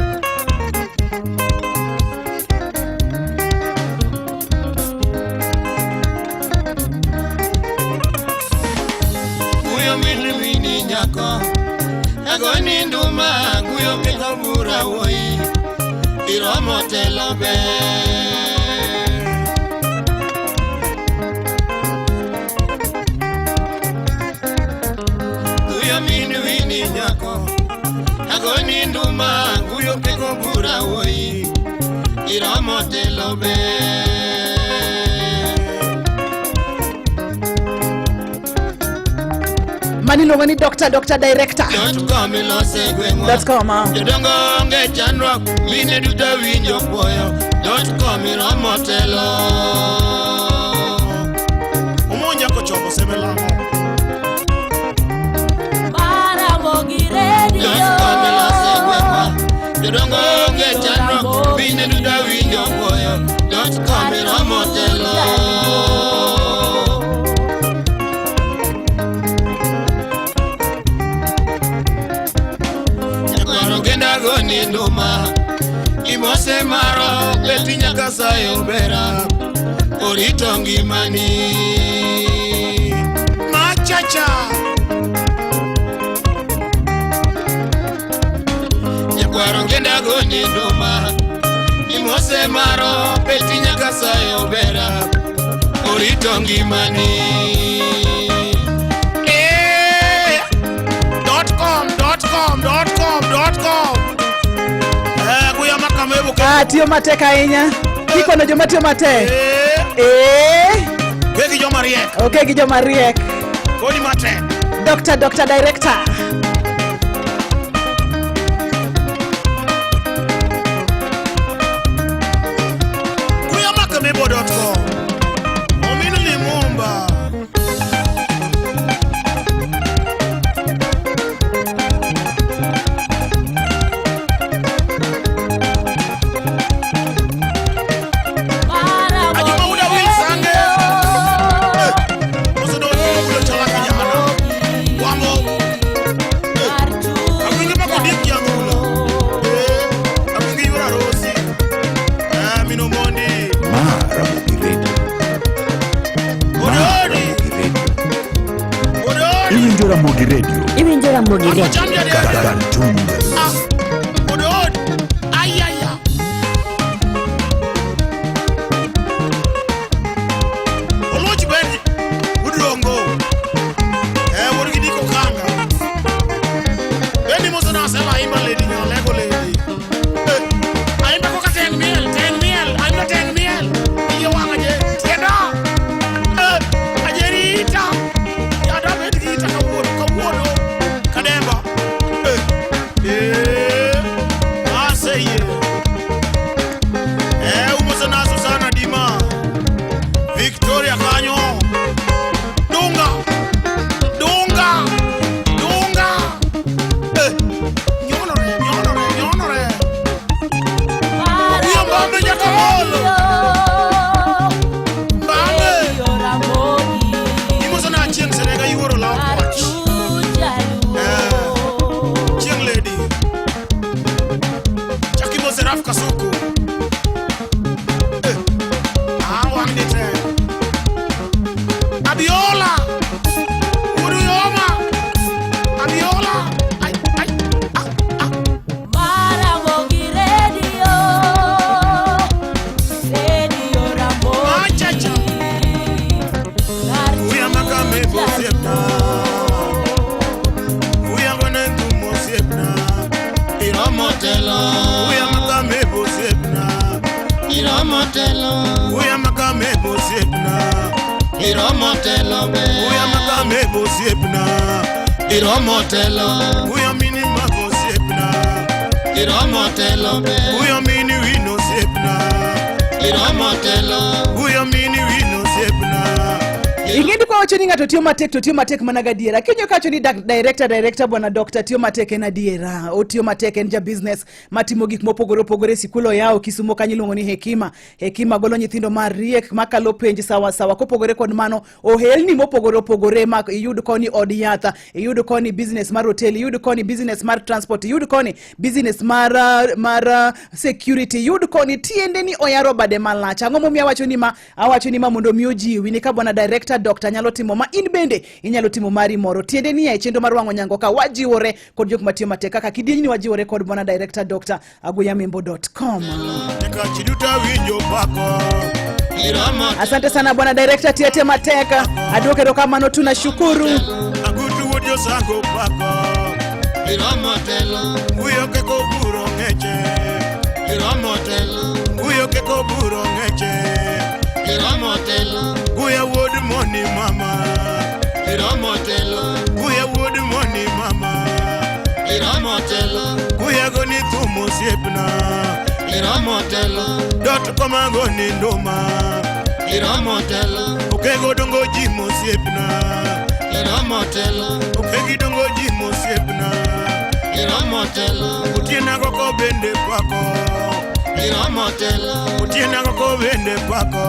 Agoni nduma guyo pika bura woi iromo telo be guyo minu wini nyako agoni nduma guyo pika bura woi iromo telo be maniluongo ni Dr. Director. .com. Jodongo onge chandruok, mine duto winjo puoyo. .com iromo telo. Umonja kochopo semelamo. Maramogi Radio. .com ilose gwekwa. Jodongo onge chandruok, mine duto winjo puoyo. .com iromo telo. Goni nduma imose maro beti nyaka sayo bera orito ngimani machacha nyakwaro ngenda goni nduma imose maro beti nyaka sayo bera orito ngimani .com tiyo matek ahinya. Ikono joma tiyo matek. Kegi joma riek. Okay, gi joma riek. Kodi matek. Dr. Director. Kuyamakemebo.com. Ominu Limumba. Ramogi Radio. Iwinjo Ramogi Radio. Katunga. Olochi bendi. Udrongo. Worgidiko kanga. Bendi mosana sema imba lady na lego lady. Aimba kwa 10 mil. Aimba 10 mil. Iyo wangaje. Tienda. Ajerita. Kademba. Aseye. Umosana Susana Dima. Victoria Kanyo. Dunga. Nyonore. Mbambe Jakamolo. Imosana Chieng Serega Yuro Lao Watch. Chieng Lady. Chakibo Seraf Kasuku. Wangdite. Abiola. Uruyoma. Abiola. Maramogi Radio. Radio Ramogi. Machacha. Uyamaka mebo sepna. Uyangone kumo sepna. Iromotelo. Uyamaka mebo sepna. Iromotelo. Uyamaka mebo sepna. Iromotelo be. Uyamaka mebo sepna. Iromotelo. Uyamini mako sepna. Iromotelo be. Uyamini wino sepna. Iromotelo. Uyamini wino sepna. Ingeni kwa wacho ni ng'ato tiyo matek mana gadiera. Kinyo kacho ni director bwana Dr. tiyo matek en adiera. O tiyo matek en ja business matimo gik mopogore sikulo yao Kisumo kanyo iluongo ni Hekima golo nyithindo mariek makalo penj sawa kopogore kod mano ohelni mopogore ma iyud koni od yatha, iyud koni business mar hotel, iyud koni business mar transport, iyud koni business mar security, iyud koni tiende ni oyaro bade malach. Ang'o momiyo awacho ni ma mondo miyo jiwi ni ka bwana director Dr. nyalo timo ma in bende inyalo timo mari moro. Tiende ni e chendo mar wango nyango ka wajiwore kod jok matiyo matek kaka kidieny ni wajiwore kod bwana director Dr. Agoyamembo.com. Asante sana bwana director tiete mateka. Aduoke roka mano tunashukuru. Agutu wodio sango pako. Iromotelo. Uyo keko buro ngeche. Iromotelo. Uyo keko buro ngeche. Iromotelo. Uyo wood money mama. Iramotelo, Kuya wood money mama. Iramotelo, Kuya goni tumu siepna. Iramotelo, Dot koma goni ndoma. Iramotelo, Okego dongo jimo siepna. Iramotelo, Okegi dongo jimo siepna. Iramotelo, Utiena koko bende pako. Iramotelo, Utiena koko bende pako.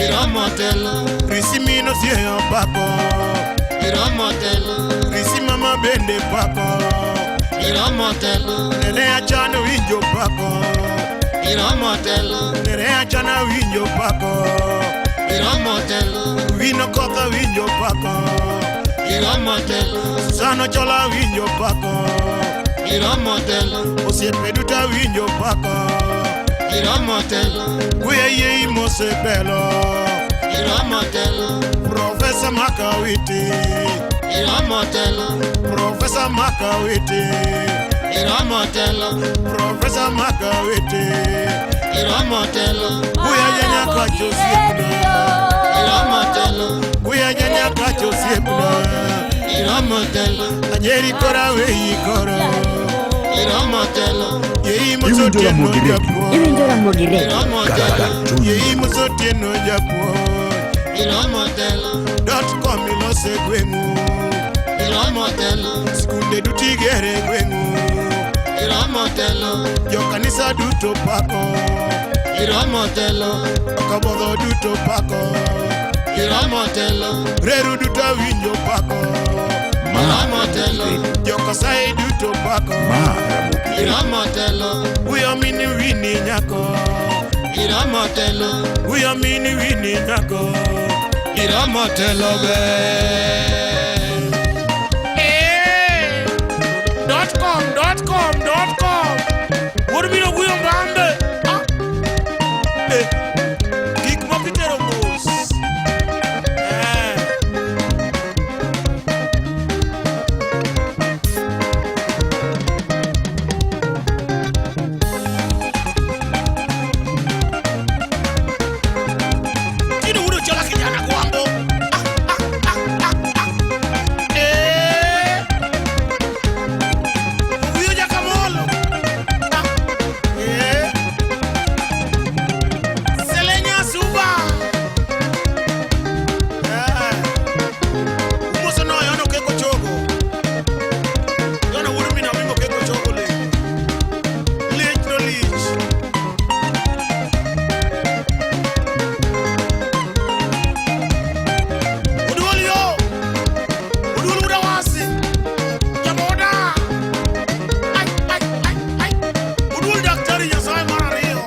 Iramotelo, Risimino siyo pako. Iramotelo, Risimama bende pako. Iramotelo, Nene achana winjo pako. Iramotelo, Nene achana winjo pako. Iramotelo, Vino kotha winjo pako. Iramotelo, Sano chola winjo pako. Iramotelo, Osiepe duta winjo pako. Iramotelo, Kuya ye mose belo. Iramotelo, Professor Makawiti. Iramotelo, Professor Makawiti. Iramotelo, Professor Makawiti. Iramotelo, Kuya janya kacho siepna. Iramotelo, Kuya janya kacho siepna. Iramotelo, Anyeri kora weyi koro. Iramotelo, Yeyi mosotieno japuo. Iwinjo Ramogi Radio. Iramotelo, Yeyi mosotieno japuo. Iramotelo, .com ilose gweng'u. Iramotelo, Skunde dutigere gweng'u. Iramotelo, Jokanisa duto pako. Iramotelo, Okabodho duto pako. Iramotelo, Reru duto winjo pako. Iramotelo, Jokasai duto pako. Iramotelo, Uyo mini wini nyako. Iramotelo, Uyo mini wini nyako. Iramotelo be. .com. What do you mean we mbambe? Gik mokitero mos. Kini uro chola kijana kwambo. Uyo jakamolo. Selenya suba. Umoso no yono keko chogo. Yono uro mina wingo keko chogo le. Lich no lich. Udul yo. Udul uda wasi. Jamoda. Ay. Udul daktari Nyasaye mar ariyo.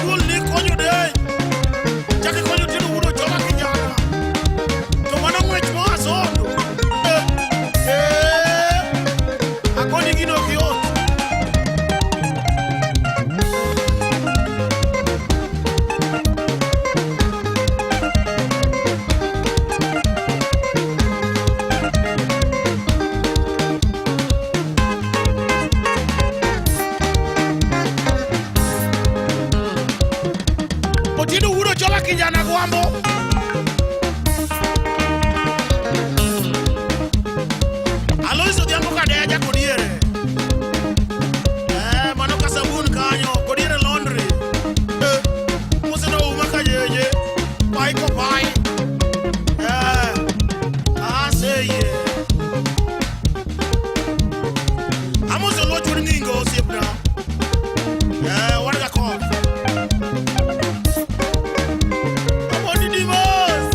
Udul ni konyo dey. Chaki konyo tino udo chola kijana. To mano ng'wech mo asondo. Akoni gino ok yot. Otieno udo chola kijana gwambo. Aloiso Odhiambo Kadeya jakodiere. Mano ka sabun kanyo, kodiere laundry. Museno uma kajeje. Pai ko pai. Aseye. Amoso lochur ningo osiepna. Wanaga kof. Abodi dimos.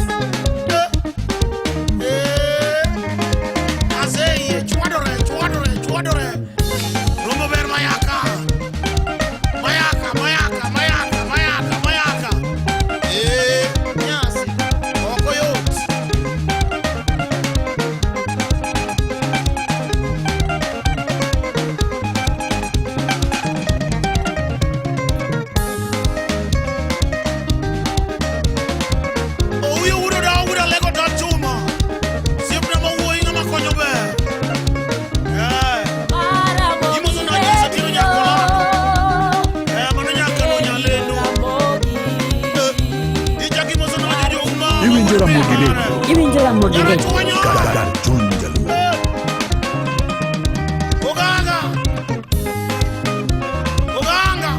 Aseye, chuadore. Rumbo ver mayaka. Nyasi. Oko yot. Uyo udo da udo lego dot chuma. Siempre mo wuoyi ng'ama konyo ber. Imoso na nyasa tiro nyakolano. Mano nyakano nyalendo. Ichaki moso na jojo uma. Iwinjo Ramogi Radio. Yara chwanyo Dar chuny jaluo. Oganga. Oganga.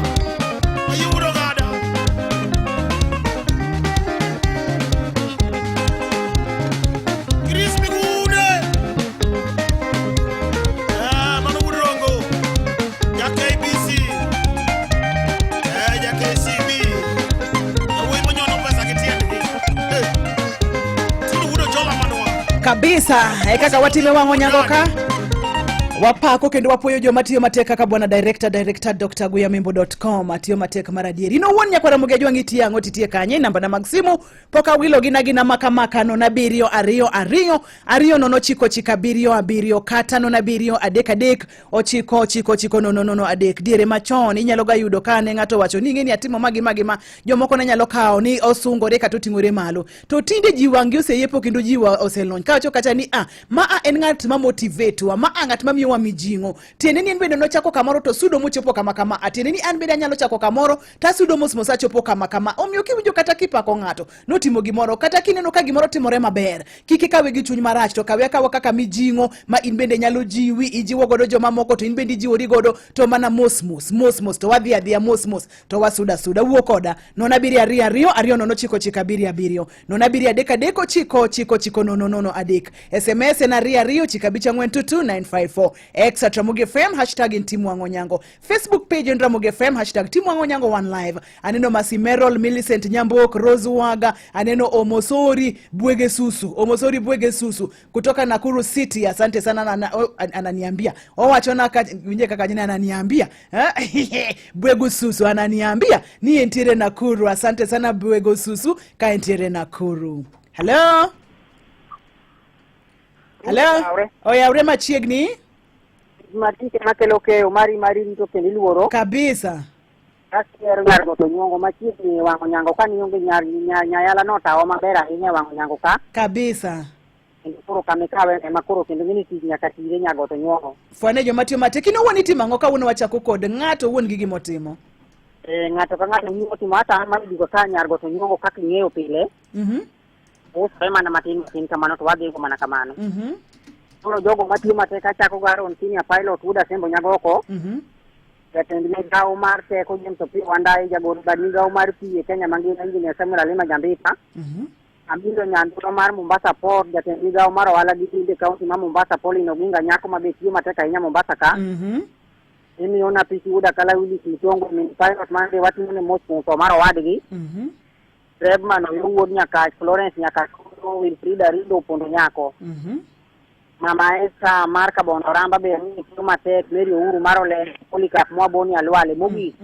Ayudo gada. Chris Migude. Manu Udrongo. Ya KBC. Ya KCB. Awe monyono pesa kitiende. Tini udo jola manwa. Kabisa, kaka watime wango nyangoka. Wapako kendo wapuoyo joma tiyo matek kaka bwana director drguyamimbo.com atiyo matek maradieri. Ino wuon nyakwara muge jwangi tiyango titie kanye namba na Maximu poka wilo gina maka no na birio ariyo nono chiko chika birio kata no na birio adek ochiko no adek diere machon inyalo ga yudo kane ngato wacho ni ngeni atimo magi ma jomoko ne nyalo kao ni osungore kata otingore malo to tinde jiwangi oseyepo kendo jiwa oselony kacho kata ni en ngat ma motivate wa ngat ma wa mijingo tiene ni bende no chako kamoro to sudo mochopo kama atiene ni an bende anyalo chako kamoro ta sudo mos achopo kama omiyo kiwinjo kata kipako ngato no timo gimoro kata kineno ka gimoro timore maber kiki kawe gi chuny marach to kawe kawa kaka mijingo ma in bende nyalo jiwi ijiwo godo joma moko to in bende jiwori godo to mana mos to wadhi adhiya mos to wasuda wuokoda nona biri ariyo nono chiko biriyo nona biri adek chiko no adek SMS na ariyo chika bicha 22954 X at Ramogi FM hashtag Intimu Wangonyango Facebook page and Ramogi FM hashtag Timu Wangonyango One Live aneno Masimerol Millicent Nyambok Rose Waga aneno Omosori Bwege Susu kutoka Nakuru City asante sana ananiambia wachona winje kaka jina ananiambia Bwege Susu ananiambia ni entire Nakuru asante sana Bwege Susu ka entire Nakuru. Hello Oya ure machiegni matike makelo keo mari nito kendi luoro kabisa asier ngargo to nyongo machiegni wango nyango kani yonge nyayala nota o maber ahinya wango nyango ka kabisa koro kamekawe makoro kendo ngini tinya katire nyago to nyongo fwane joma tiyo matek ino woni timango ka uno wachako kod ngato won gigi motimo ngato ka ngato nyongo timo ata ma digo ka nyargo to nyongo kaka ng'eyo pile o sema na matin kamano to wage ko mana kamano Toro jogo matiyo mateka chako garo ntinya pilot uda sembo nyagoko. Jatend migao mar teko jemto pi wandae jagoro badinga mar pi Kenya mangina injinia Samuel Alima Jambita. Abiro nyanduno mar Mombasa Port jatend migao mar wala gitinde kaunti ma Mombasa Poli no ginga nyako mabetiyo mateka inya Mombasa ka. Imi ona pisi uda kala wili kitongo min pilot mande wati mune mocho to maro wadgi. Rebman oyuod nyaka Florence nyaka Wilfrida Rido pondo nyako. Mama esa marka Bonoramba be ni kuma tek meri uru marole polika mwa boni alwale mogi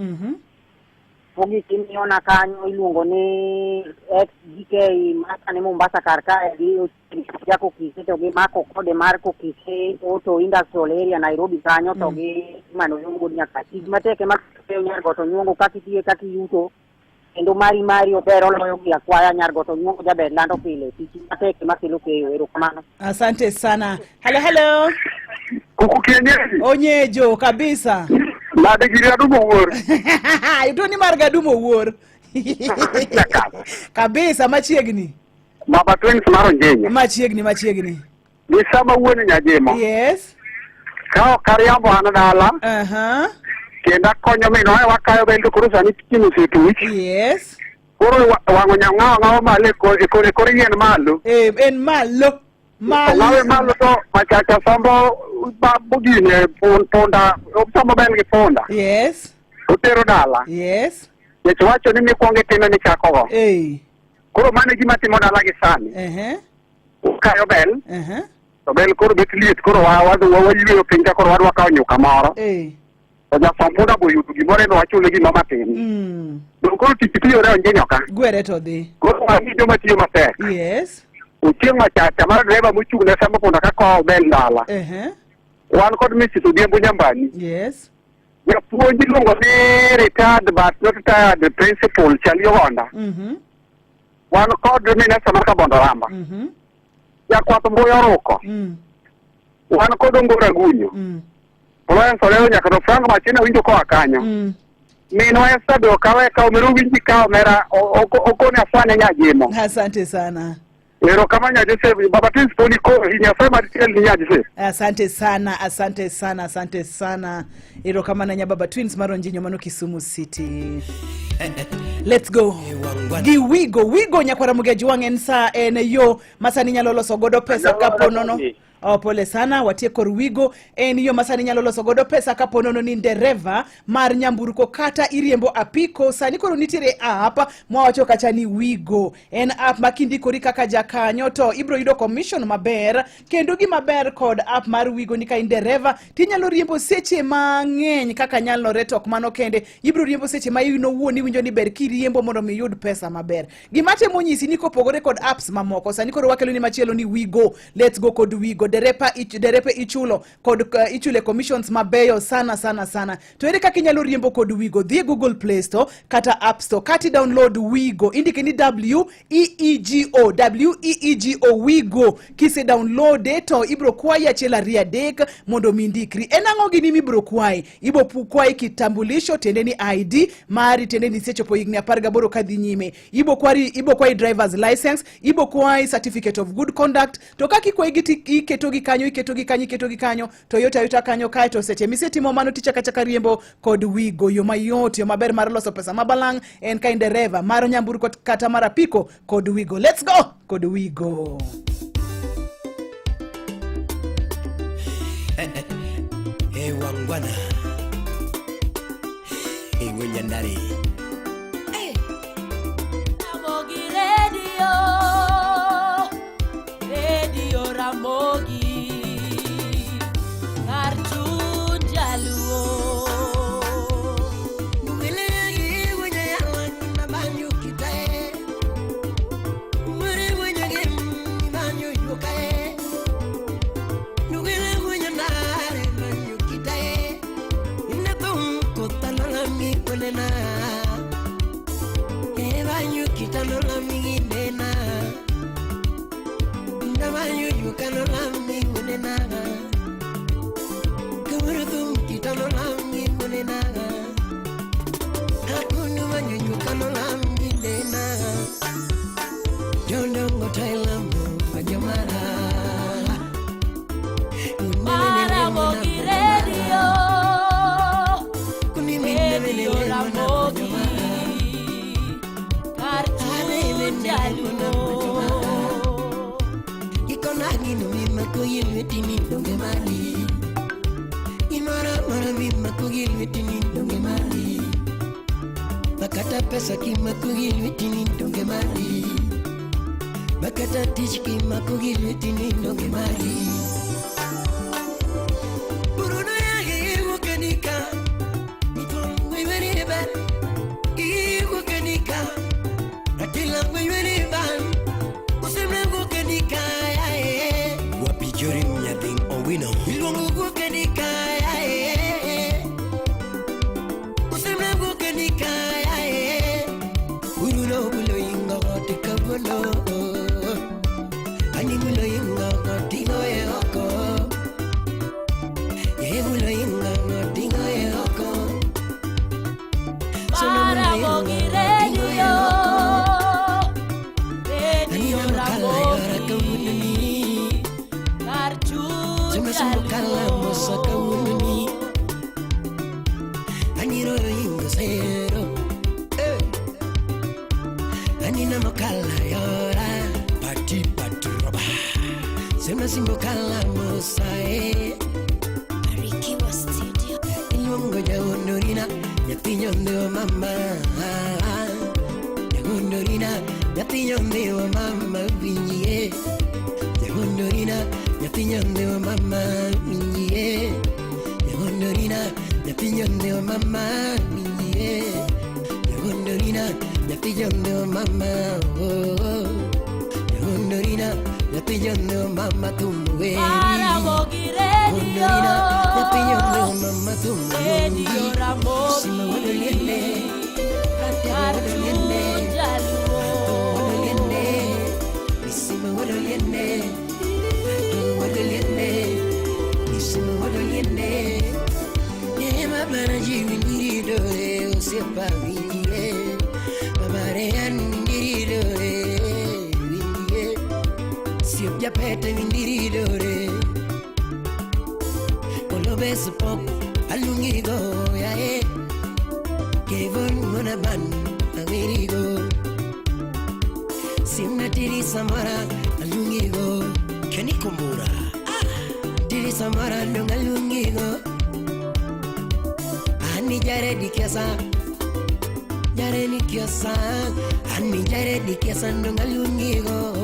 mogi kimiona kanyo iluongo ni XGK maka ni Mombasa karka gi jako kisete gi mako kode marko kise auto industrial area Nairobi kanyo to gi mano yungo nyaka mateke makeo nyargo to nyongo kakitie kakiyuto endo mari opero loyo ya kwaya nyargo to nyongo jabe lando pile tiki mateke makelo keyo ero kamano. Asante sana. Hello kuku kienyeji onyejo kabisa lade giria dumo wuor itoni marga dumo wuor kabisa machiegni baba twins maro njenya machiegni ni sama wuone nyajemo yes kao kariambo anadala kenda konyo mino wakayo bendo kurusa ni timu situ yes koro wango nyangao male ko yen malo en malo to machacha sambo bugine ponda sambo belgi ponda yes utero dala yes yecho ni kuonge tena ni chako koro mane gima timo dala gi sani ukayo bel to bel koro betliet koro wayiyo pinja koro wadwa kawo nyuka moro ja fampoda boyu gimore no achule gi mama tin koro tikitiyo re onje nyoka gwere to dhi koro wani joma tiyo matek yes utieng machacha mar driver mochung ne sama ponda ka ko bel dala wan kod misitu diembo nyambani yes japuonj luongo ni retired but not retired principal Chalio Honda wan kod minesa mar Kabondoramba jakwath Mbuya Oruko wan kod Ongora Gunyo Florence Oleo nyaka to Frank Machina winjo koa kanyo minwa esabe okawe ka umeru winji ka omera okone afwane nyajimo asante sana Ero kama nyajise Baba Twins poni ko hinyasema tiel ni nyajise. Asante sana. Ero kama na Baba Twins maronjinyo mano Kisumu City. Let's go. Wigo nyakwara mugeji wangen sa yo masani nyalolo sogodo pesa kaponono. Pole sana watie kor wigo yo masani nyalolo sogodo pesa kaponono ni dereva mar nyamburko kata iriembo apiko sani koro nitire app mwawacho kachani wigo app makindi kori kaka jakanyo to ibro yudo commission maber kendo gi maber kod app mar wigo ni ka dereva tinyalo riembo seche mang'eny kaka nyalo retok mano kende ibro riembo seche ma ino wuoni winjo ni ber kiriembo mondo mi yud pesa maber gimate monyisi ni kopogore kod apps mamoko sani koro wakelo ni machielo ni wigo. Let's go kod wigo. Derepe ichulo kod ichule commissions mabeyo sana to ere kaka inyalo riembo kod wigo dhi Google Play Store kata App Store kati download wigo indike ni WEEGO wigo kise download to ibro kwayi achiel ariyo adek mondo mindikri enang'o gini mibro kwayi ibo kwayi kitambulisho tende ni ID mari tende ni sechopo higni 18 kadhi nyime ibo kwayi driver's license ibo kwayi certificate of good conduct to kaki kwayi iketo gi kanyo Toyota kanyo kae to seche misetimo mano tichaka riembo kod wigo yo mayot yo maber mar loso pesa mabalang en ka dereva mar nyamburko kata mar apiko kod wigo. Let's go kod wigo. Wangwana Ngunyandari Ramogi Radio Ramogi Bakata pesa ki makugil witini donge mali Bakata tich ki makugil witini donge mali Buruno ya wukanika Mitongwe wene ban wukanika Atila wene ban Usemna wukanika Wapi jori mnyading owino Ilwangu wukanika Simbo kala mosae Arikiwa studio Ilongo jaondorina Nyatinya ndewa mama Jaondorina Nyatinya ndewa mama Vinye Jaondorina Nyatinya ndewa mama Vinye Jaondorina Nyatinya ndewa mama Vinye Jaondorina Nyatinya ndewa mama Jaondorina Yapiyano mama tumweri Ramogi Radio Yapiyano mama tumweri Ramogi Sima wadoliende Sima wadoliende Sima wadoliende Nema bara jiwi nirido Osepa vinye Babare ya nirido japete vindiridore Olobes pop alungigo yae Kevon monaban amirigo Simna tiri samara alungigo Kenikumbura Tiri samara lungalungigo Ani jare dikiasa Jare dikiasa Ani jare dikiasa lungalungigo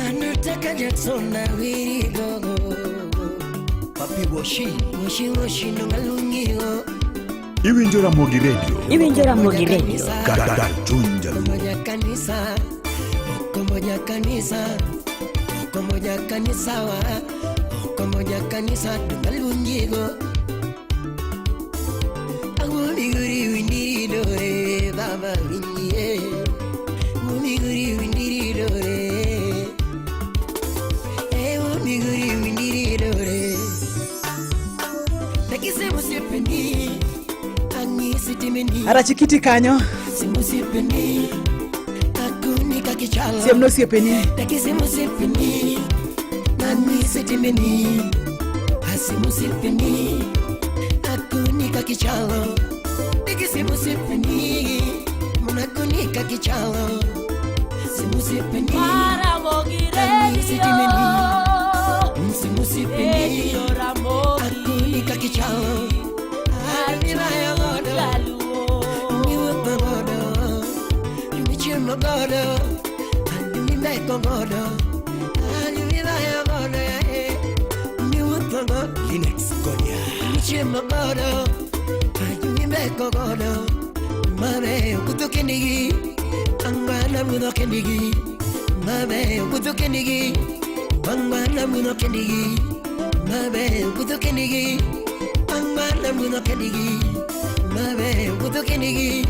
Anataka Jackson na wirigo Papi Washi nungalungigo Iwinjo Ramogi Radio. Iwinjo Ramogi Radio. Gada tunja. Moja kanisa Okomoja kanisa wa Okomoja kanisa nungalungigo Agumiguri windidore Baba windiye Agumiguri windidore Arachikiti kanyo Siem no siepeni Akunika kichalo Ramogi Radio. Radio Ramogi. Akunika kichalo Arriba godo Niwupa godo Nichima godo Nimeko godo Arriba godo Niwupa godo Linux Konya Nichima godo Nimeko godo Mame ukutukendigi Angwana muno kendigi Mame ukutukendigi Angwana muno kendigi Mame ukutukendigi Angwana muno kendigi Mame ukutukendigi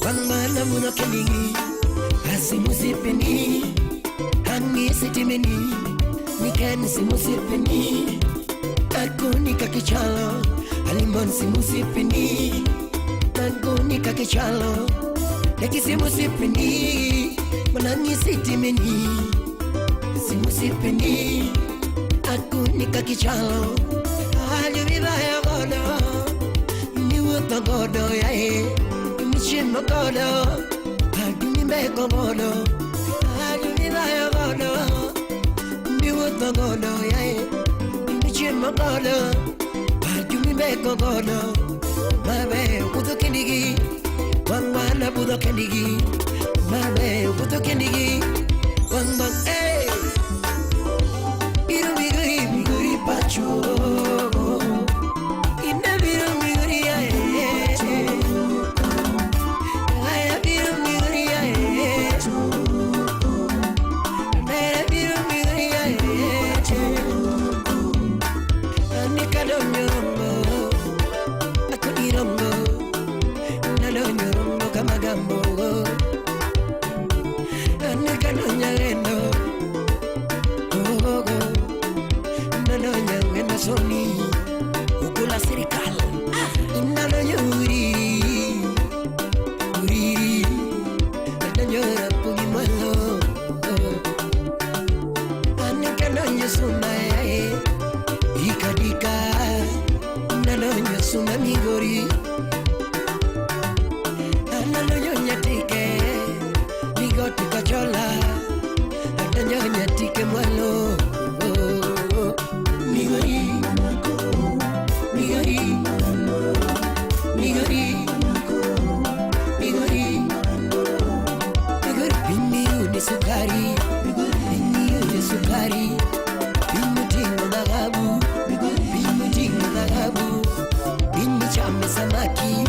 Angwana muno kendigi Asimusipeni Hangi sitimeni Niken simusipeni Akunika kichalo Alimbon simusipeni Akunika kichalo Leki simusipeni Manangi sitimeni Simusipeni Akunika kichalo Aliviva ya godo Niwuta godo ya e Nishima godo Adumimeko godo Aliviva ya godo Niwuta godo ya e Nishima godo Adumimeko godo Mabe ukuto kendigi Wangwana budo kendigi Mabe ukuto kendigi Wangbang eh Biru biguri pacho Inna biru biguri ya Aya biru biguri ya Nere biru biguri ya Anika donyorongo Akunirongo Nalonyorongo kama gambo Anika donyarendo Nalonyangena soni Ukula serikali Nalonyuri Uri Nalonyora pugimalo Anika nonyesuna yae Ikadika Nalonyesuna migori Nalonyonyatike Migoti kachola Nalonyonyatike mwalo Migori Migori Migori Migori Migori Bini ude sukari Bini ude sukari Bini tingo na gabu Bini tingo na gabu Bini chame samaki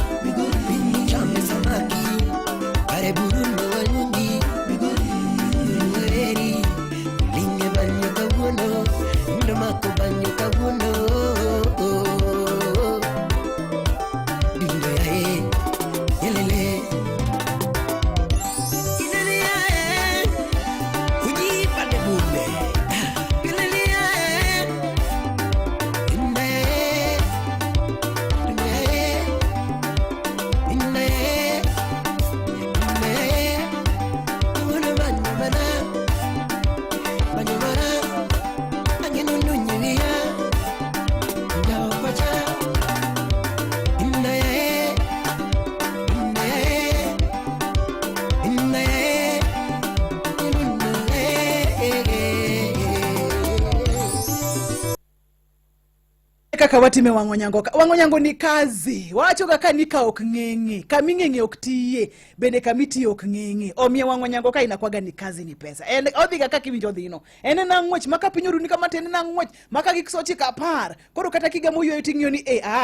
kaka watime wang'o nyango. Wang'o nyango ni kazi. Wacho kaka ni ka ok ng'eng'e. Kami ng'eng'e ok tiye. Bende kami tiye ok ng'eng'e. Omiya wang'o nyango ka inakwaga ni kazi ni pesa. En odhi kaka kiwinjo dhino. En na ng'wech maka piny oruni kama ten na ng'wech maka gik sochi kapar. Koro kata kigamo yweyo ting'iyo ni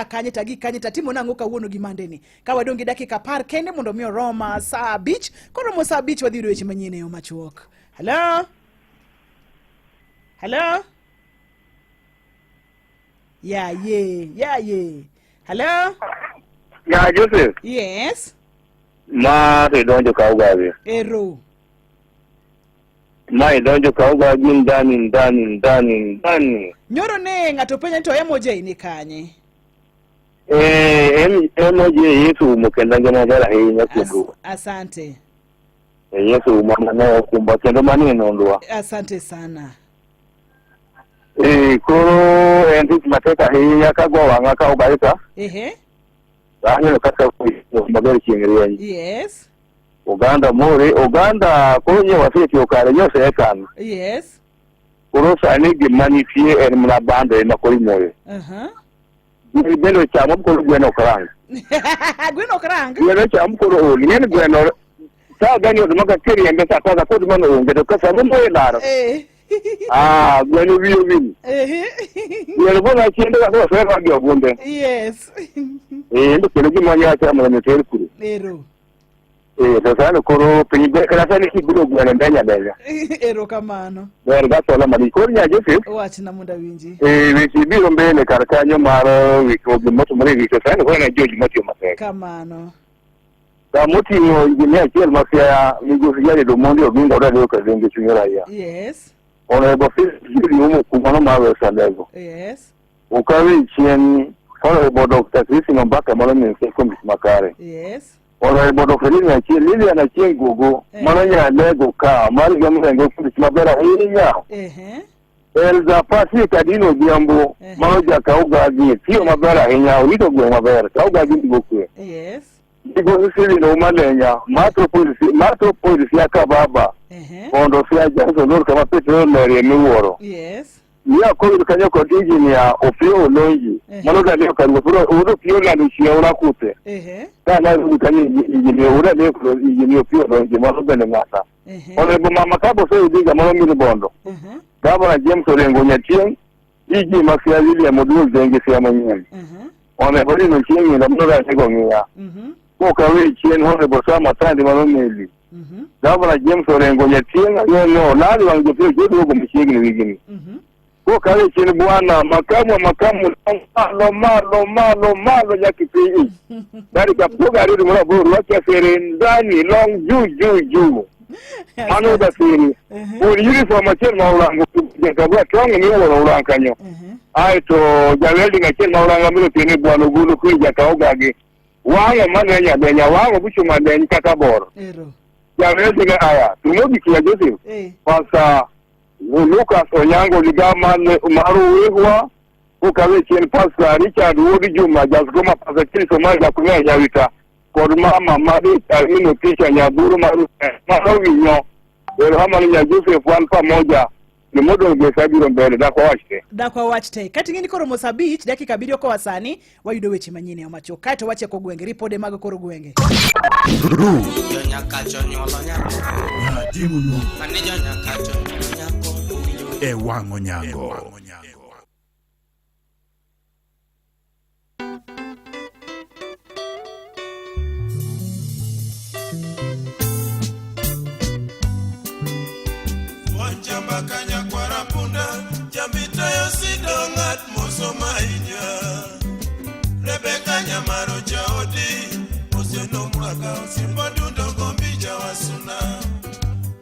kanye ta timo nang'o kawuono gi mande ni. Ka wadong' gi dakika 10 kende mondo mi oroma saa 5. Koro mo saa 5 wadhi yudo weche manyien e yo machuok. Hello? Hello? Yeah. Hello? Ya, Joseph. Yes. Ma idonjo ka ugavi. Ero. Ma idonjo ka ugavi ndani. Nyoro ne ng'ato penja to emoji ni kanye. Emoji Yesu mukenda ngema bela hinya kudu. Asante. Yesu mama no kumba kendo maneno ndwa. Asante sana. Koro endi mateka hinya kagwa wanga ka ugaita. Ano kaka magari chingiriani. Yes. Uganda konye wasiti okare nyose ekano. Yes. Koro sani gimanifie en mna bande makori moyo. Bendo chamo koro gweno krang. Gweno krang. Gweno chamo koro oli en gweno. Sa gani odumaka kiri embe sa kaza kodi mano unge to kasa mo elaro. Gweno win. Gweno bona chiende ka so fa gyo bunde. Yes. Ndo kero gimanya cha mo ne terkuru. Ero. Sasa koro pinye kana sani kibiro gweno ndanya bela. Ero kamano. Ber ga sola mali koro nya Joseph. Wach na munda winji. Wiki biro mbele karkanyo maro wiki obumoto muri wiki sasa ko na joji motio maseka. Kamano. Da moti no injinia kiel mafia migusi yale do mondi obinga odade ko zenge chunyora ya. Yes. Ona bo fili umu kumano mawe salego. Yes. Ukawi chien ona bo Dr. Chris Ngombaka mala mense komis makare. Yes. Ona bo Dr. Lili ana chien gogo mala nya lego ka mali gamurengo komis mabera hinya. Elza pasi kadino biambo maloja kauga gi tio mabera hinya ulito gwe mabera kauga gi gokwe. Yes. Digo sili no malenya matro polisi akababa. Ondo sia jaso lor kama petrol lori emiworo. Yes. Ya ko kanyo ko engineer ofio longi. Maloga leo kan go uro pio la lucia una kute. Kana kanyo engineer ura leo ko engineer pio longi maloga ne ngata. Ole bo mama kabo so diga malo mi bondo. Gabana James Olengo nyatien iji mafia lili ya modul denge sia mwenyewe. Ole bodi no chini na mloga tego ngia. Ko kawe chien hone bo sama tandi malo meli. Gabana James Olengo nyatien no nali wangu pio jodo go mchigi wigini. Ko kawe chini bwana makamu malo ya kipii. Dari kapoga arudi mwana boru wakia sere ndani long juu. Mano da siri. Uri uniform achel maulango kabwa tongo ni woro ulankanyo. Ai to jaleldi ngachel maulanga milo tene bwana gulu kuja kaogage. Wango manenya benya wango buchu madeni kakaboro. Jaleldi nga aya. Tumogi kia Joseph. Pasa Lucas Onyango ligama maru wehwa. Ukawe chien pasa Richard Wodi Juma jazgoma pasa chini somali la kumea nyawita. Kod mama madi alino kisha nyaburu maru winyo. Ero hamani nya Joseph wan pamoja. Ni modo ngesabiro mbele da kwa wachte. Kati ngini koro Mosabich dakika 7 ko wasani wayudo weche manyine ya macho. Kaito wache ko gwenge ripode mag koro gwenge. Wang'o nyango. Wanjamba kanya kwa rapunda Jambita yosido ngat moso mainya Rebeka nyamaro jaodi Oseno mwaka osimbo dundo gombi jawasuna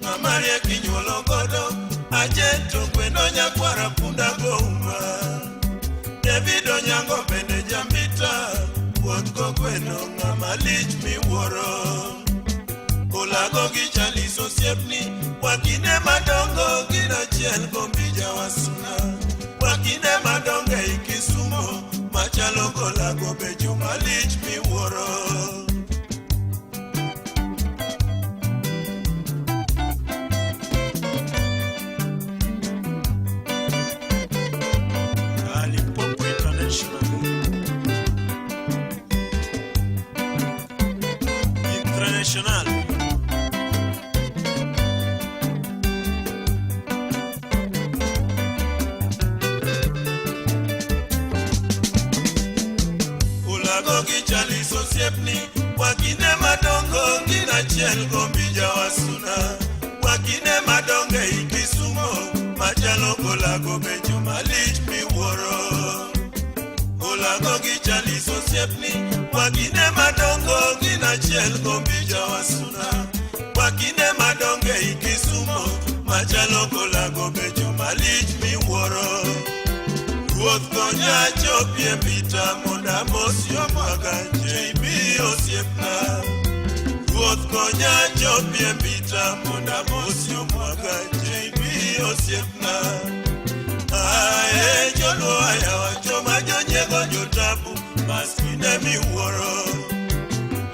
Mamarie kinyuolo godo Ajeto kweno nyakwa rapunda gouma David onyango bende Jambita Wot go kweno ngamalich miworo Kolago gichali sosiepni Wakine madongo gina chiel gombija wasuna Wakine madongo ikisumo Machalo kolago bejo malich miworo Alipopo International ulago gichali sosiepni wakine madongo ngina chiel gombija wasuna wakine madonge ikisumo machalo kolago bejo malich miwuoro ulago gichali sosiepni wakine madongo ngina chiel gombija wasuna wakine madonge ikisumo machalo kolago bejo malich miwuoro Ruoth konya chopie pita monda mosio maga JB osiepna Ruoth konya chopie pita monda mosio maga JB osiepna Ae jolo ayawa choma jonyego jotabu maskine miwuoro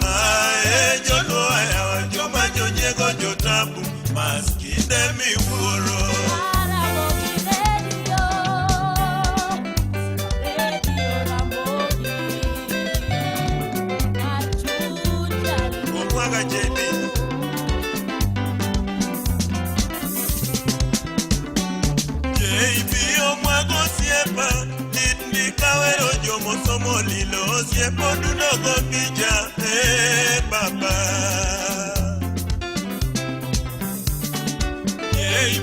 Ae jolo ayawa choma jonyego jotabu maskine miwuoro Kawero jomo somo lilo siepo dudogo bija baba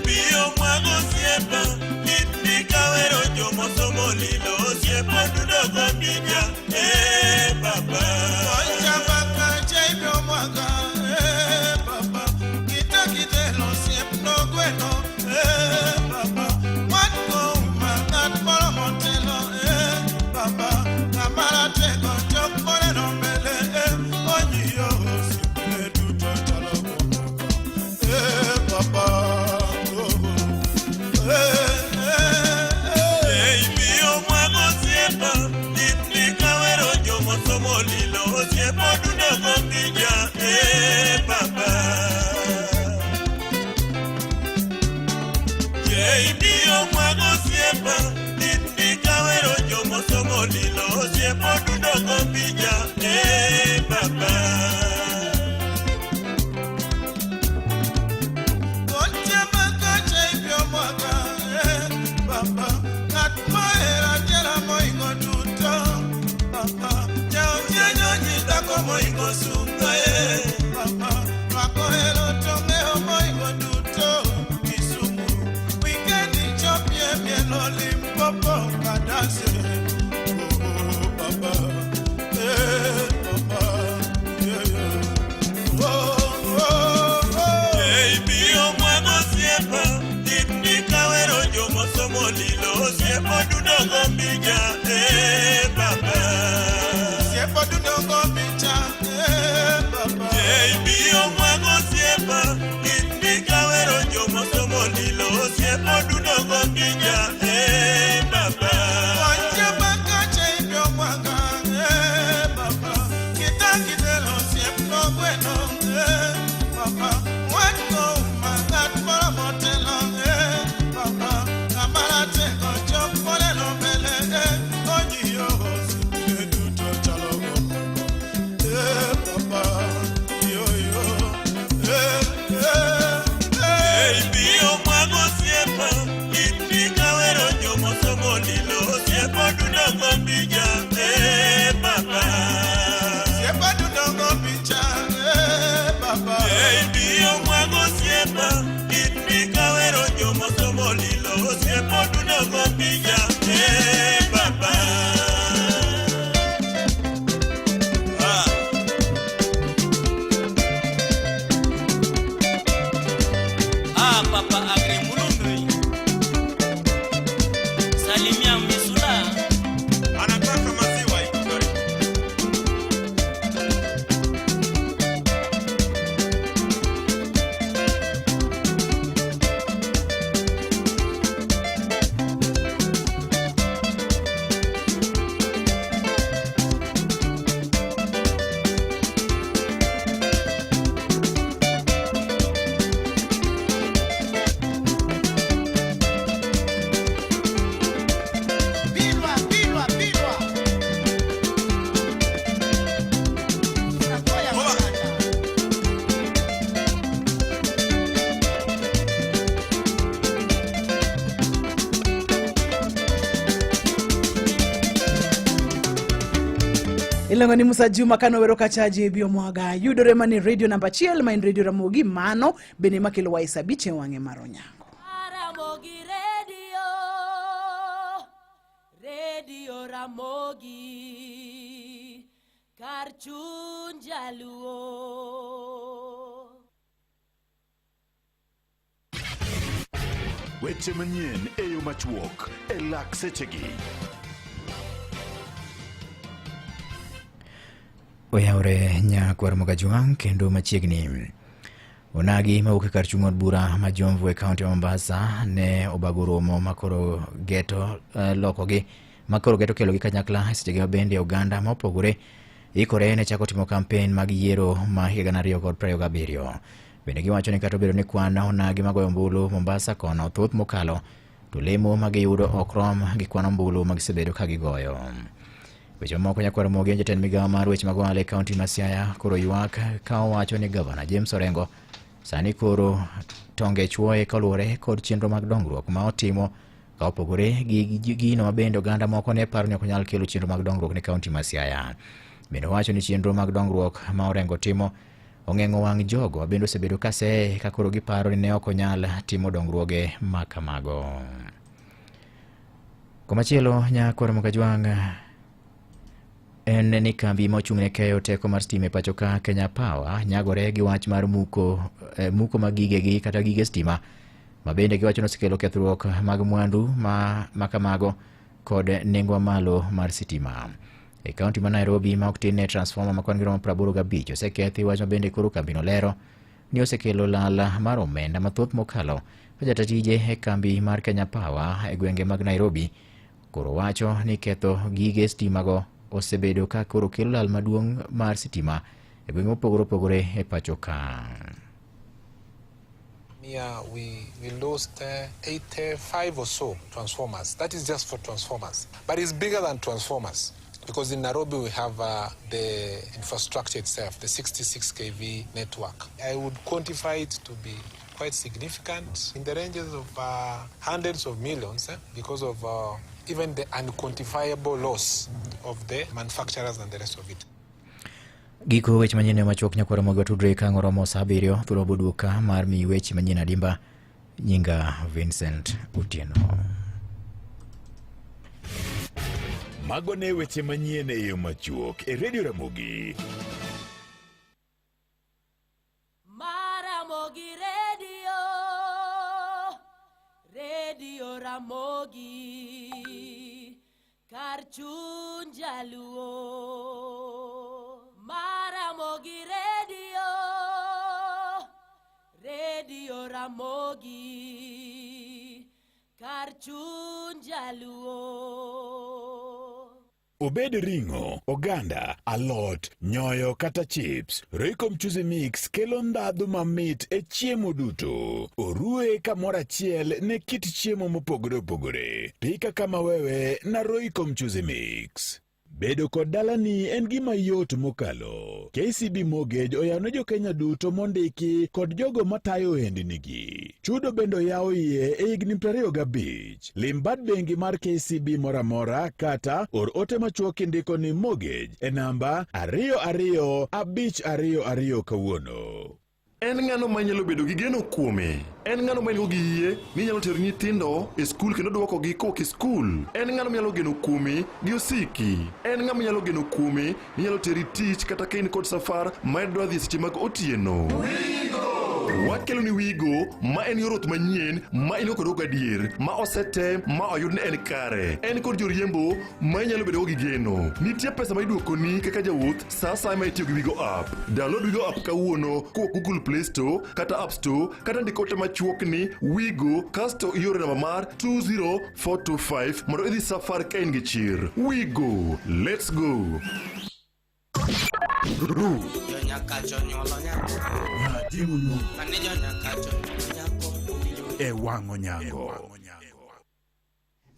bio mwago siepa Nitni kawero jomo somo lilo siepo dudogo bija baba Ocha baka jaibio mwaga baba Kita kitelo siep no gweno baba Watko umangat polo motelo Baba, Kamara tego chokore no mele Onyi yo simple tuto talo Baba Bio mwago siepa Nipni kawero jomo somo lilo Siepo dudogo bija Baba Bio mwago siepa Nipni kawero jomo somo lilo Siepo dudogo bija Baba Koche baka chaibio mwaka Baba Katmaera jela moingo tuto Baba Jao jenyo jidako moingo sunga Baba Wako helo tongeo moingo tuto Kisumu Weekendi chopye mielo limpopo Kadase Baba Bio mwago siepa Nipni kawero jomo somo lilo Siepo dudogo bija Baba Siepo dudogo bija Iluongo ni Musa Juma kano wero kachaji bio mwaga yudore mani radio namba 1 ma en radio Ramogi mano bende makelo wa isabiche wange maro nyango. Ramogi Radio Ramogi kar chuny jaluo. Weche manyien e yo machuok e lak sechegi. Oyaure nyakwar Mogajwang kendo machiegni. Onagi mawuok kar chung' od bura ma Jomvu e kaunti ya Mombasa ne obago romo makoro geto lokogi makoro geto kelogi kanyakla sechegi mabende Uganda mopogore ikore ne chako timo kampen mag yiero ma higa 2027. Bende giwacho ni kata obedo ni kwan onagi magoyo ombulu Mombasa kono thoth mokalo to lemo magiyudo okrom gi kwan ombulu magisebedo ka gigoyo. Weche moko nyakwar Mogi jatend migawo mar weche mag ohala e kaunti ma Siaya koro ywak ka owacho ni gavana James Orengo sani koro tonge chuoye kaluwore kod chenro mag dongruok ma otimo ka opogore gi gino mabende oganda moko ne paro ni ok nyal kelo chenro mag dongruok ne kaunti ma Siaya. Bende owacho ni chenro mag dongruok ma Orengo timo ong'eng'o wang' jogo bende osebedo kase ka koro giparo ni ne ok onyal timo dongruoge ma kamago. Komachielo nyakwar Mogajwang en ni kambi ma ochung'ne keyo teko mar stima e pacho ka Kenya Power nyagore gi wach mar muko mag gigegi kata gige stima ma bende giwacho ni osekelo kethruok mag mwandu ma kamago kod nengo malo mar sitima. E kaunti ma Nairobi ma ok tin ne transformer ma kwan giromo 85 osekethi. Wach ma bende koro kambino lero ni osekelo lal mar omenda mathoth mokalo ka jatatije e kambi mar Kenya Power e gwenge mag Nairobi koro wacho ni ketho gige stimago osebedo ka koro kelo lal maduong' mar sitima e gwenge mopogore opogore e pacho ka. Yeah, we lost 85 or so transformers. That is just for transformers. But it's bigger than transformers because in Nairobi we have the infrastructure itself, the 66 kV network. I would quantify it to be quite significant in the ranges of hundreds of millions because of even the unquantifiable loss of the manufacturers and the rest of it. Giko weche manyien machuok nyakwara Mogi tudre ka ngoromo saa 7 thulo boduka mar mi weche manyien adimba nyinga Vincent Utieno. Mago ne weche manyien e yo machuok e Radio Ramogi. Ramogi Radio Ramogi kar chuny jaluo. Ramogi Radio Ramogi kar chuny jaluo. Obed ring'o, oganda, alot, nyoyo kata chips, Royco mchuzi mix kelo ndhadhu mamit e chiemo duto. Orue kamoro achiel ne kit chiemo mopogore opogore. Pika kama wewe na Royco mchuzi mix. Bedo kod dalani en gima yot mokalo. KCB Mortgage oyawne jo Kenya duto mondiki kod jogo matayo ohendnigi. Chudo bendo yawo iye e higni 25. Lim bad bengi mar KCB moramora kata or ote machuok indiko ni mortgage e namba 225222 kawuono. En ng'ano manyalo bedo gi geno kuome. En ng'ano manyalo gi yie ni nyalo tero nyithindo e skul kendo duoko gi kok e skul. En ng'ano manyalo geno kuome gi osiki. En ng'ama nyalo geno kuome ni nyalo teri tich kata kain kod safar ma idwa dhi seche mag otieno. Wakelo ni Wigo ma en yorot manyien ma ino kod ogadier ma osete ma oyud ni en kare. En kod joriembo ma inyalo bedo gi geno. Nitie pesa ma iduoko ni kaka jawuoth sa sa ma itiyo gi Wigo app. Download Wigo app kawuono ko Google Play Store kata App Store kata ndiko te machuok ni Wigo kasto iore namba mar 20425 mondo idhi safar ka in gi chir. Wigo, let's go. E wang'o nyango.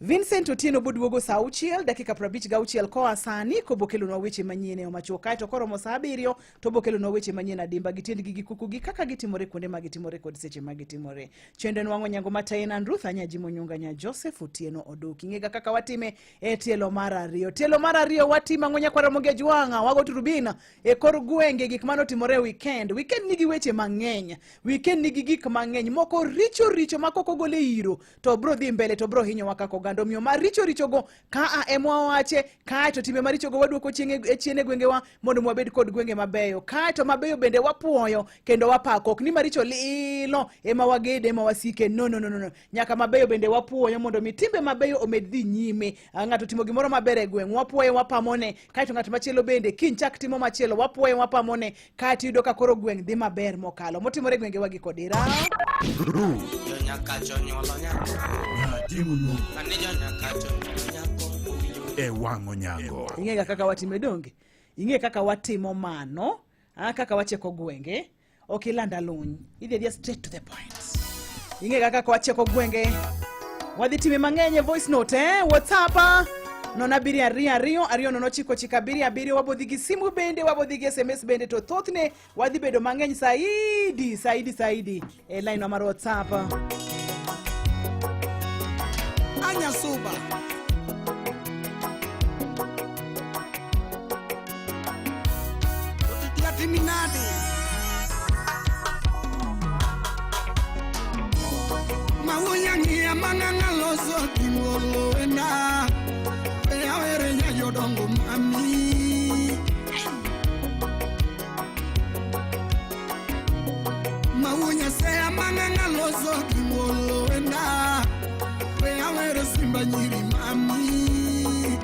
Vincent Otieno budwogo saa 6 dakika 56 koa sani kobokelo na weche manyien e machoka to koromo saa 7 to bokelo na weche manyien adimba gitiend gi kuku gi kaka gitimore kuonde magitimore kod seche magitimore. Chende nwango nyango Mataina Ruth Anyaji Munyunga nya Joseph Otieno Odoki ngega kaka watime e tielo mar ariyo. Tielo mar ariyo watima ngonya kwa Ramogi Ajwanga wago turubina e kor gwenge gik mano timore weekend. Weekend nigi weche mang'eny. Weekend nigi gik mang'eny moko richo makoko gole iro to bro dhi mbele to bro hinyo wakako gando miyo maricho go ka emwa wache ka to time maricho go waduoko chiene gwengewa mondo mwabed kod gwenge mabeyo ka to mabeyo bende wapuoyo kendo wapako ok ni maricho lilo ema wagede ema wasike no nyaka mabeyo bende wapuoyo mondo mitimbe mabeyo omed dhi nyime. Ng'ato timo gimoro maber e gweng wapuoyo wapamone ka to ng'ato machielo bende kinchak timo machielo wapuoyo wapamone ka to yudo ka koro gweng dhi maber mokalo motimore gwenge wagi kodira e wango nyango. Ing'e kaka watime donge. Ing'e kaka watimo mano. Kaka wacheko gwenge. Okilanda luny. Idhi straight to the point. Ing'e kaka wacheko gwenge. Wadhi time mang'eny voice note WhatsApp. Nona biri ariyo nono chiko chika biri wabodhi gi simu bende wabodhi gi SMS bende to thothne wadhi bedo mang'eny saidi e line mar WhatsApp. Anya suba Utitia timinadi Mawuyangia manganga loso kimolo ena Eawere nya yodongo mami Mawunya sea manganga loso kimolo ena Eawere simba nyiri mami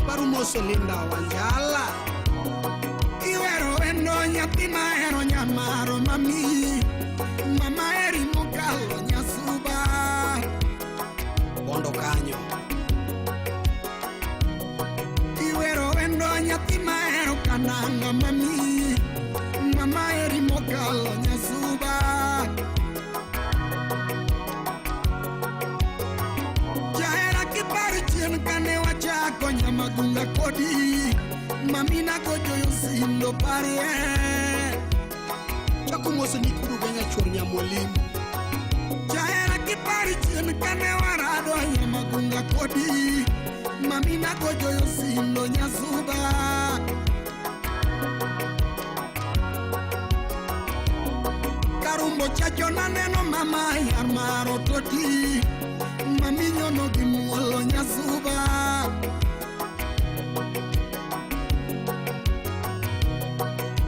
Parumoso linda wanjala Iwero eno nyatima ero nyamaro mami Mama eri mokalo nyasuba Bondo kanyo Iwero endo nyatima ero kananga mami Mama eri mokalo nyasuba Jaera kipari chien kane wachako nyamagunga kodi Mami na kojo yosindo parie Chakumoso nikuru ganya chor nyamolimu Jaera kipari chien kane warado nyamagunga kodi Mami na kojo yosindo nyasuba Karumbo chacho na neno mama yarmaro toti Mami nyono gimuolo nyasuba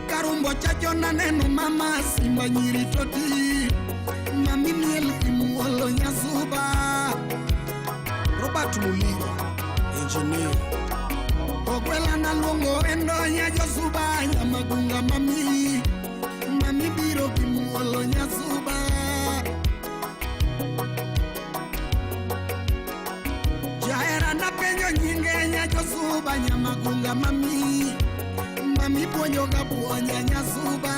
Karumbo chacho na neno mama simba nyiri toti Mami miel gimuolo nyasuba Robert Muliro engineer Okwela na luongo endo nya Josuba nyamagunga mami Mami biro gimuolo nyasuba Jaera na penjo nyinge nya Josuba nyamagunga mami Mami puonjo ga puonja nyasuba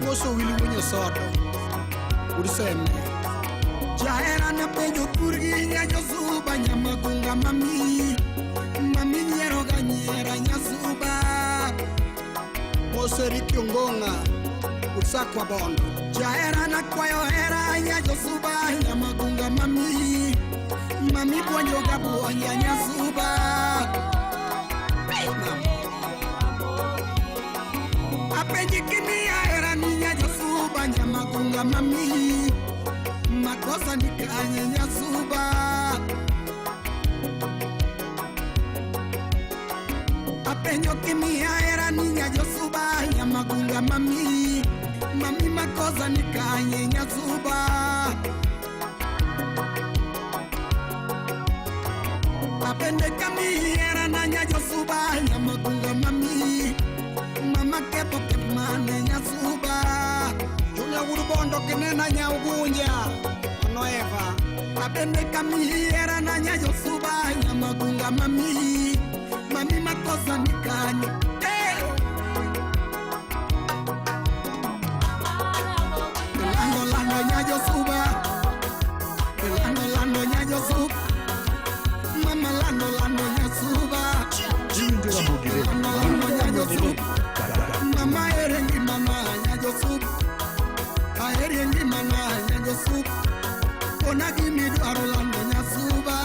Moso wili munyo sodo Uriseme Jaera na penjo kurgi nya Josuba nyamagunga mami Mami nyero ga nyera nyasuba Moseri kiongonga Usakwa bondo Jaera na kwayo hera nya Josuba nyamagunga mami Mami puonjo ga puonja nyasuba Apenji kimi hera nya Josuba nyamagunga mami Makosa nikanye nyasuba Apenjo kimi hera nya Josuba nyamagunga mami Mami makosa nikanye nyasuba Apende kami hera nya Josuba nyamagunga mami Mama kepo kepmane nyasuba Julia urubondo kenena nya ugunja Noeva Apende kami hera nya Josuba nyamagunga mami Mami makosa nikanye Lando nya Josuba Lando nya Josuba Mama erengi mama nyajo soup. Aerengi mama nyajo soup. Ona gimi arolando nyasuba.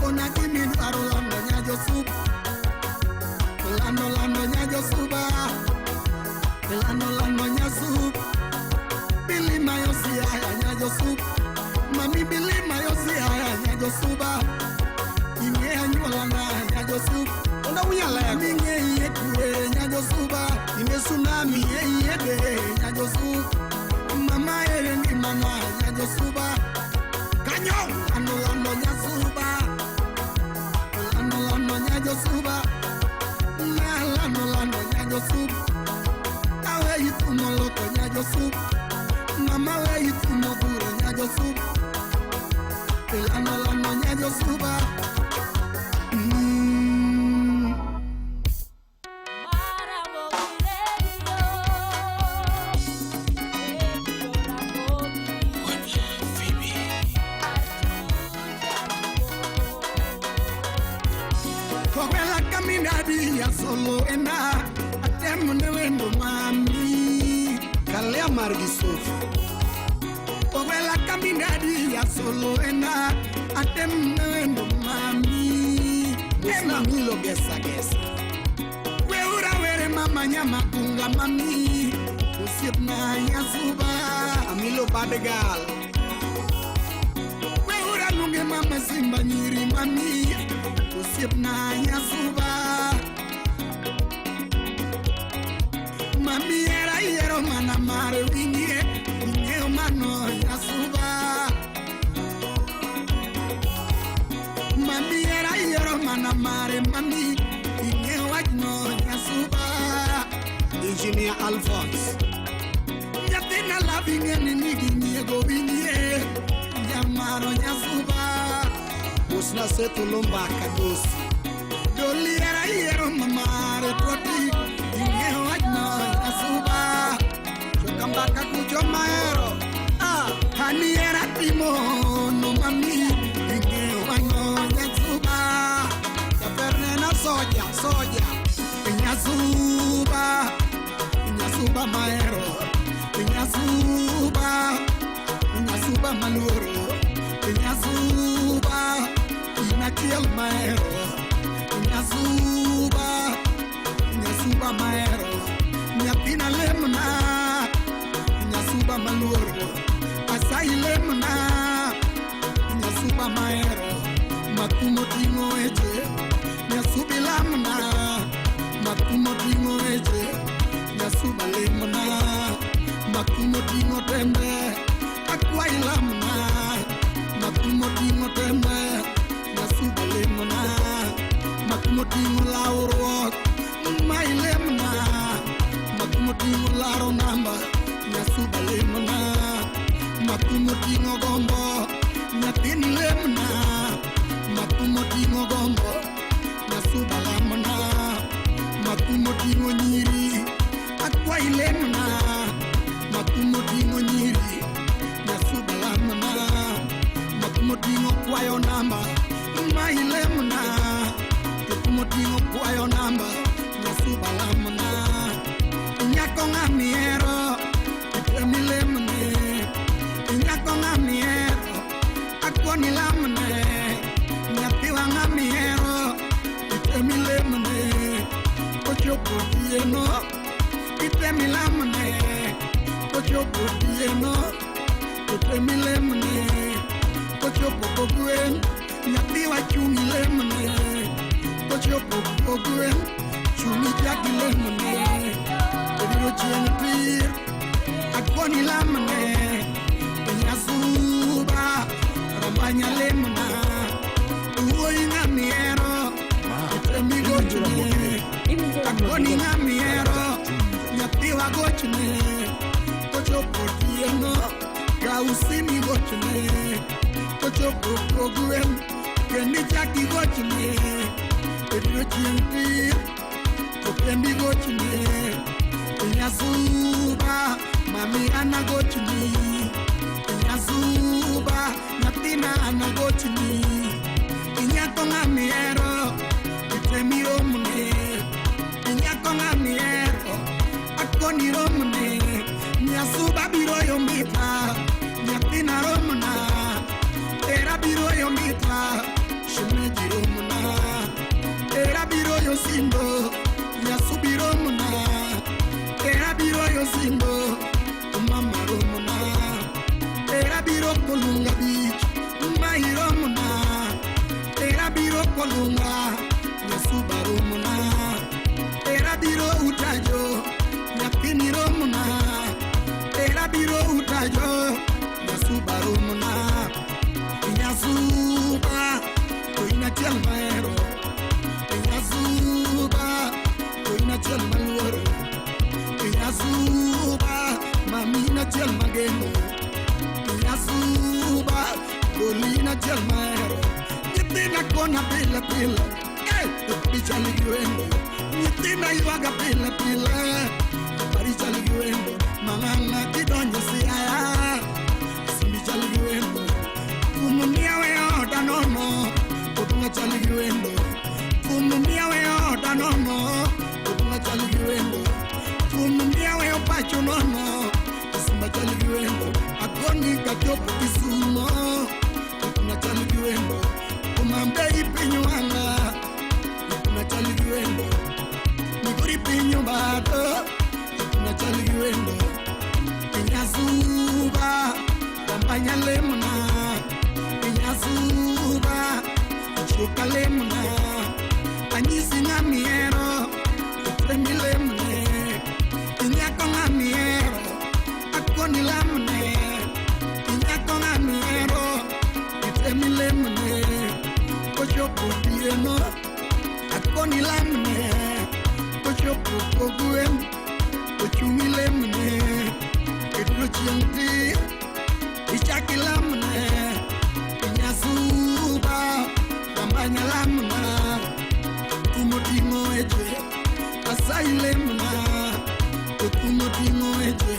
Ona gimi arolando nyajo soup. Lando nyajo suba. Lando nyasup. Billy mayosi aya nyajo soup. Mami Billy mayosi aya nyajo suba. Ime anyola na nyajo soup. Ona unyala ya minge yetuwe nyajo suba. Ime tsunami yede nyajo soup. Mama erengi mama nyajo suba. Kanyo lando nyasuba. Lando nyajo suba. Lando nyajo soup. Awe itumo loko nyajo soup. Mama we itumo buro nyajo soup. Lando nyajo suba. Solo ena atem nevendo mami kalea margisofu Owela caminadi ya solo ena atem nevendo mami ema milo gesa we ura were mama nyama kunga mami usiep na ya suba amilo badegal we ura nunge mama simba nyiri mami usiep na ya suba Mami era yero mana mare winye mano yasuba. Mami era yero mana mare mami winye wajno yasuba. Engineer Alphonse Yatina la winye nigi go winye Yamano yasuba. Usna setu lomba kadosi Doli era yero mamare proti Inge wajno yasuba Chokambaka kujo maero Hani era timo no mami Inge wajno yasuba Kaperne na soja Inyasuba maero Inyasuba maluro Inyasuba Inakiel maero Nyasuba maero Nyatina lemna Nyasuba maluro Asai lemna Nyasuba maero Makumo tingo eche Nyasubi lamna Makumo tingo eche Nyasuba lemna Makumo tingo tembe Akwai lamna Makumo tingo tembe Nyasuba lemna Makumotingo lauro mai lemna Makumotingo laro namba Nyasuba lemna Makumotingo gombo Nyatini lemna Makumotingo gombo Nyasuba lemna Makumotingo nyiri Akwai lemna Makumotingo nyiri Nyasuba lemna Makumotingo kwayo namba mai lemna Motingo kwayo namba Nyasuba lamna Nyako ngamiero Itemi lemne Nyako ngamiero Akwani lamne Nyapiwa ngamiero Itemi lemne Kochopo tieno Itemi lamne Kochopo tieno Itemi lemne Kochopo kogwen Nyapiwa chungi lemne Kochopo kogwen chumi jagi lemne Ediro chieng pir Akwani lamne Nyasuba Rambanya lemna Uoi ngamiero Itemi gochne Akwani ngamiero Nyapiwa gochne Kochopo tieno Gausimi gochne Kochopo kogwen Kendi jagi gochne Ediro chieng pir Kendi gochne Nyasuba Mami ana gochne Nyasuba Natina ana gochne Inyako ngamiero Itemi omne pile Bichali giwendo Nitina yuaga pile Bichali giwendo Manganga kidonyo siya Bichali giwendo Kumumia weo danono Kutunga chali giwendo Kumumia weo danono Kutunga chali giwendo Kumumia weo pacho nono Simba chali giwendo Akoni kajopu kisumo Kutunga chali giwendo Kumambe ipinyuanga Kutunga chali giwendo Miguri pinyu bato Kutunga chali giwendo Inyazuba Kampanya lemuna Inyazuba Chuka lemuna Anyisi nga miero Premi lemune Inyako nga miero Akoni lemune Inyako nga miero Premi lemune Kochopo pieno Akoni lemune Kochopo poguen Kochumi lemune Kedro chiangti Ichaki lemune Inyasuba Kampanya lemuna Kumotimo eje Asai lemuna Kumotimo eje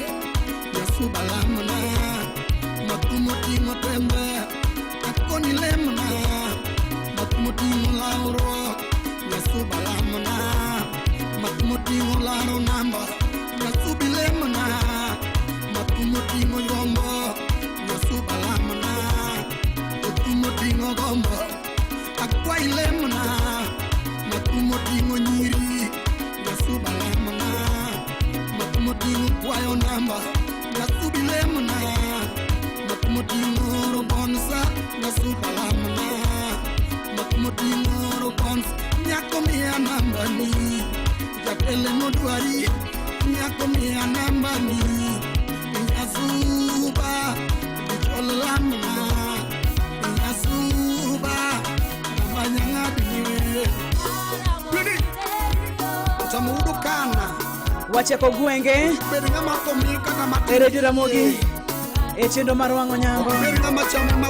Yasuba lemuna Makumotimo tembe Akoni lemuna Makumotimo lauro Yasuba lemuna Makumotimo lauro namba Yasubi lemuna Makumotimo yombo Yasuba lemuna Makumotimo gombo Akwai lemuna Makumotimo nyiri Yasuba lemuna Makumotimo kwayo namba Yasubi lemuna Makumotimo robonsa Yasuba lemuna Makumotimo robonsa Nyako mia namba ni Jakele modwari Nyako mia namba ni Yasuba Bicholo lemuna Yasuba Wacheko gwenge Eredio Ramogi Echendo marwango nyango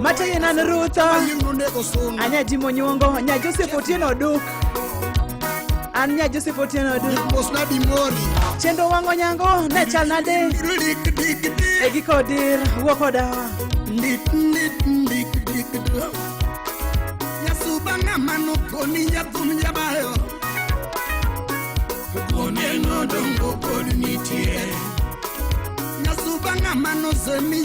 Mata yenan Rutha Anya Dimo Nyongo Anya Joseph Otieno Duk Anya Joseph Otieno Duk Chendo wango nyango Nechal nade Egiko dir Wokoda Yasubanga manukoni yatum yabayo Koneno dongo kodi nitie Yasubanga manosemi